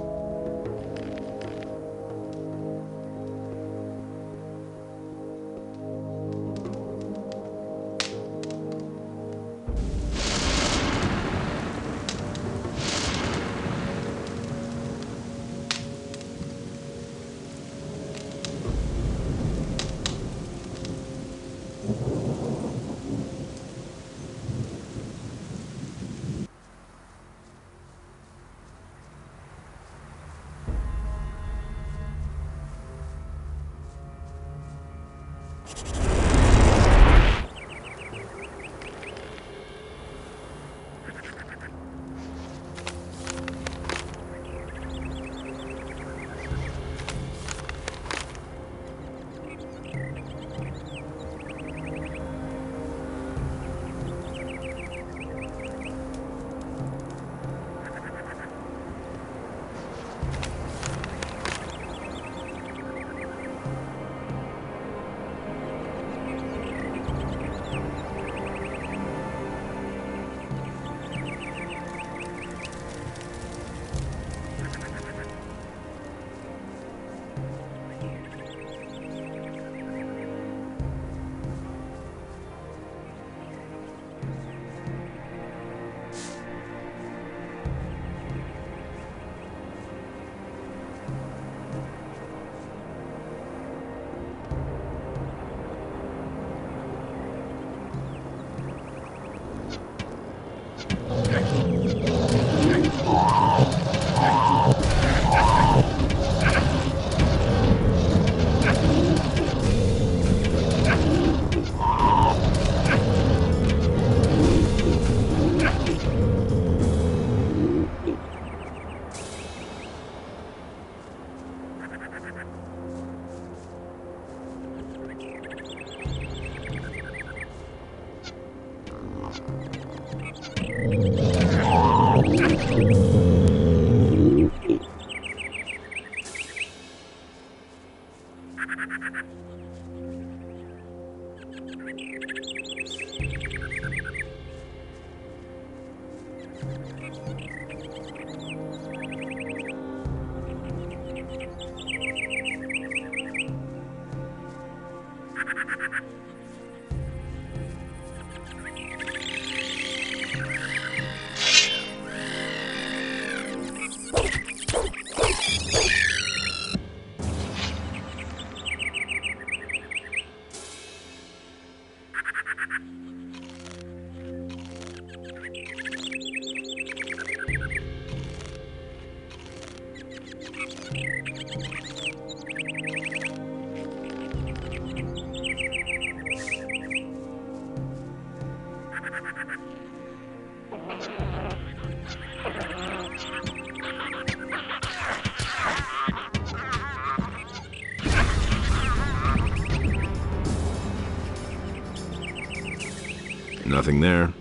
Nothing there.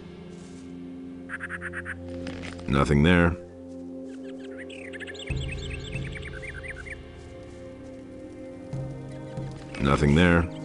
Nothing there. Nothing there.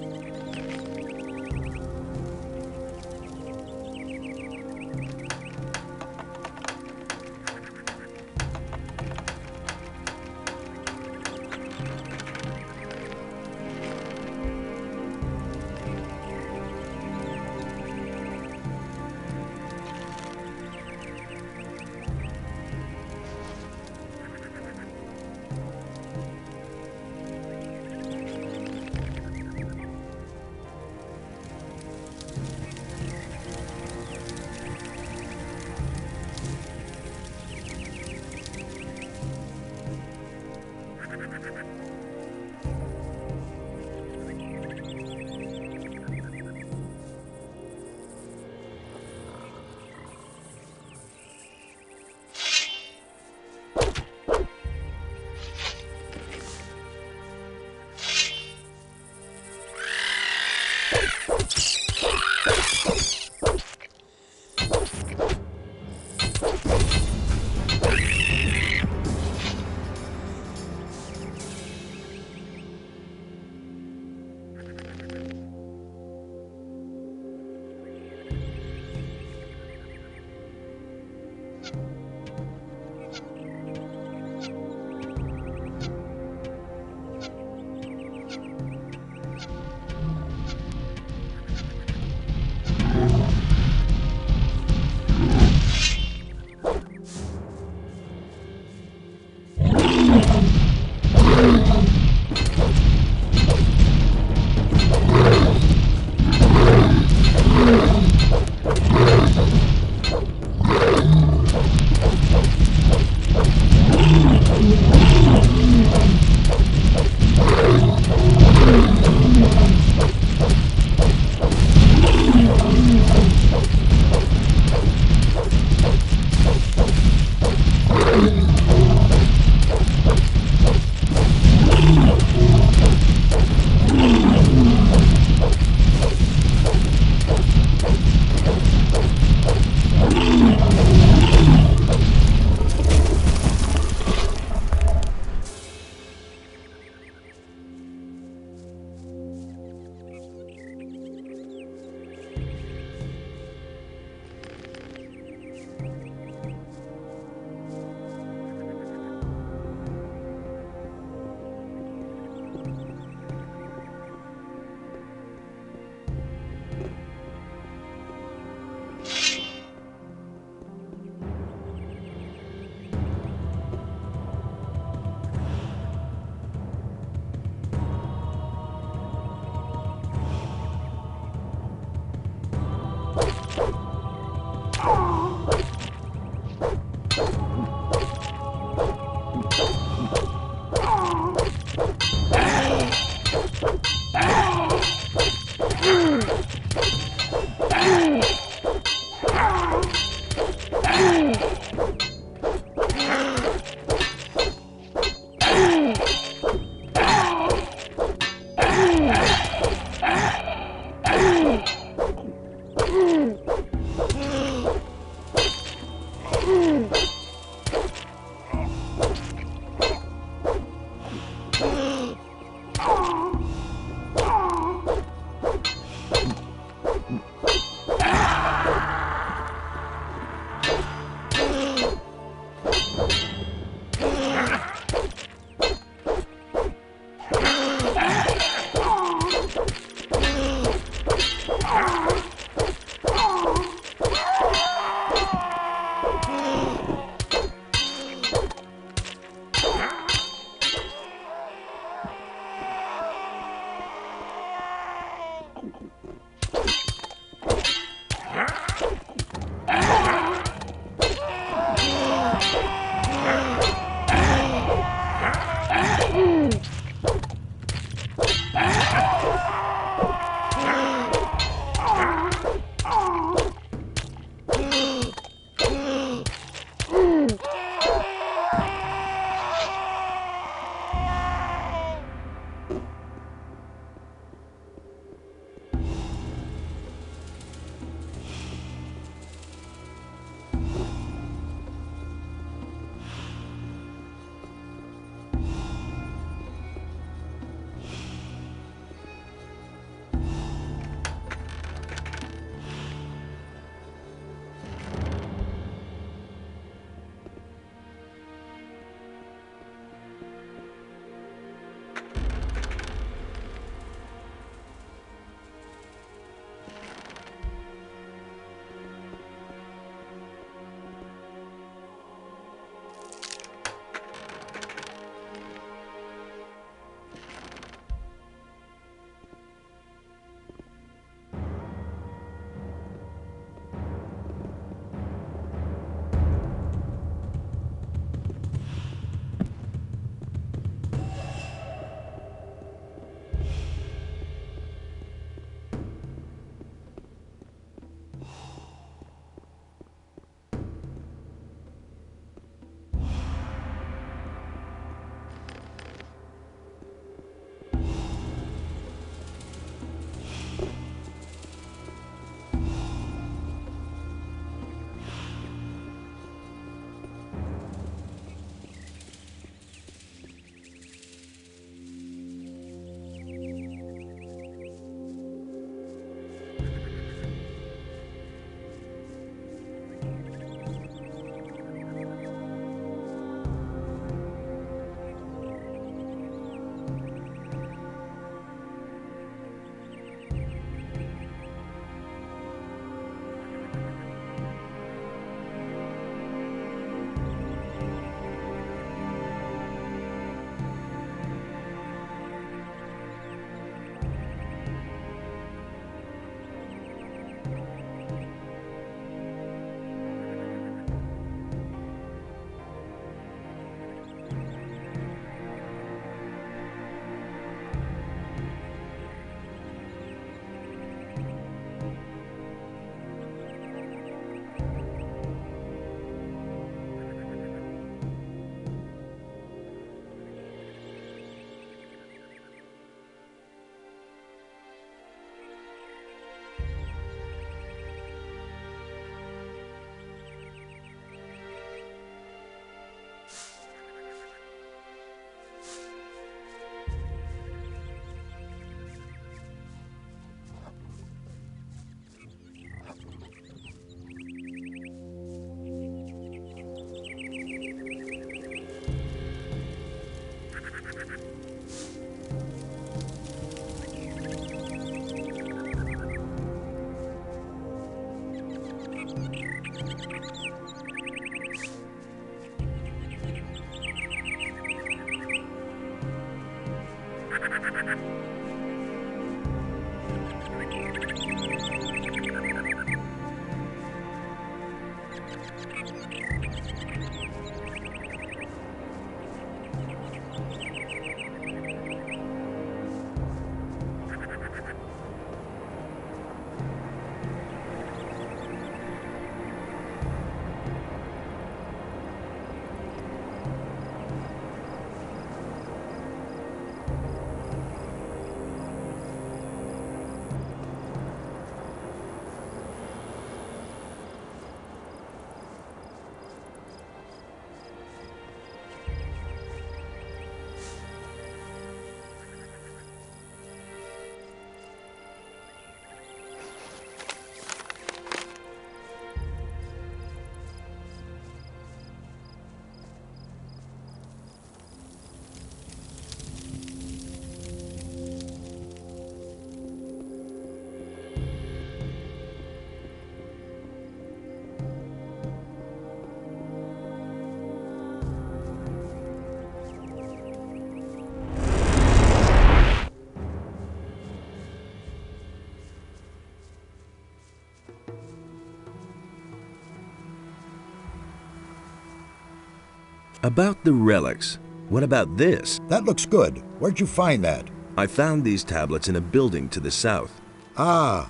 About the relics, what about this? That looks good. Where'd you find that? I found these tablets in a building to the south. Ah,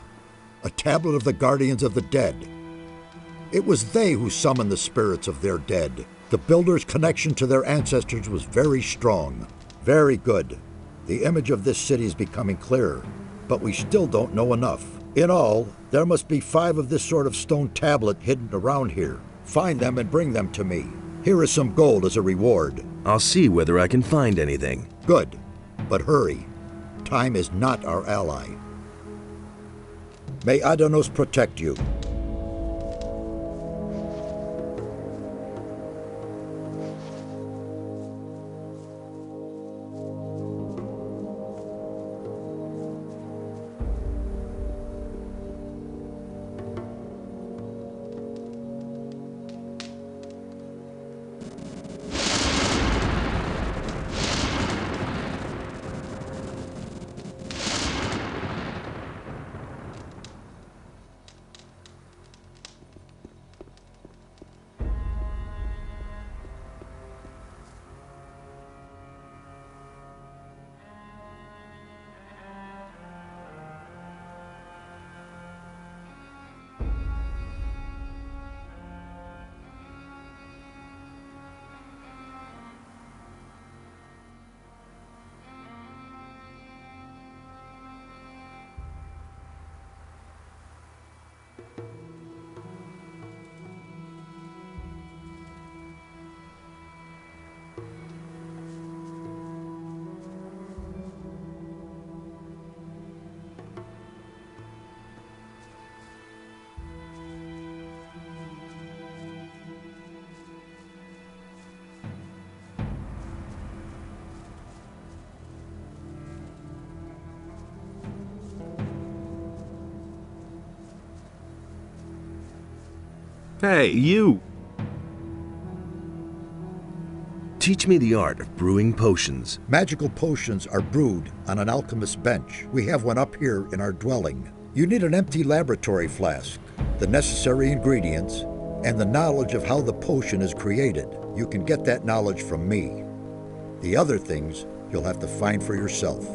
a tablet of the guardians of the dead. It was they who summoned the spirits of their dead. The builders' connection to their ancestors was very strong. Very good. The image of this city is becoming clearer, but we still don't know enough. In all, there must be 5 of this sort of stone tablet hidden around here. Find them and bring them to me. Here is some gold as a reward. I'll see whether I can find anything. Good, but hurry. Time is not our ally. May Adanos protect you. Hey, you! Teach me the art of brewing potions. Magical potions are brewed on an alchemist's bench. We have one up here in our dwelling. You need an empty laboratory flask, the necessary ingredients, and the knowledge of how the potion is created. You can get that knowledge from me. The other things you'll have to find for yourself.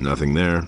Nothing there.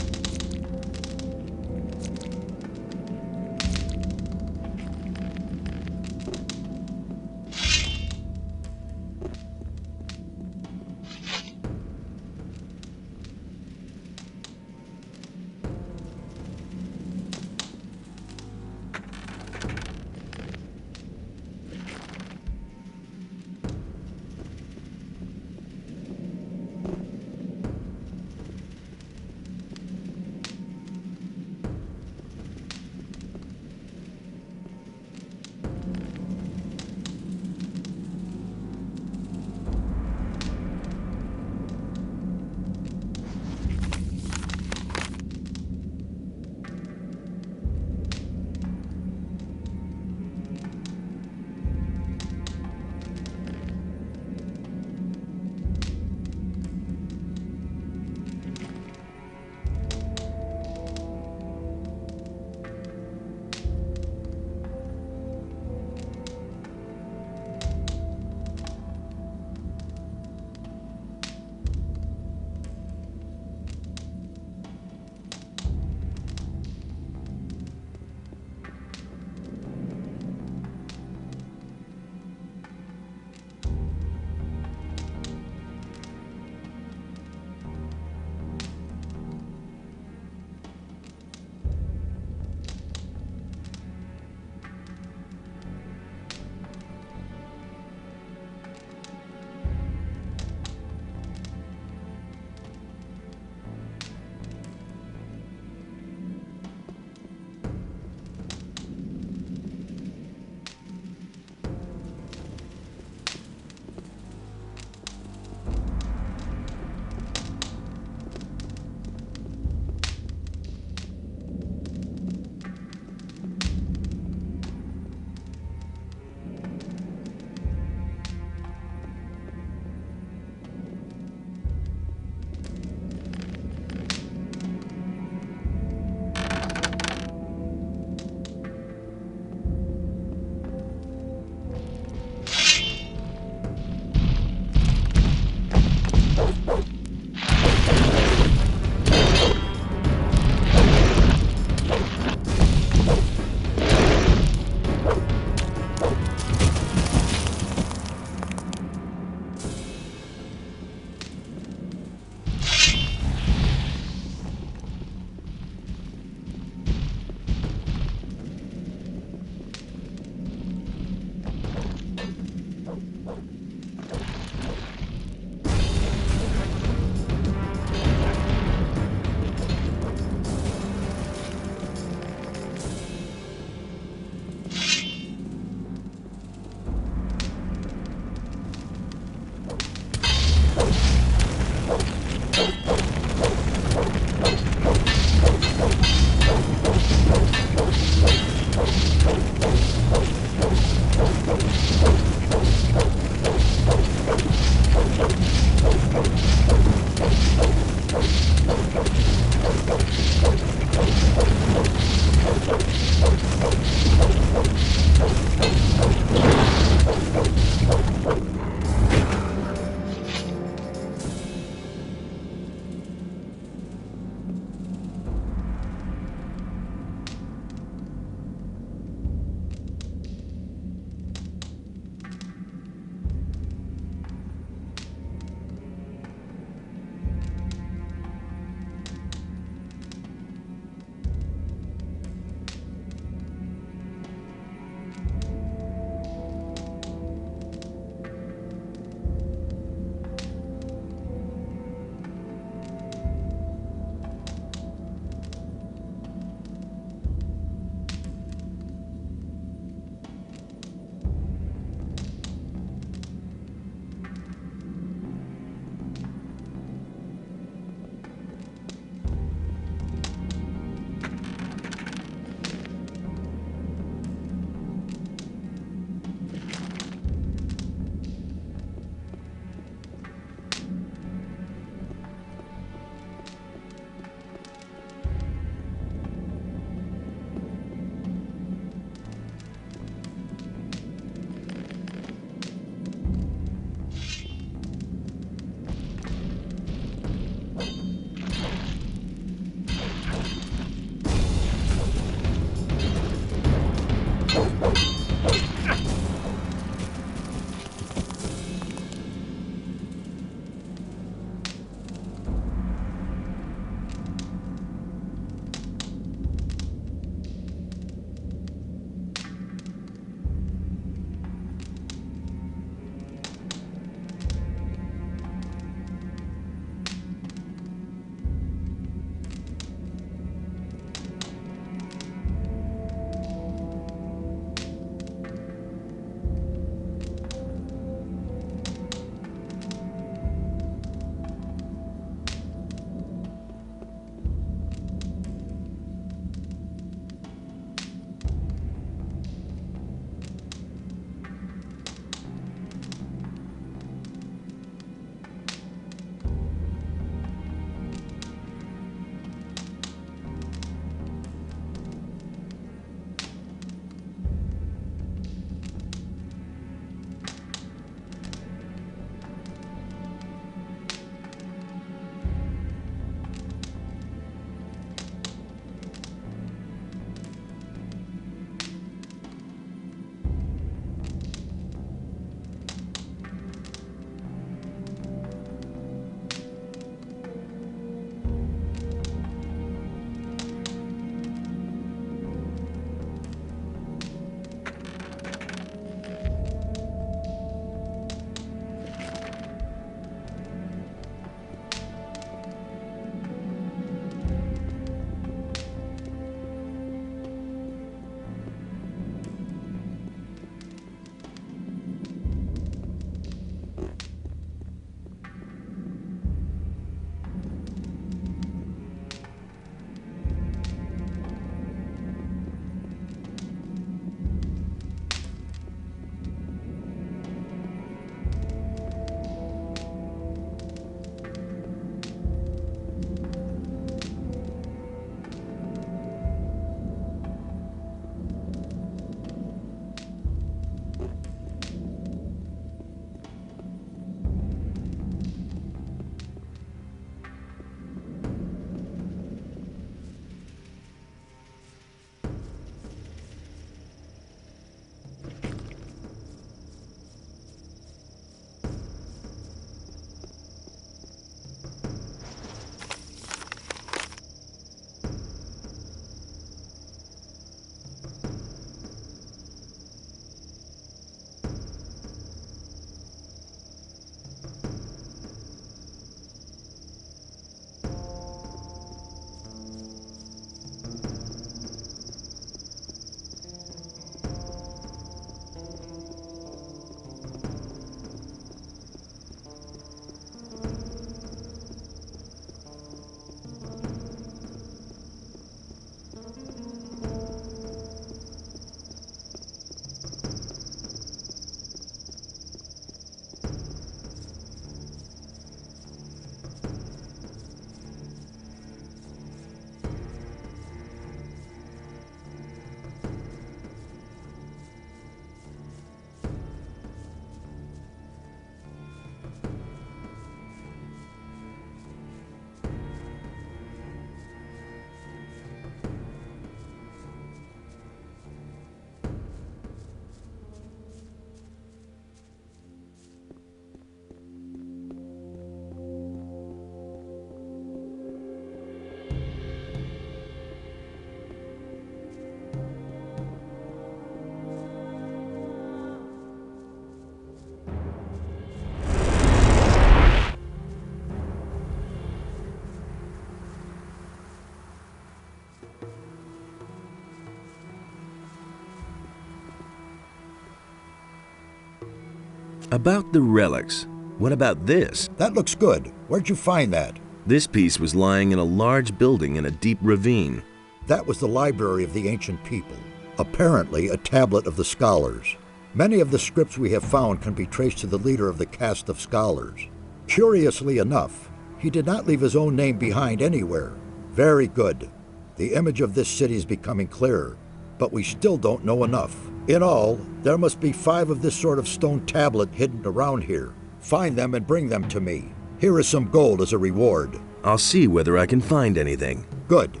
About the relics, what about this? That looks good. Where'd you find that? This piece was lying in a large building in a deep ravine. That was the library of the ancient people, apparently a tablet of the scholars. Many of the scripts we have found can be traced to the leader of the caste of scholars. Curiously enough, he did not leave his own name behind anywhere. Very good. The image of this city is becoming clearer, but we still don't know enough. In all, there must be 5 of this sort of stone tablet hidden around here. Find them and bring them to me. Here is some gold as a reward. I'll see whether I can find anything. Good,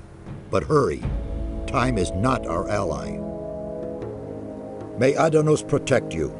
but hurry. Time is not our ally. May Adanos protect you.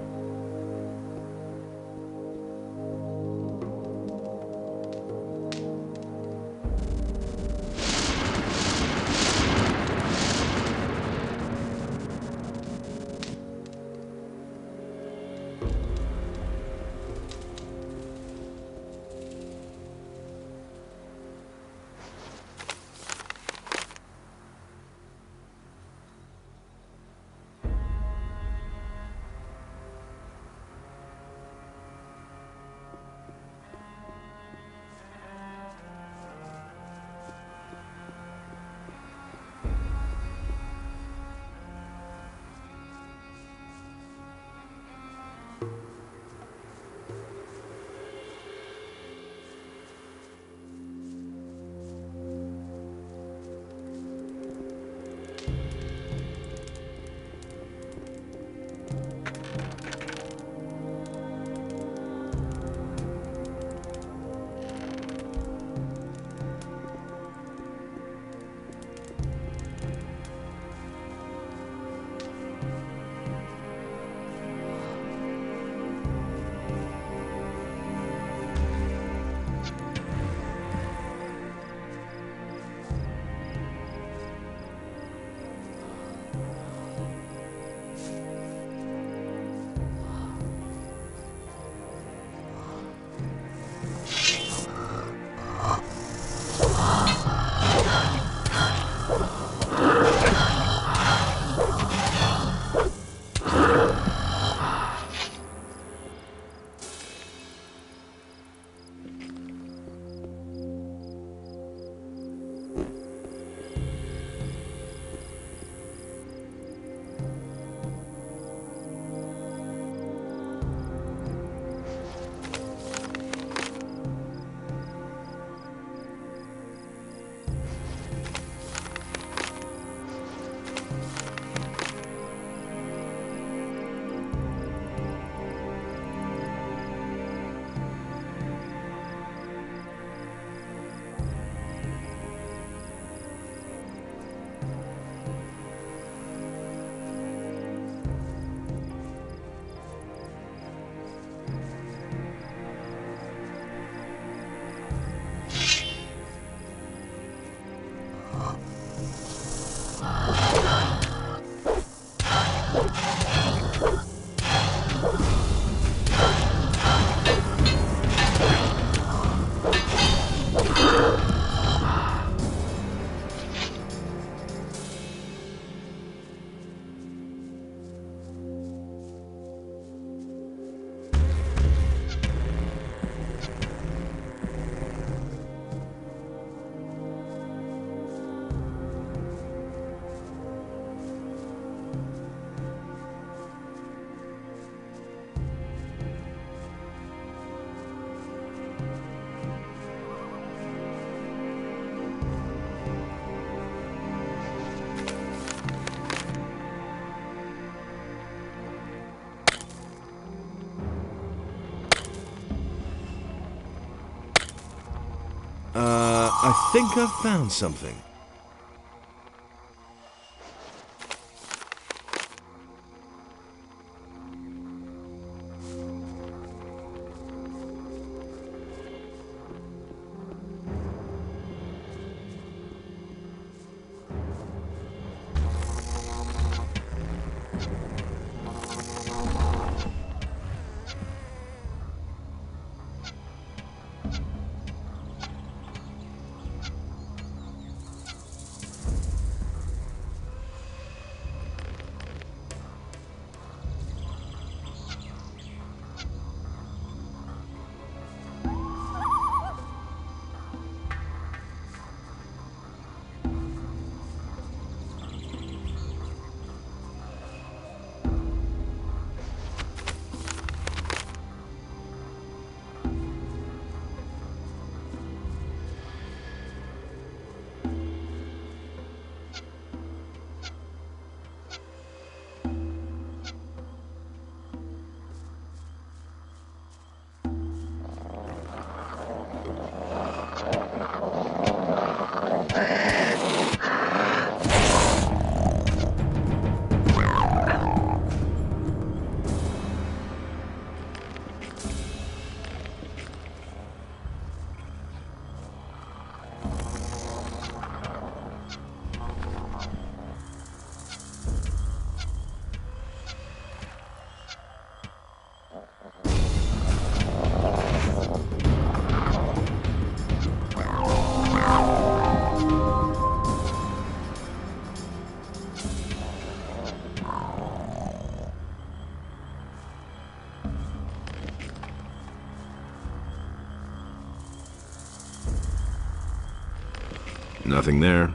I think I've found something. Nothing there.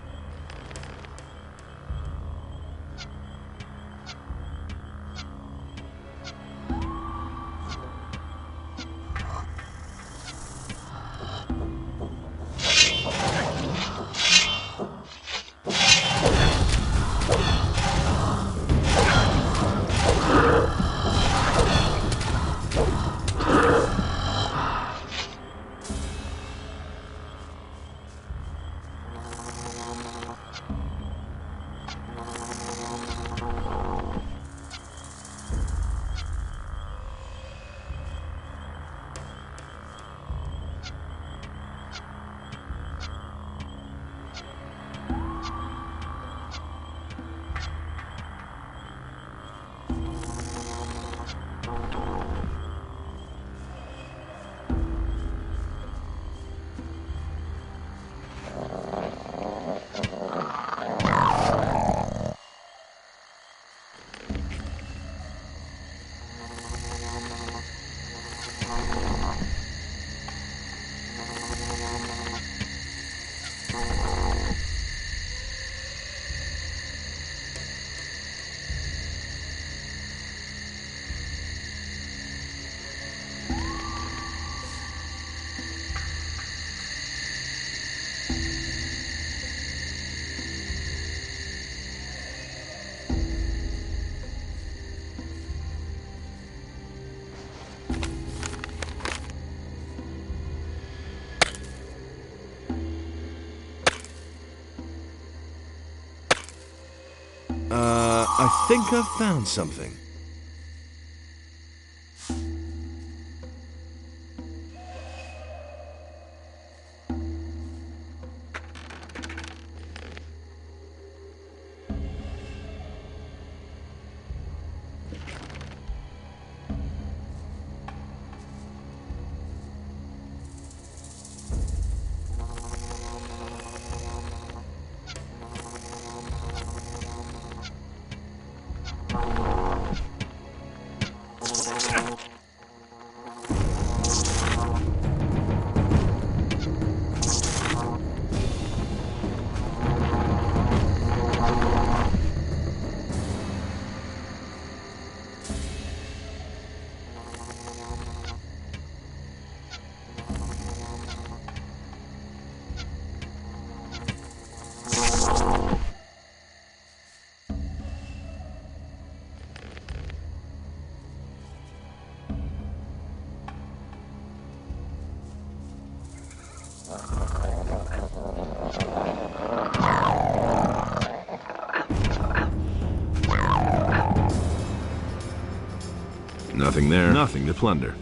I think I've found something. Nothing there. Nothing to plunder.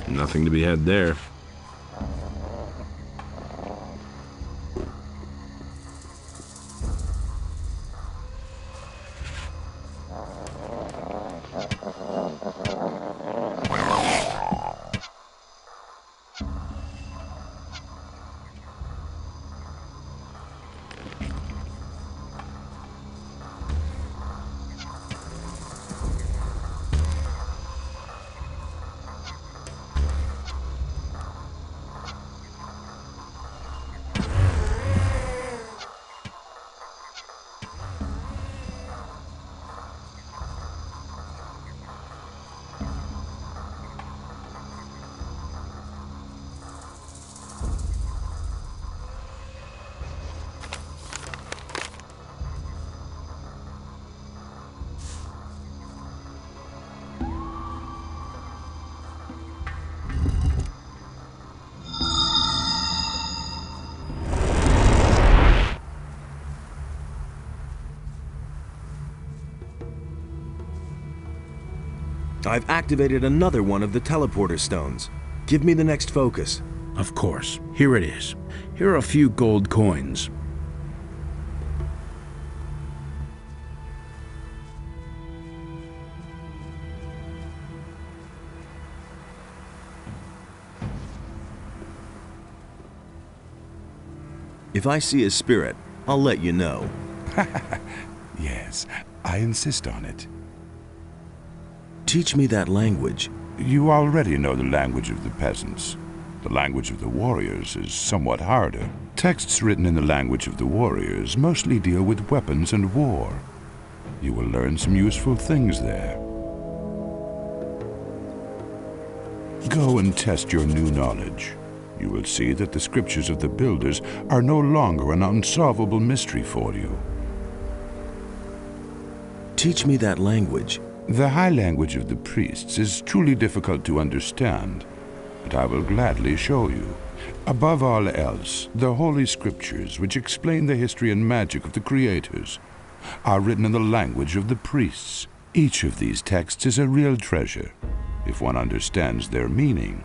Nothing to be had there. I've activated another one of the teleporter stones. Give me the next focus. Of course. Here it is. Here are a few gold coins. If I see a spirit, I'll let you know. Yes, I insist on it. Teach me that language. You already know the language of the peasants. The language of the warriors is somewhat harder. Texts written in the language of the warriors mostly deal with weapons and war. You will learn some useful things there. Go and test your new knowledge. You will see that the scriptures of the builders are no longer an unsolvable mystery for you. Teach me that language. The high language of the priests is truly difficult to understand, but I will gladly show you. Above all else, the Holy Scriptures, which explain the history and magic of the creators, are written in the language of the priests. Each of these texts is a real treasure, if one understands their meaning.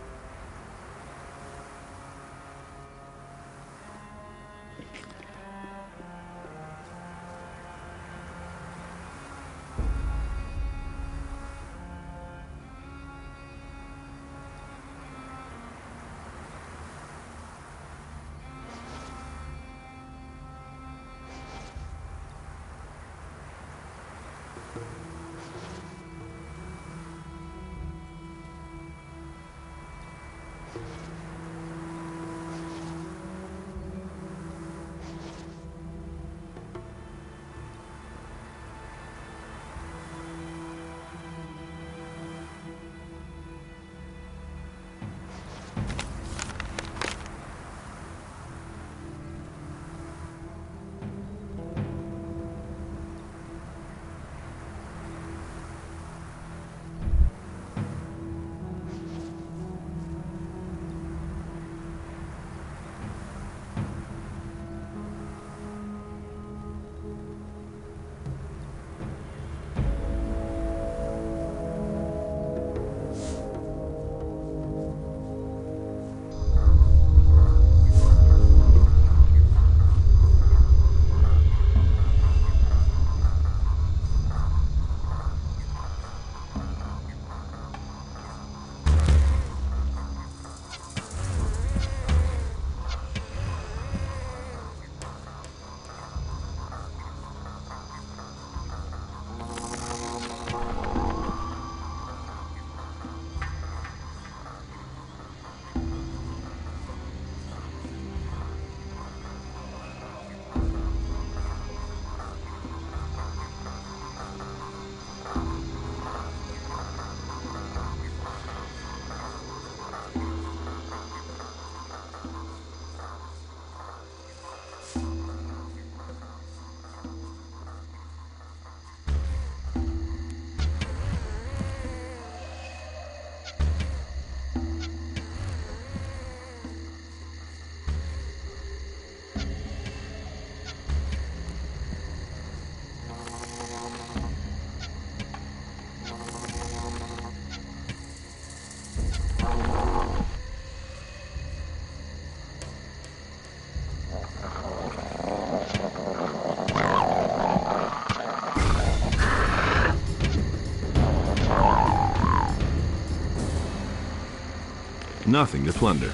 Nothing to plunder.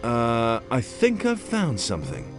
I think I've found something.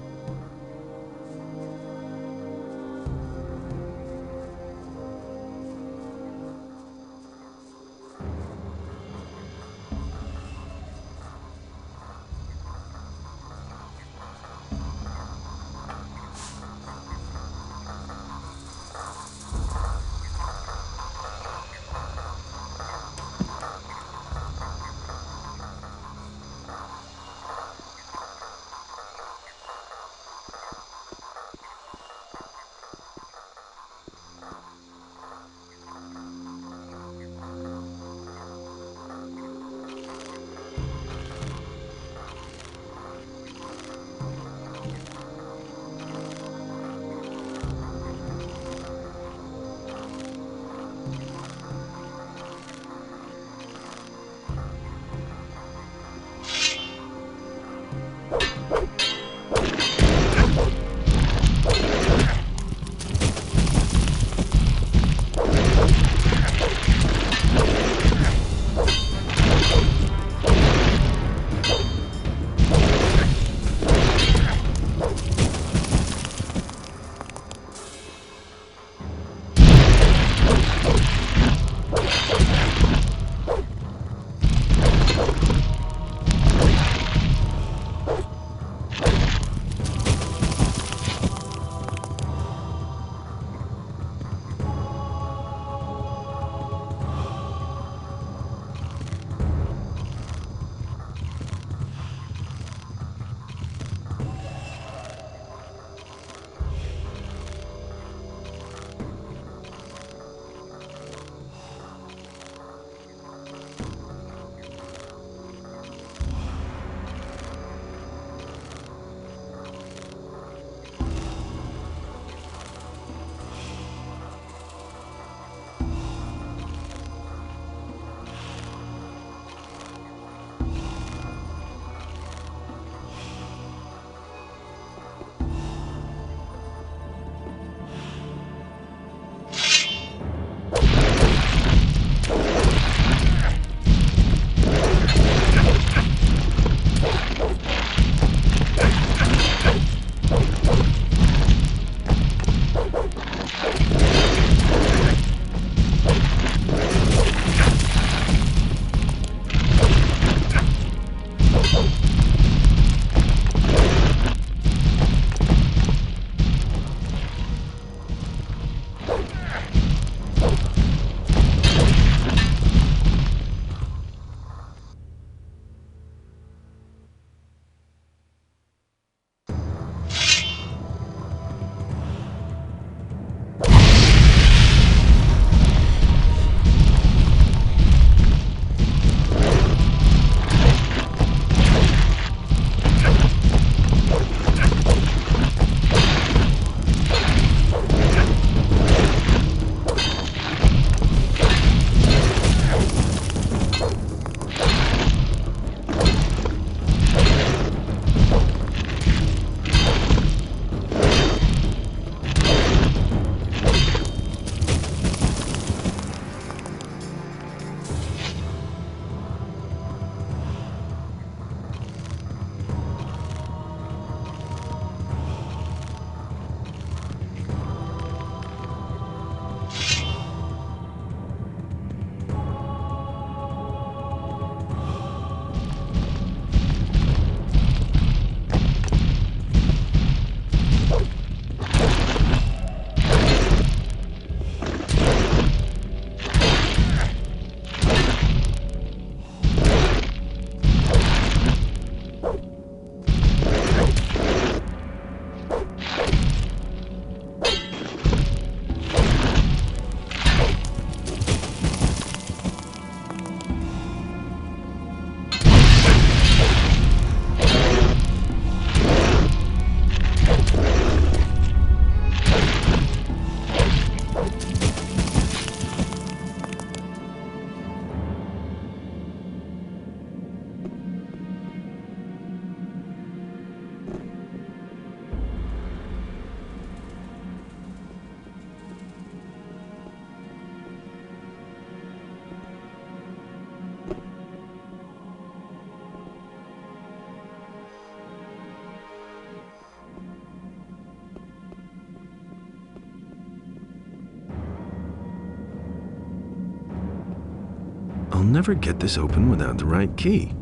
I'll never get this open without the right key.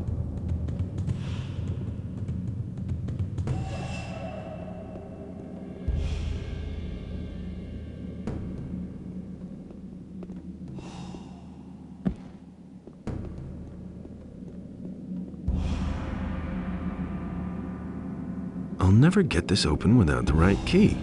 I'll never get this open without the right key.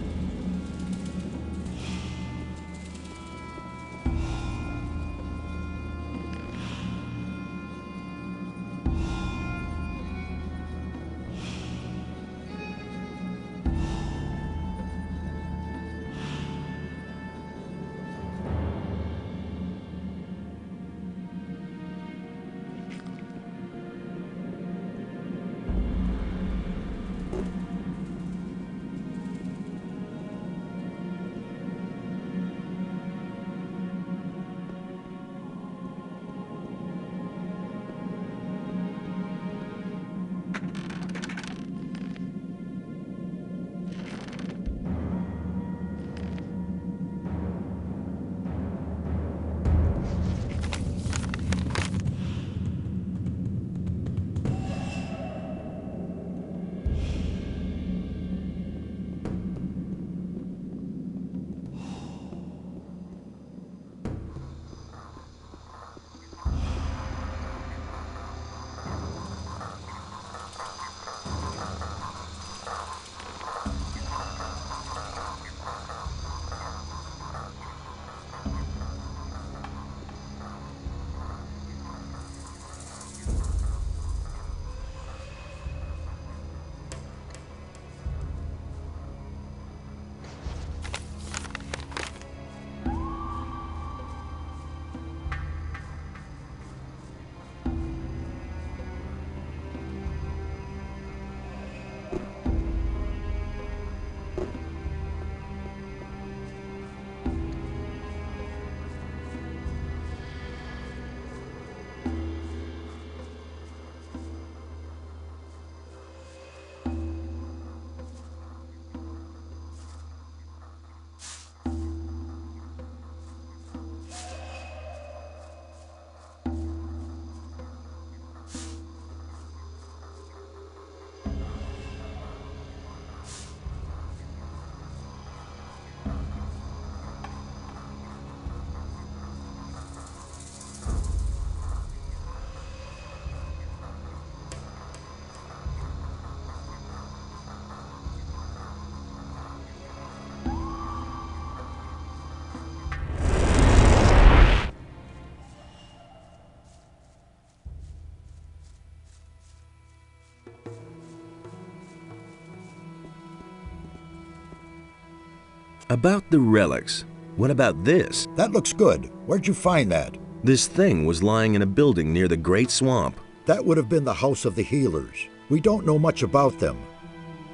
About the relics, what about this? That looks good. Where'd you find that? This thing was lying in a building near the Great Swamp. That would have been the House of the Healers. We don't know much about them.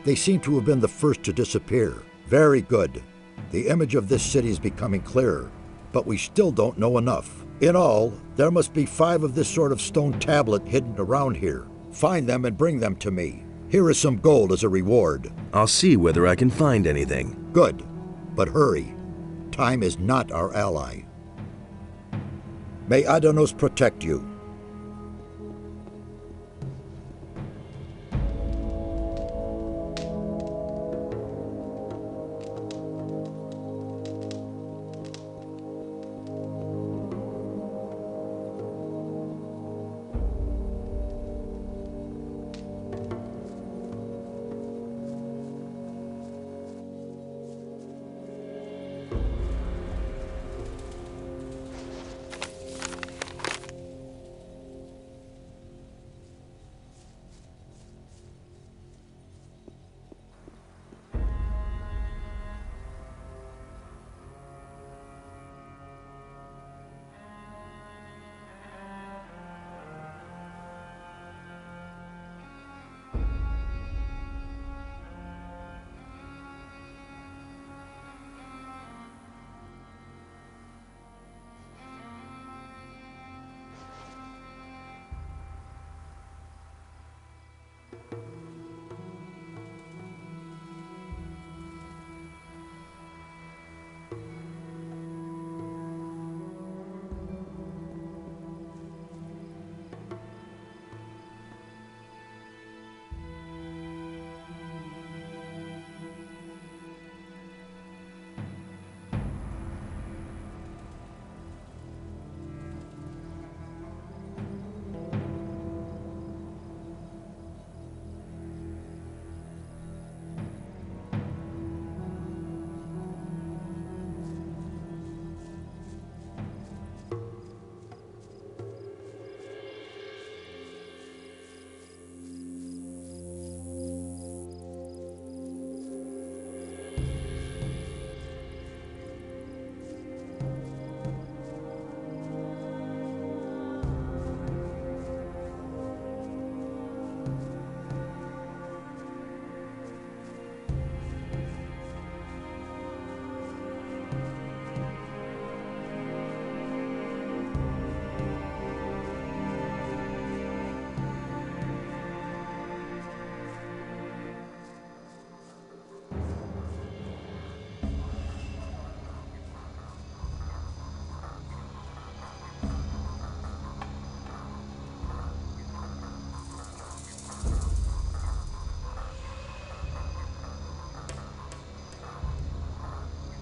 They seem to have been the first to disappear. Very good. The image of this city is becoming clearer, but we still don't know enough. In all, there must be 5 of this sort of stone tablet hidden around here. Find them and bring them to me. Here is some gold as a reward. I'll see whether I can find anything. Good, but hurry. Time is not our ally. May Adanos protect you.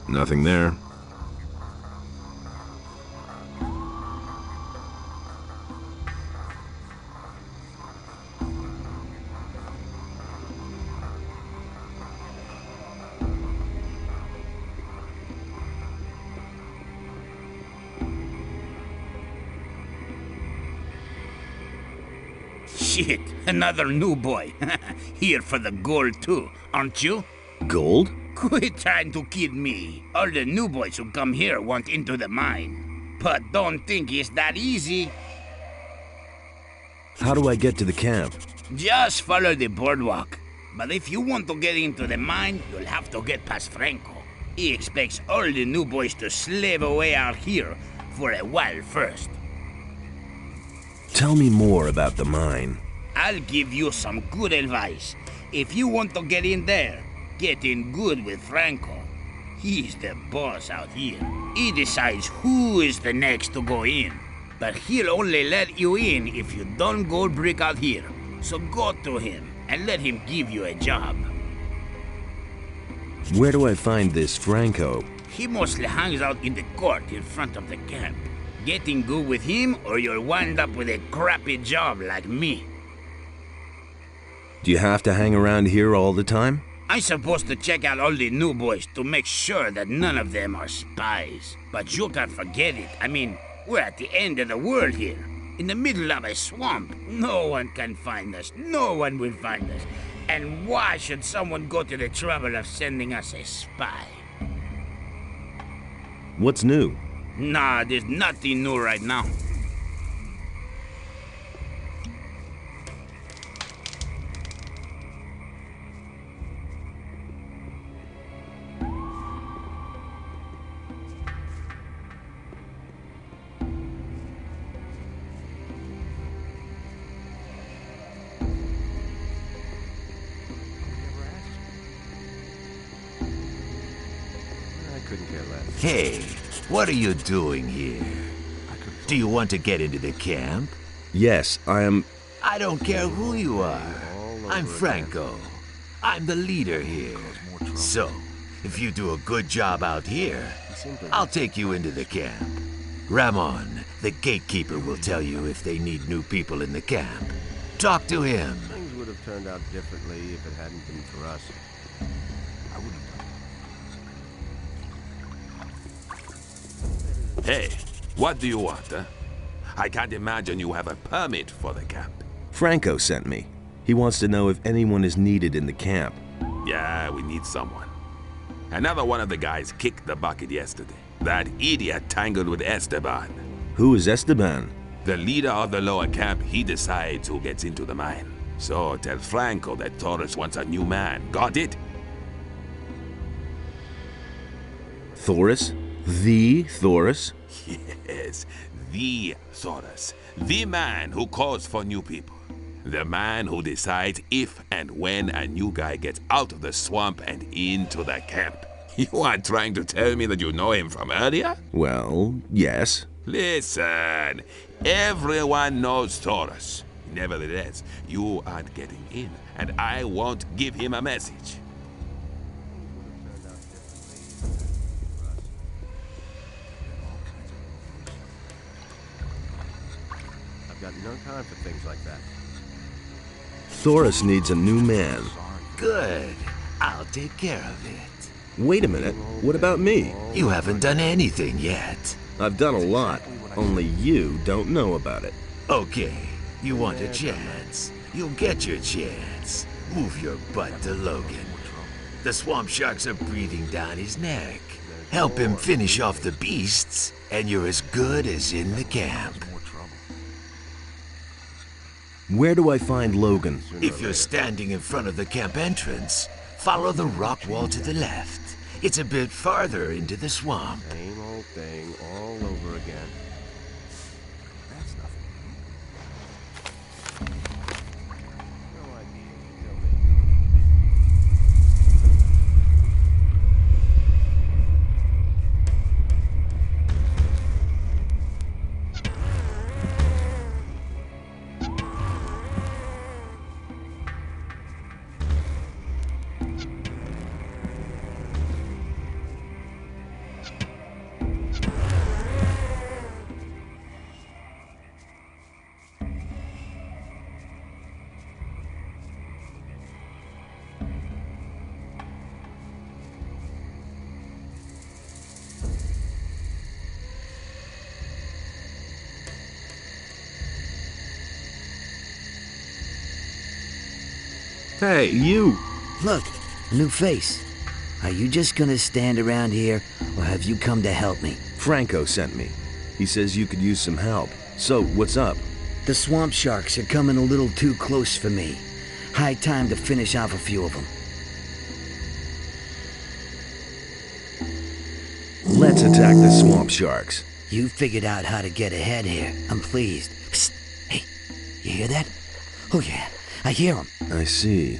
Nothing there. Shit, another new boy. Here for the gold too, aren't you? Gold? Quit trying to kid me. All the new boys who come here want into the mine. But don't think it's that easy. How do I get to the camp? Just follow the boardwalk. But if you want to get into the mine, you'll have to get past Franco. He expects all the new boys to slave away out here for a while first. Tell me more about the mine. I'll give you some good advice. If you want to get in there, get in good with Franco. He's the boss out here. He decides who is the next to go in. But he'll only let you in if you don't gold brick out here. So go to him and let him give you a job. Where do I find this Franco? He mostly hangs out in the court in front of the camp. Getting good with him or you'll wind up with a crappy job like me. Do you have to hang around here all the time? I'm supposed to check out all the new boys to make sure that none of them are spies. But you can't forget it. I mean, we're at the end of the world here. In the middle of a swamp. No one can find us. No one will find us. And why should someone go to the trouble of sending us a spy? What's new? Nah, there's nothing new right now. Hey, what are you doing here? Do you want to get into the camp? Yes, I am... I don't care who you are. I'm Franco. I'm the leader here. So, if you do a good job out here, I'll take you into the camp. Ramon, the gatekeeper, will tell you if they need new people in the camp. Talk to him. Things would have turned out differently if it hadn't been for us. I wouldn't. Hey, what do you want, huh? I can't imagine you have a permit for the camp. Franco sent me. He wants to know if anyone is needed in the camp. Yeah, we need someone. Another one of the guys kicked the bucket yesterday. That idiot tangled with Esteban. Who is Esteban? The leader of the lower camp. He decides who gets into the mine. So tell Franco that Torres wants a new man. Got it? Thoris? The Thoris? Yes, the Thoris. The man who calls for new people. The man who decides if and when a new guy gets out of the swamp and into the camp. You aren't trying to tell me that you know him from earlier? Well, yes. Listen, everyone knows Taurus. Nevertheless, you aren't getting in, and I won't give him a message. I've got no time for things like that. Thoris needs a new man. Good. I'll take care of it. Wait a minute. What about me? You haven't done anything yet. I've done a lot. Only you don't know about it. Okay. You want a chance. You'll get your chance. Move your butt to Logan. The swamp sharks are breathing down his neck. Help him finish off the beasts, and you're as good as in the camp. Where do I find Logan? If you're standing in front of the camp entrance, follow the rock wall to the left. It's a bit farther into the swamp. Same old thing all over again. That's nothing. No idea. Hey, you! Look, a new face. Are you just gonna stand around here, or have you come to help me? Franco sent me. He says you could use some help. So, what's up? The swamp sharks are coming a little too close for me. High time to finish off a few of them. Let's attack the swamp sharks. You figured out how to get ahead here. I'm pleased. Psst. Hey, you hear that? Oh yeah, I hear them. I see.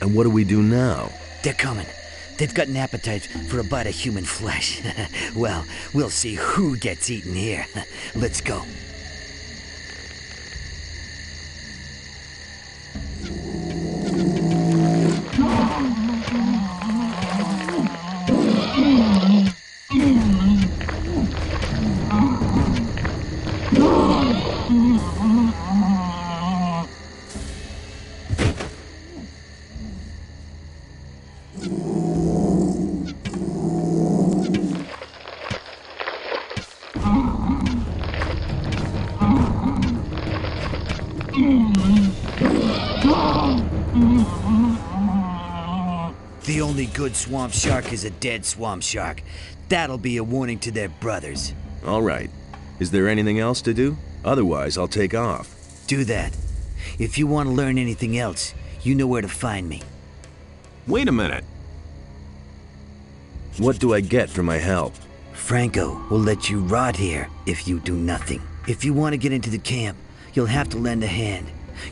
And what do we do now? They're coming. They've got an appetite for a bite of human flesh. Well, we'll see who gets eaten here. Let's go. The only good swamp shark is a dead swamp shark. That'll be a warning to their brothers. All right. Is there anything else to do? Otherwise, I'll take off. Do that. If you want to learn anything else, you know where to find me. Wait a minute. What do I get for my help? Franco will let you rot here if you do nothing. If you want to get into the camp, you'll have to lend a hand.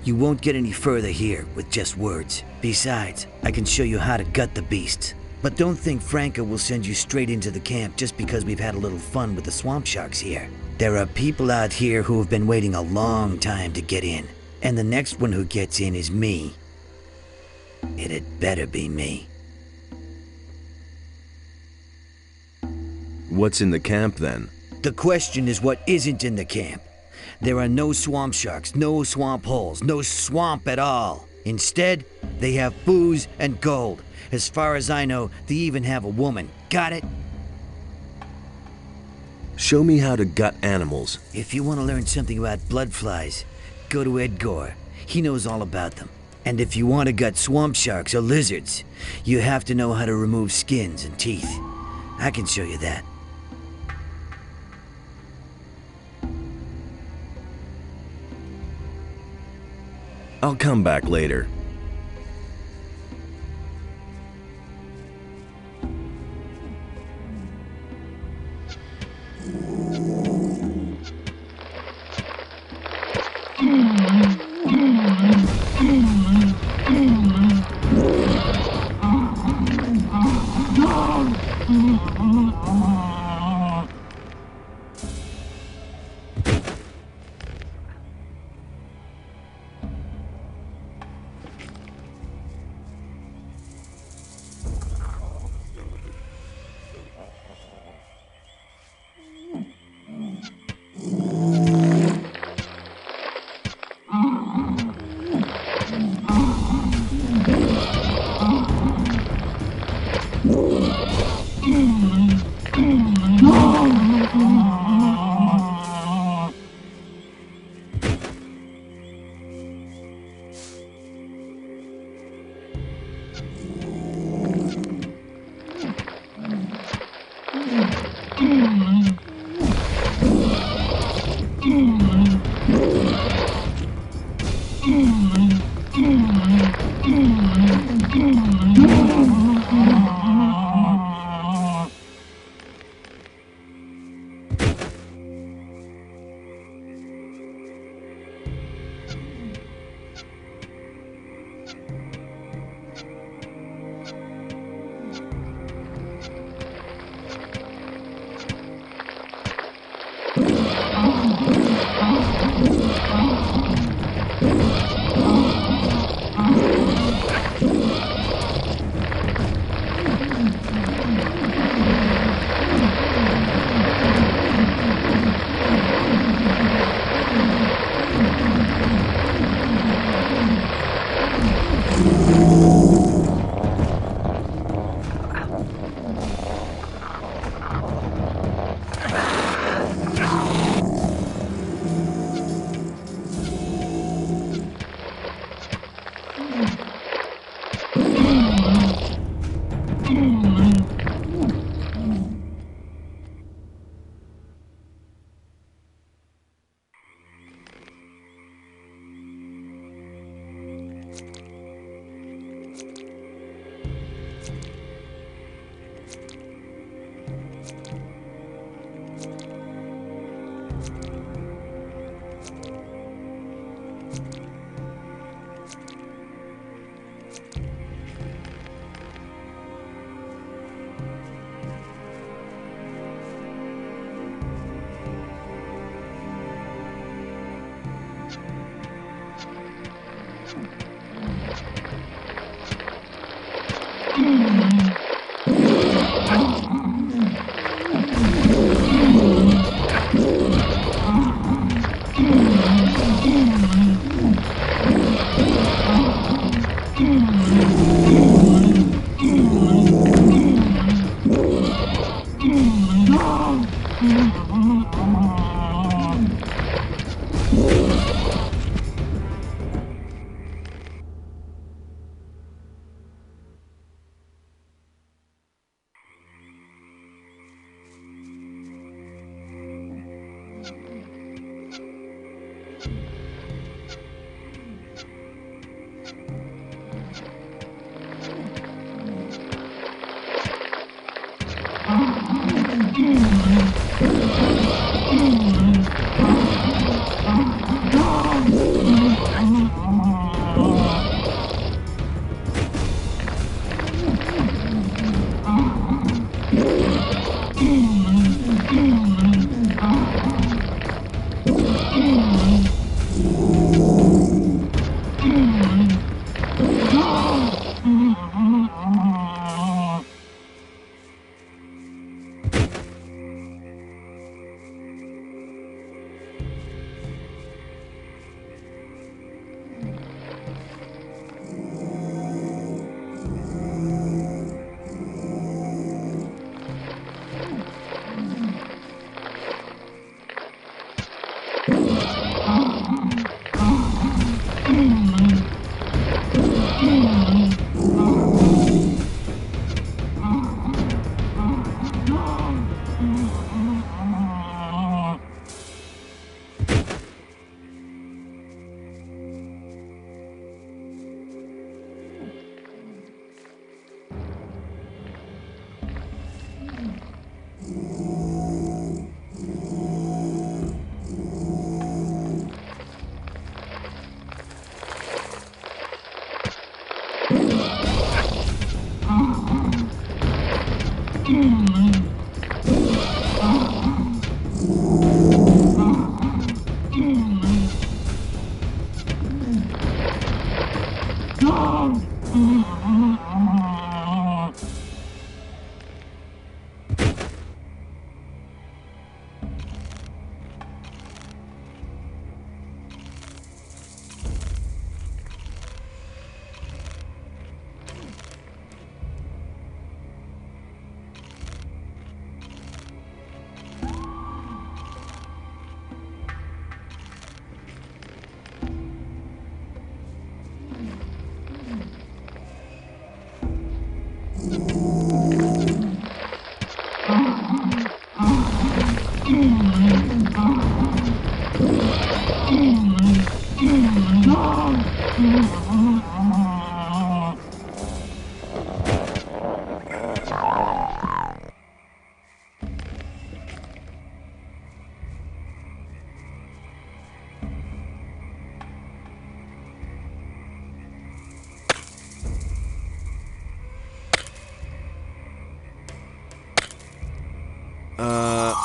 You won't get any further here with just words. Besides, I can show you how to gut the beasts. But don't think Franco will send you straight into the camp just because we've had a little fun with the swamp sharks here. There are people out here who have been waiting a long time to get in. And the next one who gets in is me. It had better be me. What's in the camp then? The question is what isn't in the camp. There are no swamp sharks, no swamp holes, no swamp at all. Instead, they have booze and gold. As far as I know, they even have a woman. Got it? Show me how to gut animals. If you want to learn something about blood flies, go to Edgar. He knows all about them. And if you want to gut swamp sharks or lizards, you have to know how to remove skins and teeth. I can show you that. I'll come back later.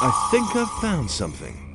I think I've found something.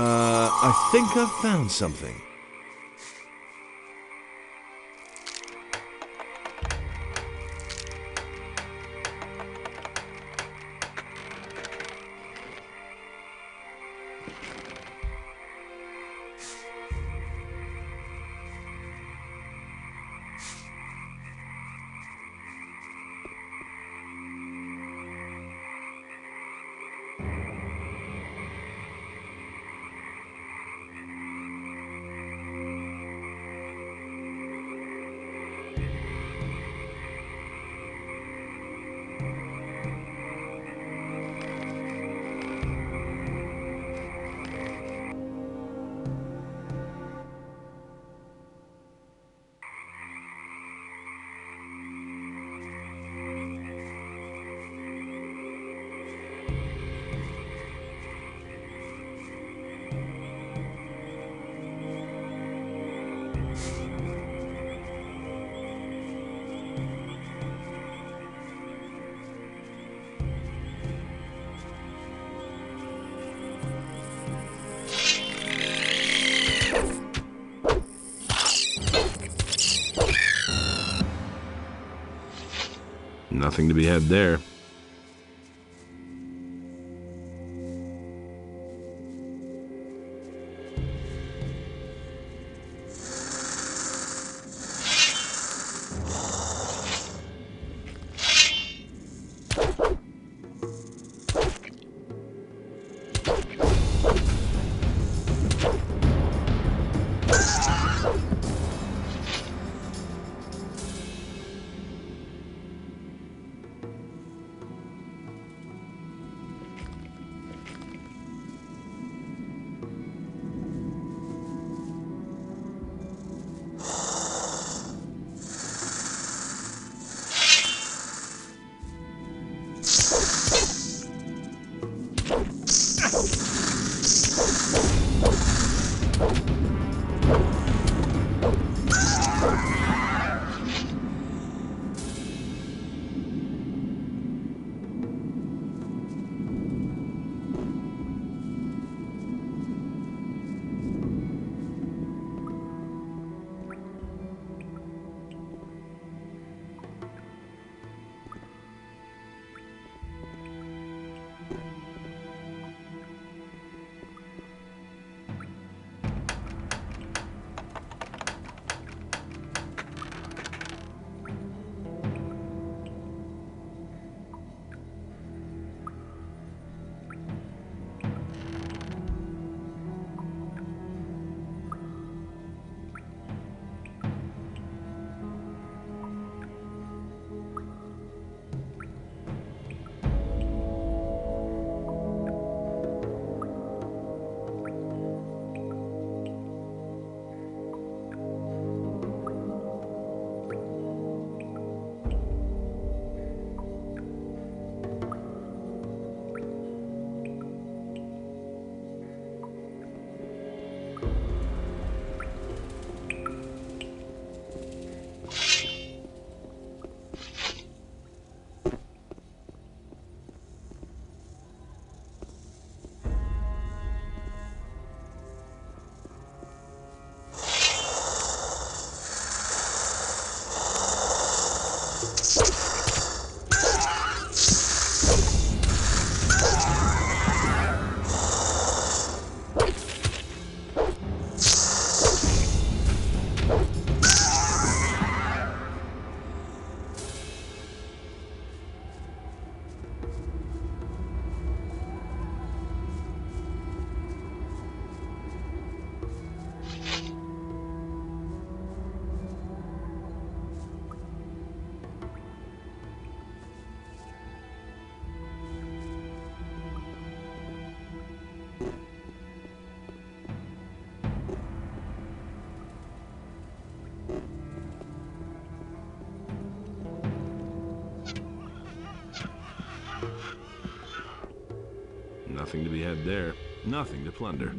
I think I've found something. Nothing to be had there. Nothing to be had there. Nothing to plunder.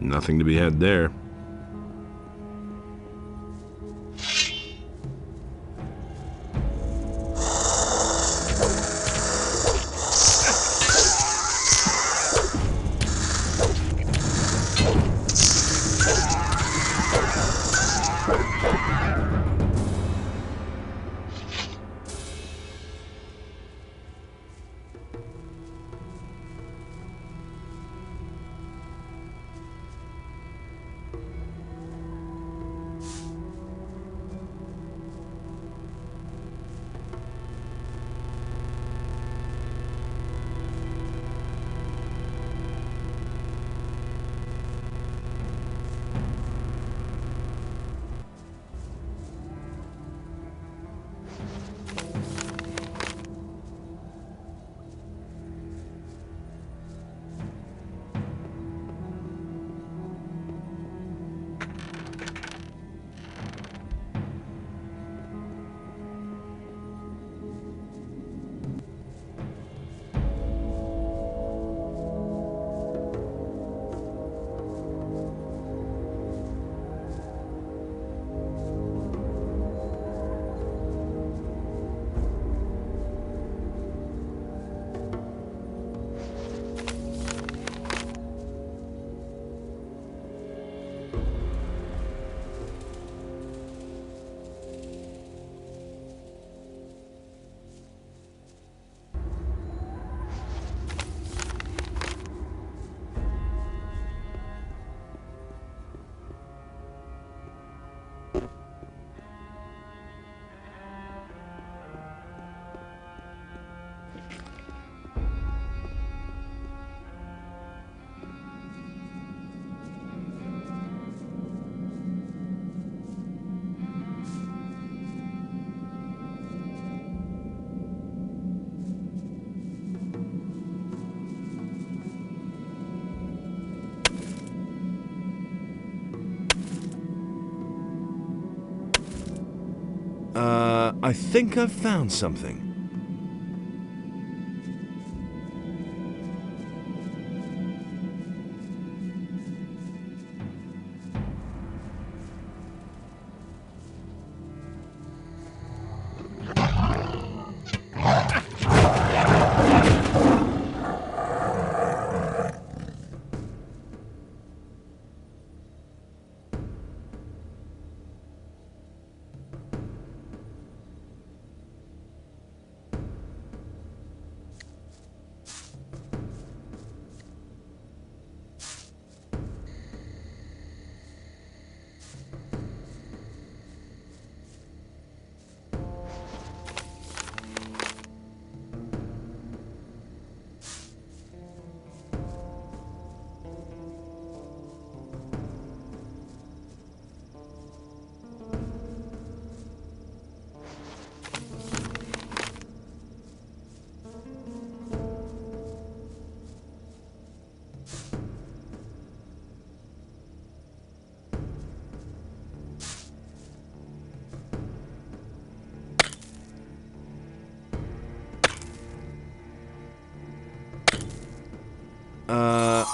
Nothing to be had there. I think I've found something.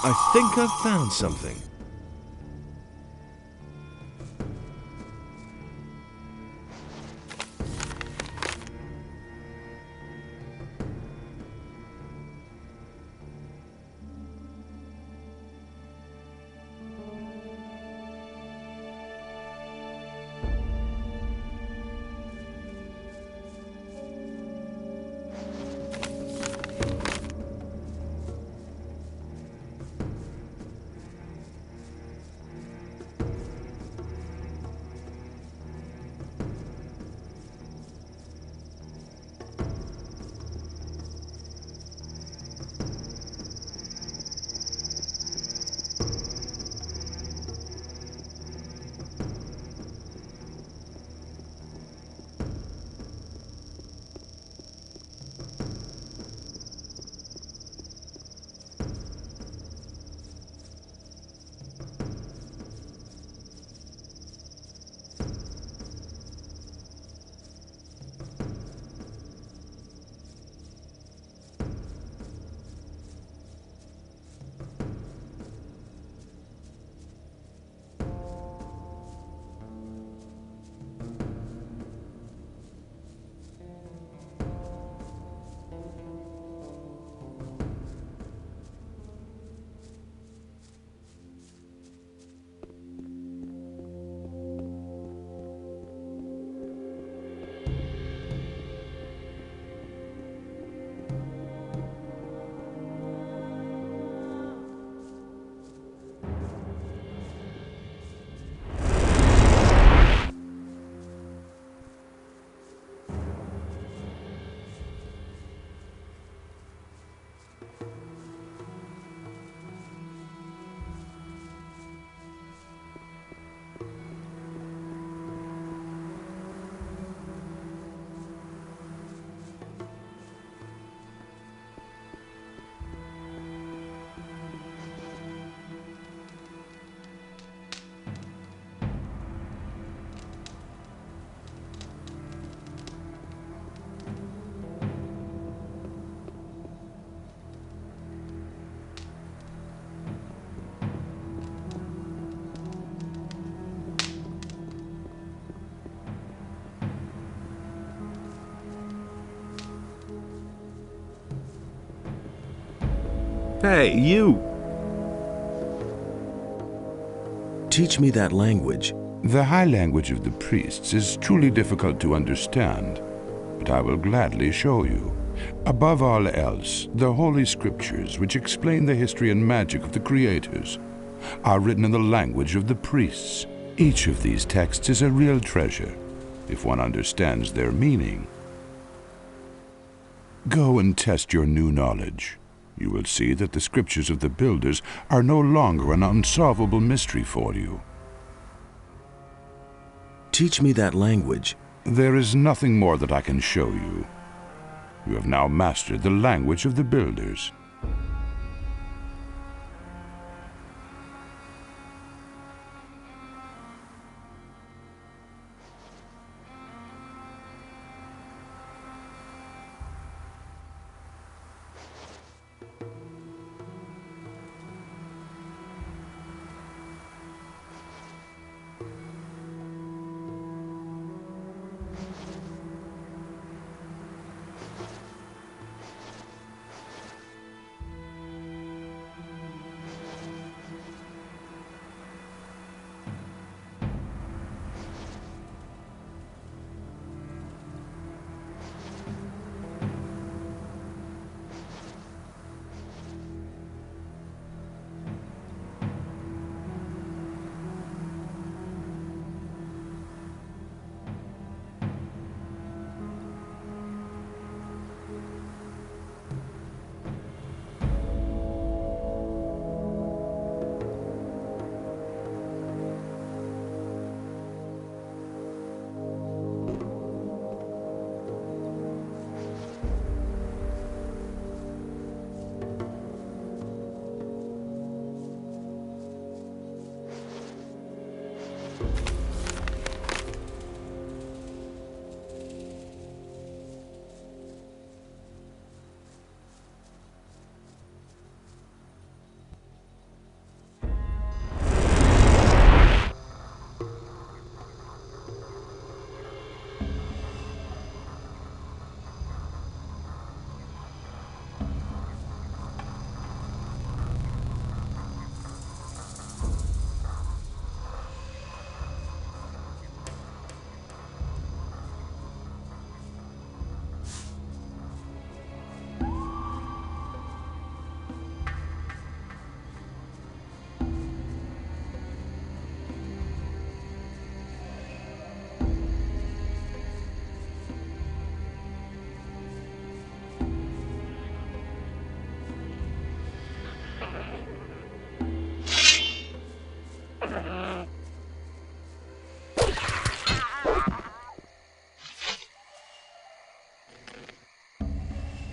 I think I've found something. Hey, you! Teach me that language. The high language of the priests is truly difficult to understand, but I will gladly show you. Above all else, the Holy Scriptures, which explain the history and magic of the creators, are written in the language of the priests. Each of these texts is a real treasure, if one understands their meaning. Go and test your new knowledge. You will see that the scriptures of the builders are no longer an unsolvable mystery for you. Teach me that language. There is nothing more that I can show you. You have now mastered the language of the builders.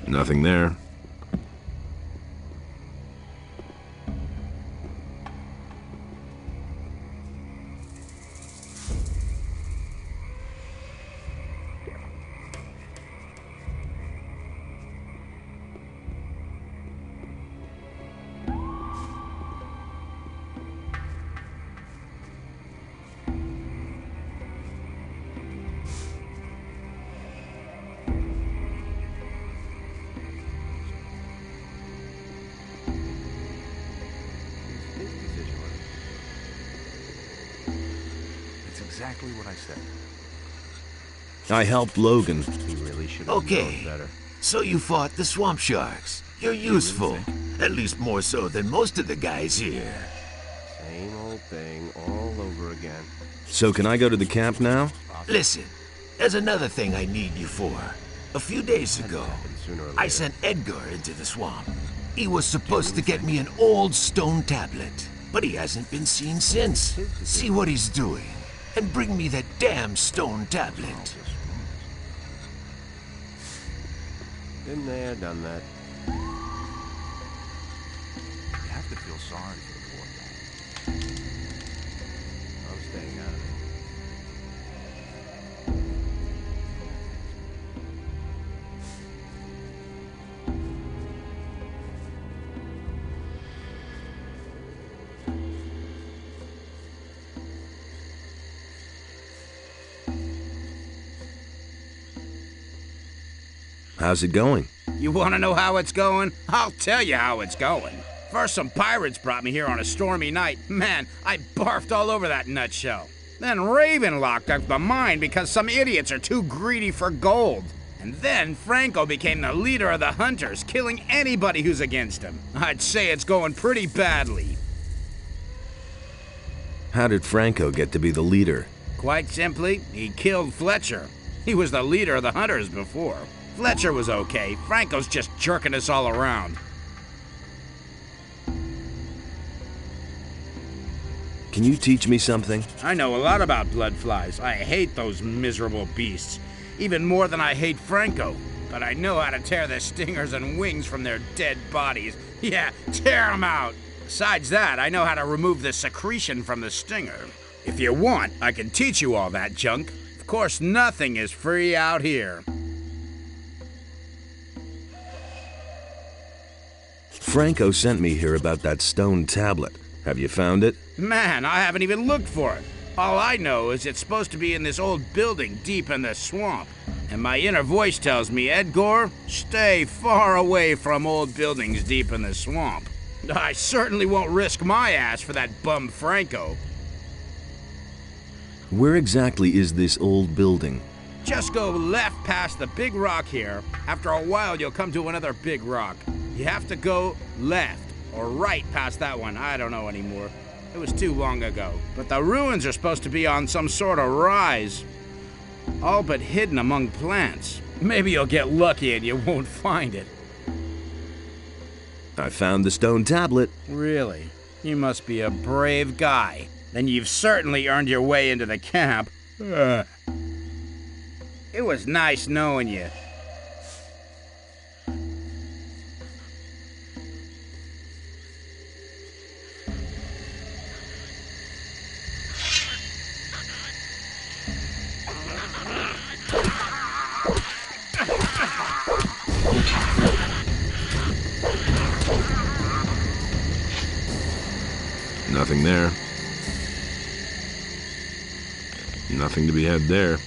Nothing there. It's exactly what I said. I helped Logan. He really should have Okay, known better. so you fought the swamp sharks. You're useful. At least more so than most of the guys here. Same old thing all over again. So can I go to the camp now? Listen, there's another thing I need you for. A few days ago, I sent Edgar into the swamp. He was supposed to get me an old stone tablet, but he hasn't been seen since. See what he's doing, and bring me that damn stone tablet. Been there, done that. You have to feel sorry for the poor guy. I'm staying out of it. How's it going? You want to know how it's going? I'll tell you how it's going. First, some pirates brought me here on a stormy night. Man, I barfed all over that nutshell. Then Raven locked up the mine because some idiots are too greedy for gold. And then Franco became the leader of the hunters, killing anybody who's against him. I'd say it's going pretty badly. How did Franco get to be the leader? Quite simply, he killed Fletcher. He was the leader of the hunters before. Fletcher was okay. Franco's just jerking us all around. Can you teach me something? I know a lot about bloodflies. I hate those miserable beasts. Even more than I hate Franco. But I know how to tear the stingers and wings from their dead bodies. Yeah, tear them out. Besides that, I know how to remove the secretion from the stinger. If you want, I can teach you all that junk. Of course, nothing is free out here. Franco sent me here about that stone tablet. Have you found it? Man, I haven't even looked for it. All I know is it's supposed to be in this old building deep in the swamp. And my inner voice tells me, Edgar, stay far away from old buildings deep in the swamp. I certainly won't risk my ass for that bum Franco. Where exactly is this old building? Just go left past the big rock here. After a while, you'll come to another big rock. You have to go left or right past that one. I don't know anymore. It was too long ago. But the ruins are supposed to be on some sort of rise. All but hidden among plants. Maybe you'll get lucky and you won't find it. I found the stone tablet. Really? You must be a brave guy. Then you've certainly earned your way into the camp. It was nice knowing you. Nothing there. Nothing to be had there.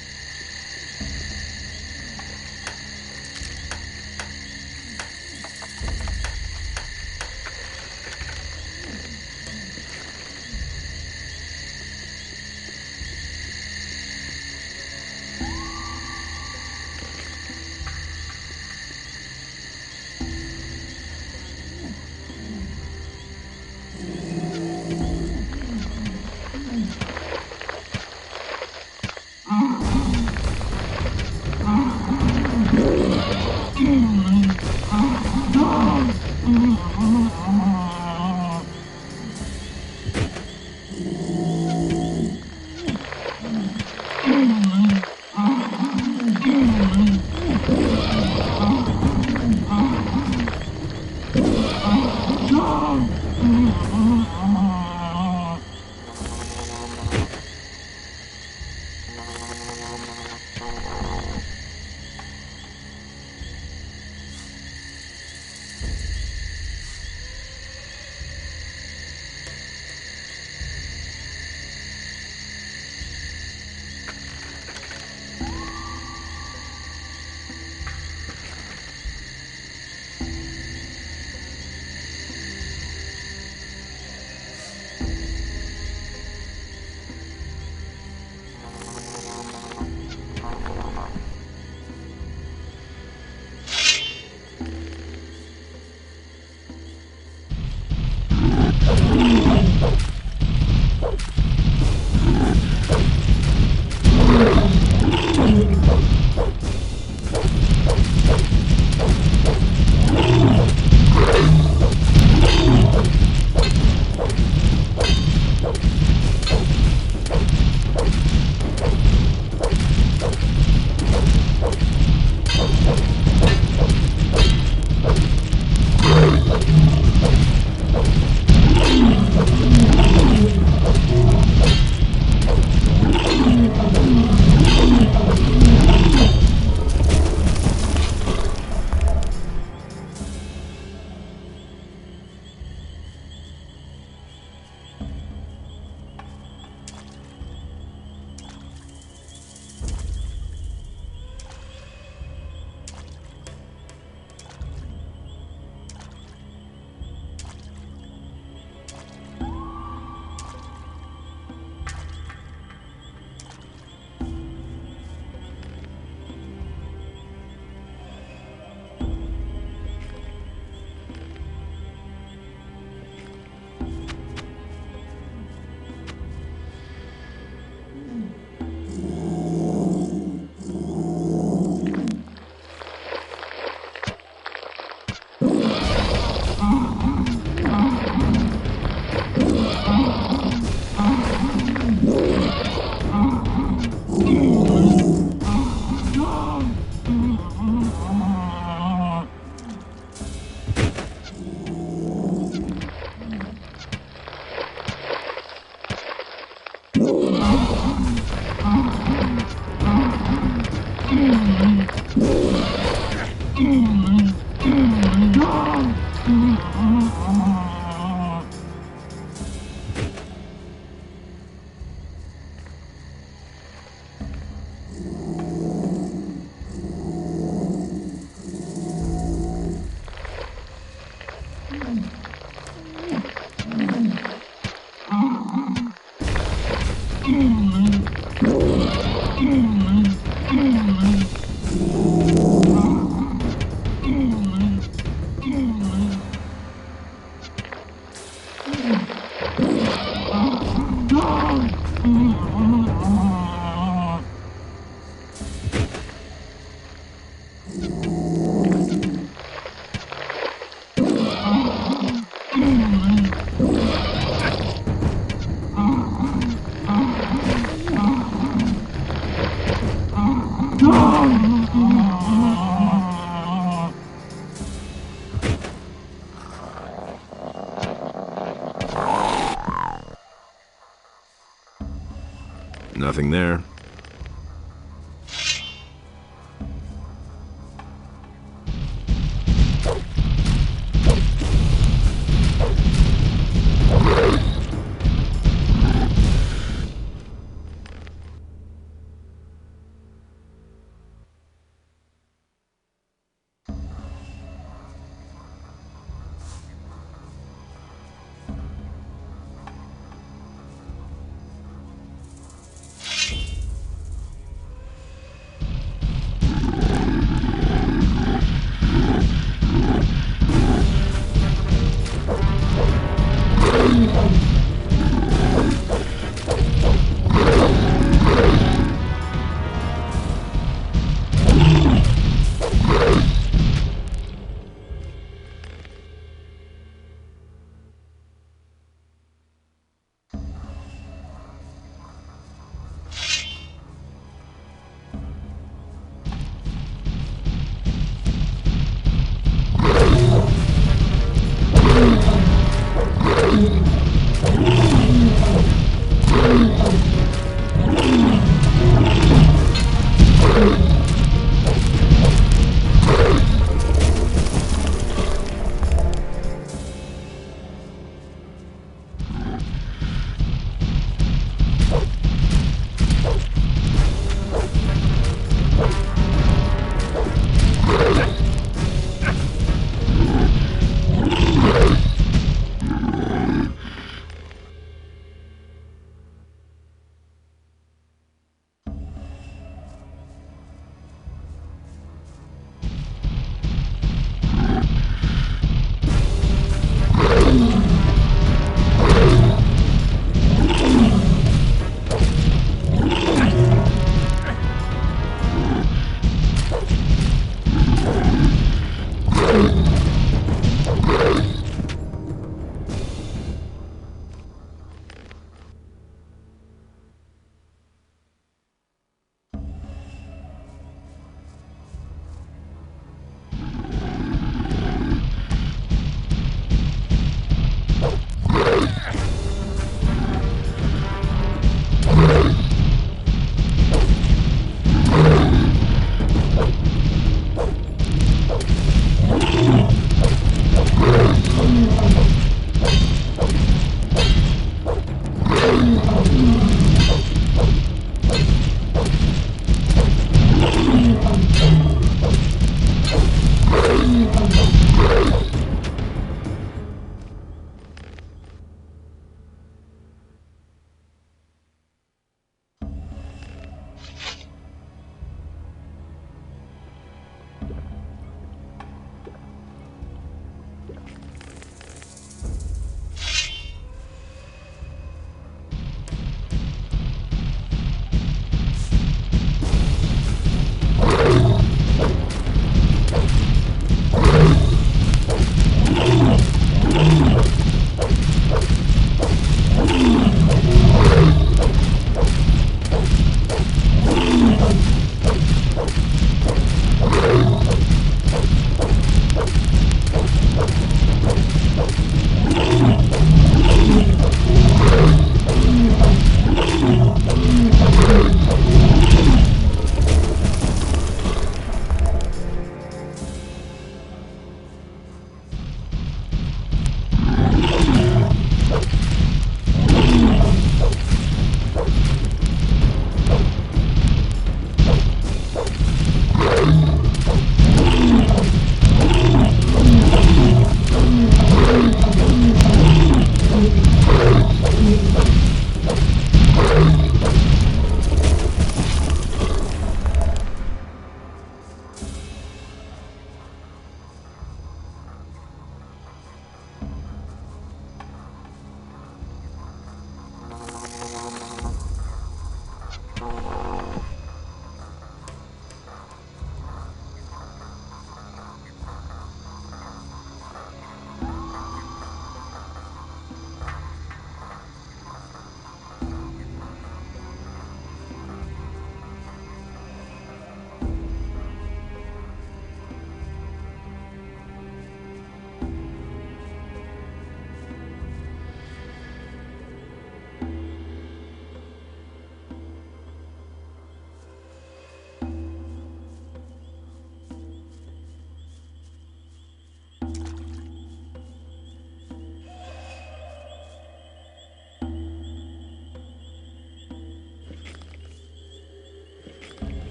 Nothing there.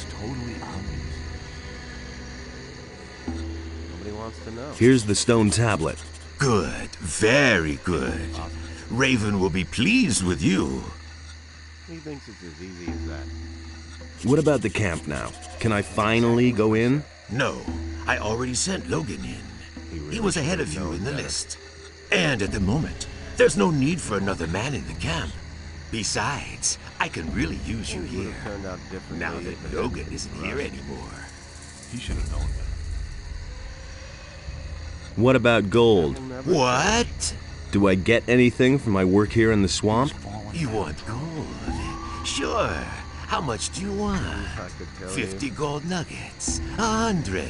It's totally obvious. Nobody wants to know. Here's the stone tablet. Good, very good. Raven will be pleased with you. He thinks it's as easy as that. What about the camp now? Can I finally go in? No, I already sent Logan in. He was ahead of you in the list. And at the moment, there's no need for another man in the camp. Besides, I can really use you here. Now that Logan isn't here anymore. He should have known better. What about gold? What? Do I get anything for my work here in the swamp? You want gold? Sure. How much do you want? 50 gold nuggets. 100.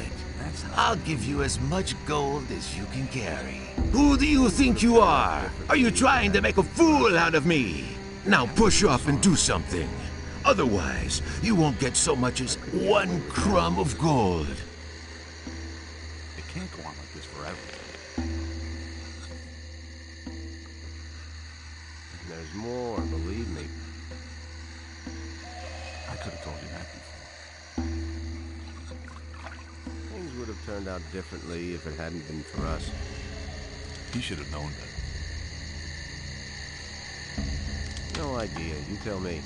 I'll give you as much gold as you can carry. Who do you think you are? Are you trying to make a fool out of me? Now push off and do something. Otherwise, you won't get so much as 1 crumb of gold. It can't go on like this forever. There's more, believe me. I could have told you that before. Things would have turned out differently if it hadn't been for us. He should have known better. No idea. You tell me.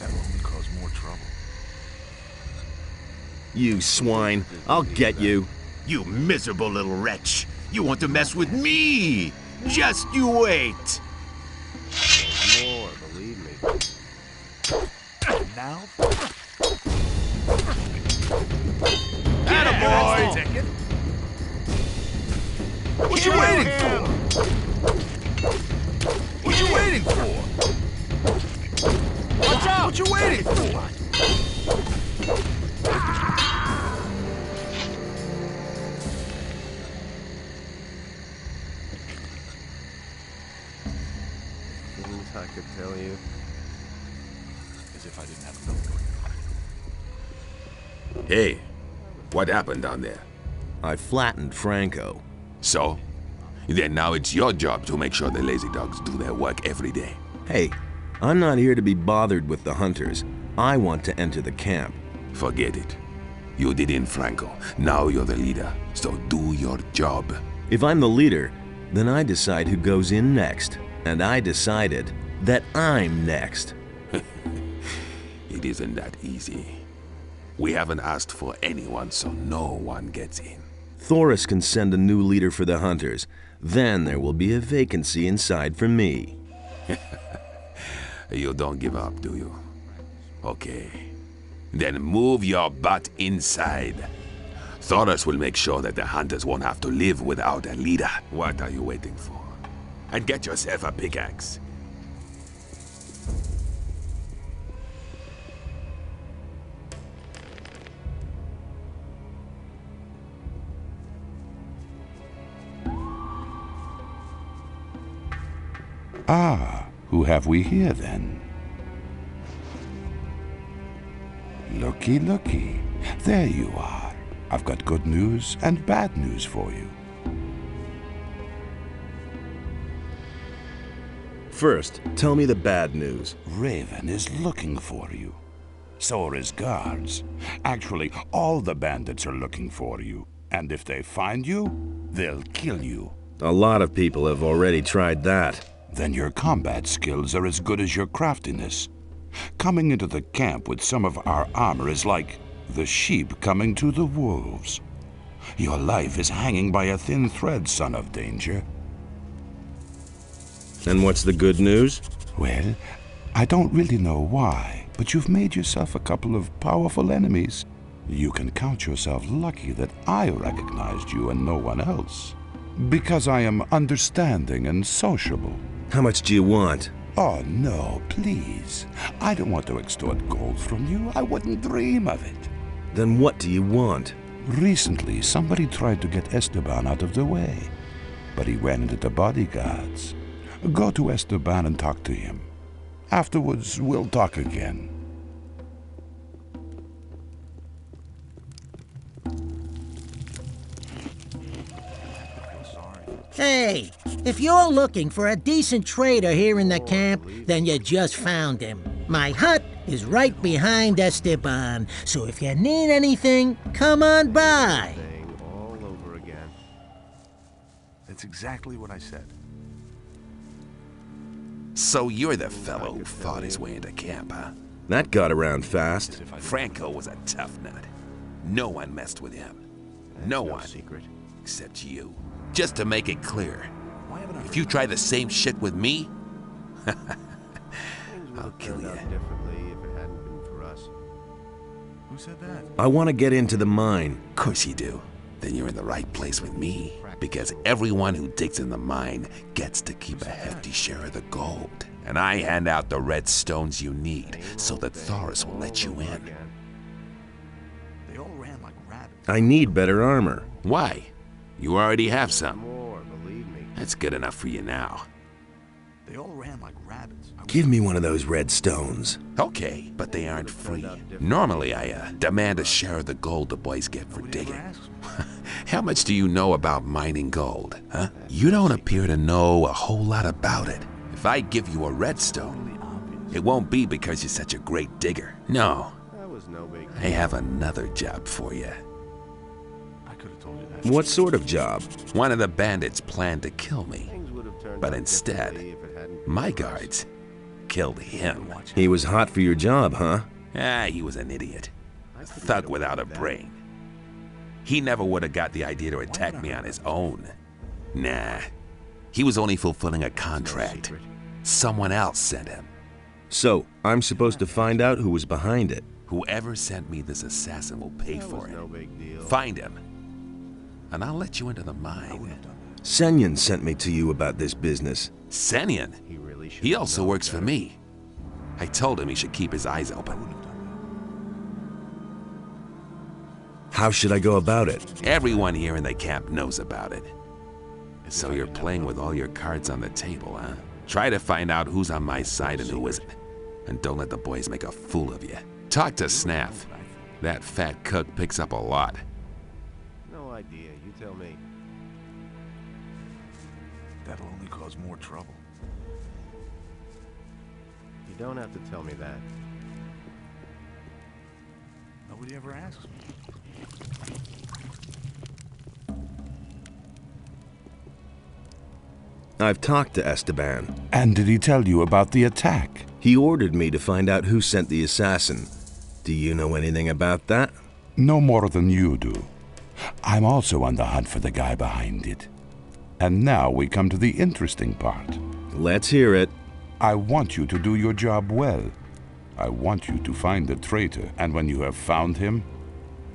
That will only cause more trouble. You swine. I'll get you. You miserable little wretch. You want to mess with me? Just you wait. There's more, believe me. Now? Attaboy! What you waiting for? What you waiting for? Watch out! What you waiting for? Things I could tell you. As if I didn't have enough going on. Hey, what happened down there? I flattened Franco. So? Then now it's your job to make sure the lazy dogs do their work every day. Hey, I'm not here to be bothered with the hunters. I want to enter the camp. Forget it. You did in Franco. Now you're the leader. So do your job. If I'm the leader, then I decide who goes in next. And I decided that I'm next. It isn't that easy. We haven't asked for anyone, so no one gets in. Thoris can send a new leader for the hunters. Then there will be a vacancy inside for me. You don't give up, do you? Okay. Then move your butt inside. Thoris will make sure that the hunters won't have to live without a leader. What are you waiting for? And get yourself a pickaxe. Ah, who have we here then? Looky, looky. There you are. I've got good news and bad news for you. First, tell me the bad news. Raven is looking for you. So are his guards. Actually, all the bandits are looking for you. And if they find you, they'll kill you. A lot of people have already tried that. Then your combat skills are as good as your craftiness. Coming into the camp with some of our armor is like the sheep coming to the wolves. Your life is hanging by a thin thread, son of danger. And what's the good news? Well, I don't really know why, but you've made yourself a couple of powerful enemies. You can count yourself lucky that I recognized you and no one else. Because I am understanding and sociable. How much do you want? Oh, no, please. I don't want to extort gold from you. I wouldn't dream of it. Then what do you want? Recently, somebody tried to get Esteban out of the way, but he ran into the bodyguards. Go to Esteban and talk to him. Afterwards, we'll talk again. Hey, if you're looking for a decent trader here in the camp, then you just found him. My hut is right behind Esteban. So if you need anything, come on by. All over again. That's exactly what I said. So you're the fellow who fought his way into camp, huh? That got around fast. Franco was a tough nut. No one messed with him. No one. Secret. Except you. Just to make it clear, if you try the same shit with me, I'll kill you. Differently if it hadn't been for us. Who said that? I want to get into the mine. Of course you do. Then you're in the right place with me. Because everyone who digs in the mine gets to keep a hefty share of the gold. And I hand out the red stones you need so that Thoris will let you in. They all ran like rabbits. I need better armor. Why? You already have some. More, believe me. That's good enough for you now. They all ran like rabbits. Give me one of those red stones. Okay, but they aren't free. Normally, I demand a share of the gold the boys get for digging. How much do you know about mining gold, huh? You don't appear to know a whole lot about it. If I give you a redstone, it won't be because you're such a great digger. No. That was no big deal. I have another job for you. I could have told you that. What sort of job? One of the bandits planned to kill me, Things would have turned but out instead, differently if it hadn't been my for us. guards killed him. He was hot for your job, huh? Ah, he was an idiot. A thug without a brain. He never would have got the idea to attack me on his own. Nah. He was only fulfilling a contract. Someone else sent him. So, I'm supposed to find out who was behind it. Whoever sent me this assassin will pay That for was it. no big deal. Find him, and I'll let you into the mine. Senyan sent me to you about this business. Senyan? He really should. He also works for me. I told him he should keep his eyes open. How should I go about it? Everyone here in the camp knows about it. So you're playing with all your cards on the table, huh? Try to find out who's on my side and who isn't. And don't let the boys make a fool of you. Talk to Snaff. That fat cook picks up a lot. No idea. You tell me. That'll only cause more trouble. You don't have to tell me that. Nobody ever asks me. I've talked to Esteban. And did he tell you about the attack? He ordered me to find out who sent the assassin. Do you know anything about that? No more than you do. I'm also on the hunt for the guy behind it. And now we come to the interesting part. Let's hear it. I want you to do your job well. I want you to find the traitor, and when you have found him,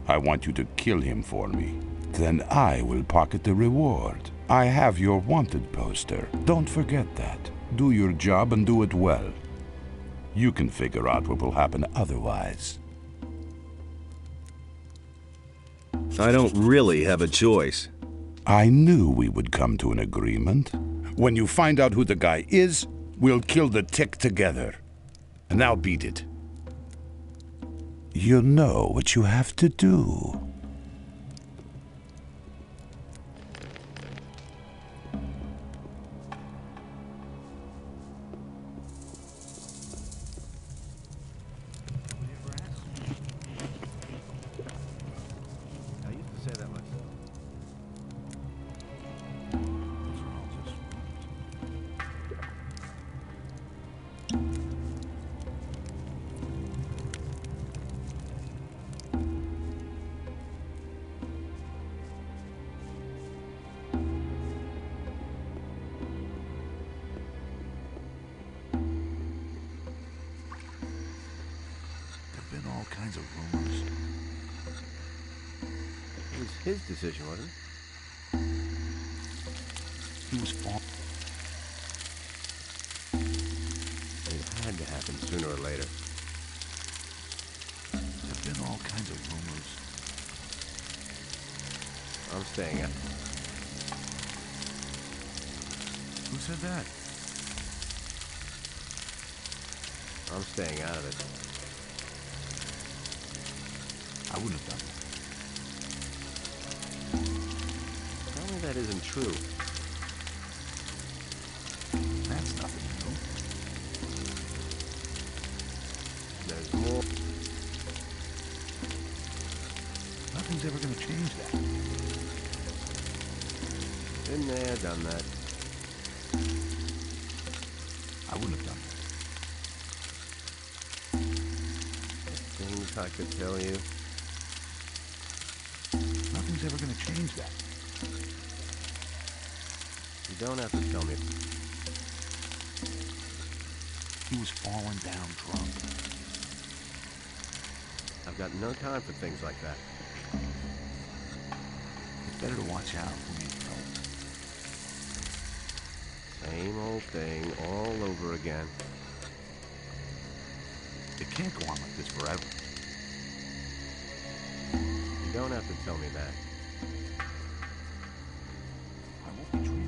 I want you to kill him for me. Then I will pocket the reward. I have your wanted poster. Don't forget that. Do your job and do it well. You can figure out what will happen otherwise. I don't really have a choice. I knew we would come to an agreement. When you find out who the guy is, we'll kill the tick together. And now beat it. You know what you have to do. I used to say that myself. There've been all kinds of rumors. It was his decision, wasn't it? He was all... It had to happen sooner or later. There've been all kinds of rumors. I'm staying out. Who said that? I'm staying out of it. I wouldn't have done that. Tell me that isn't true. That's nothing new. There's Nothing's ever gonna change that. Been there, done that. I wouldn't have done that. Things I could tell you. Nothing's ever gonna change that. You don't have to tell me. He was falling down drunk. I've got no time for things like that. It's better to watch out for me, Same old thing all over again. It can't go on like this forever. You don't have to tell me that. I won't betray you.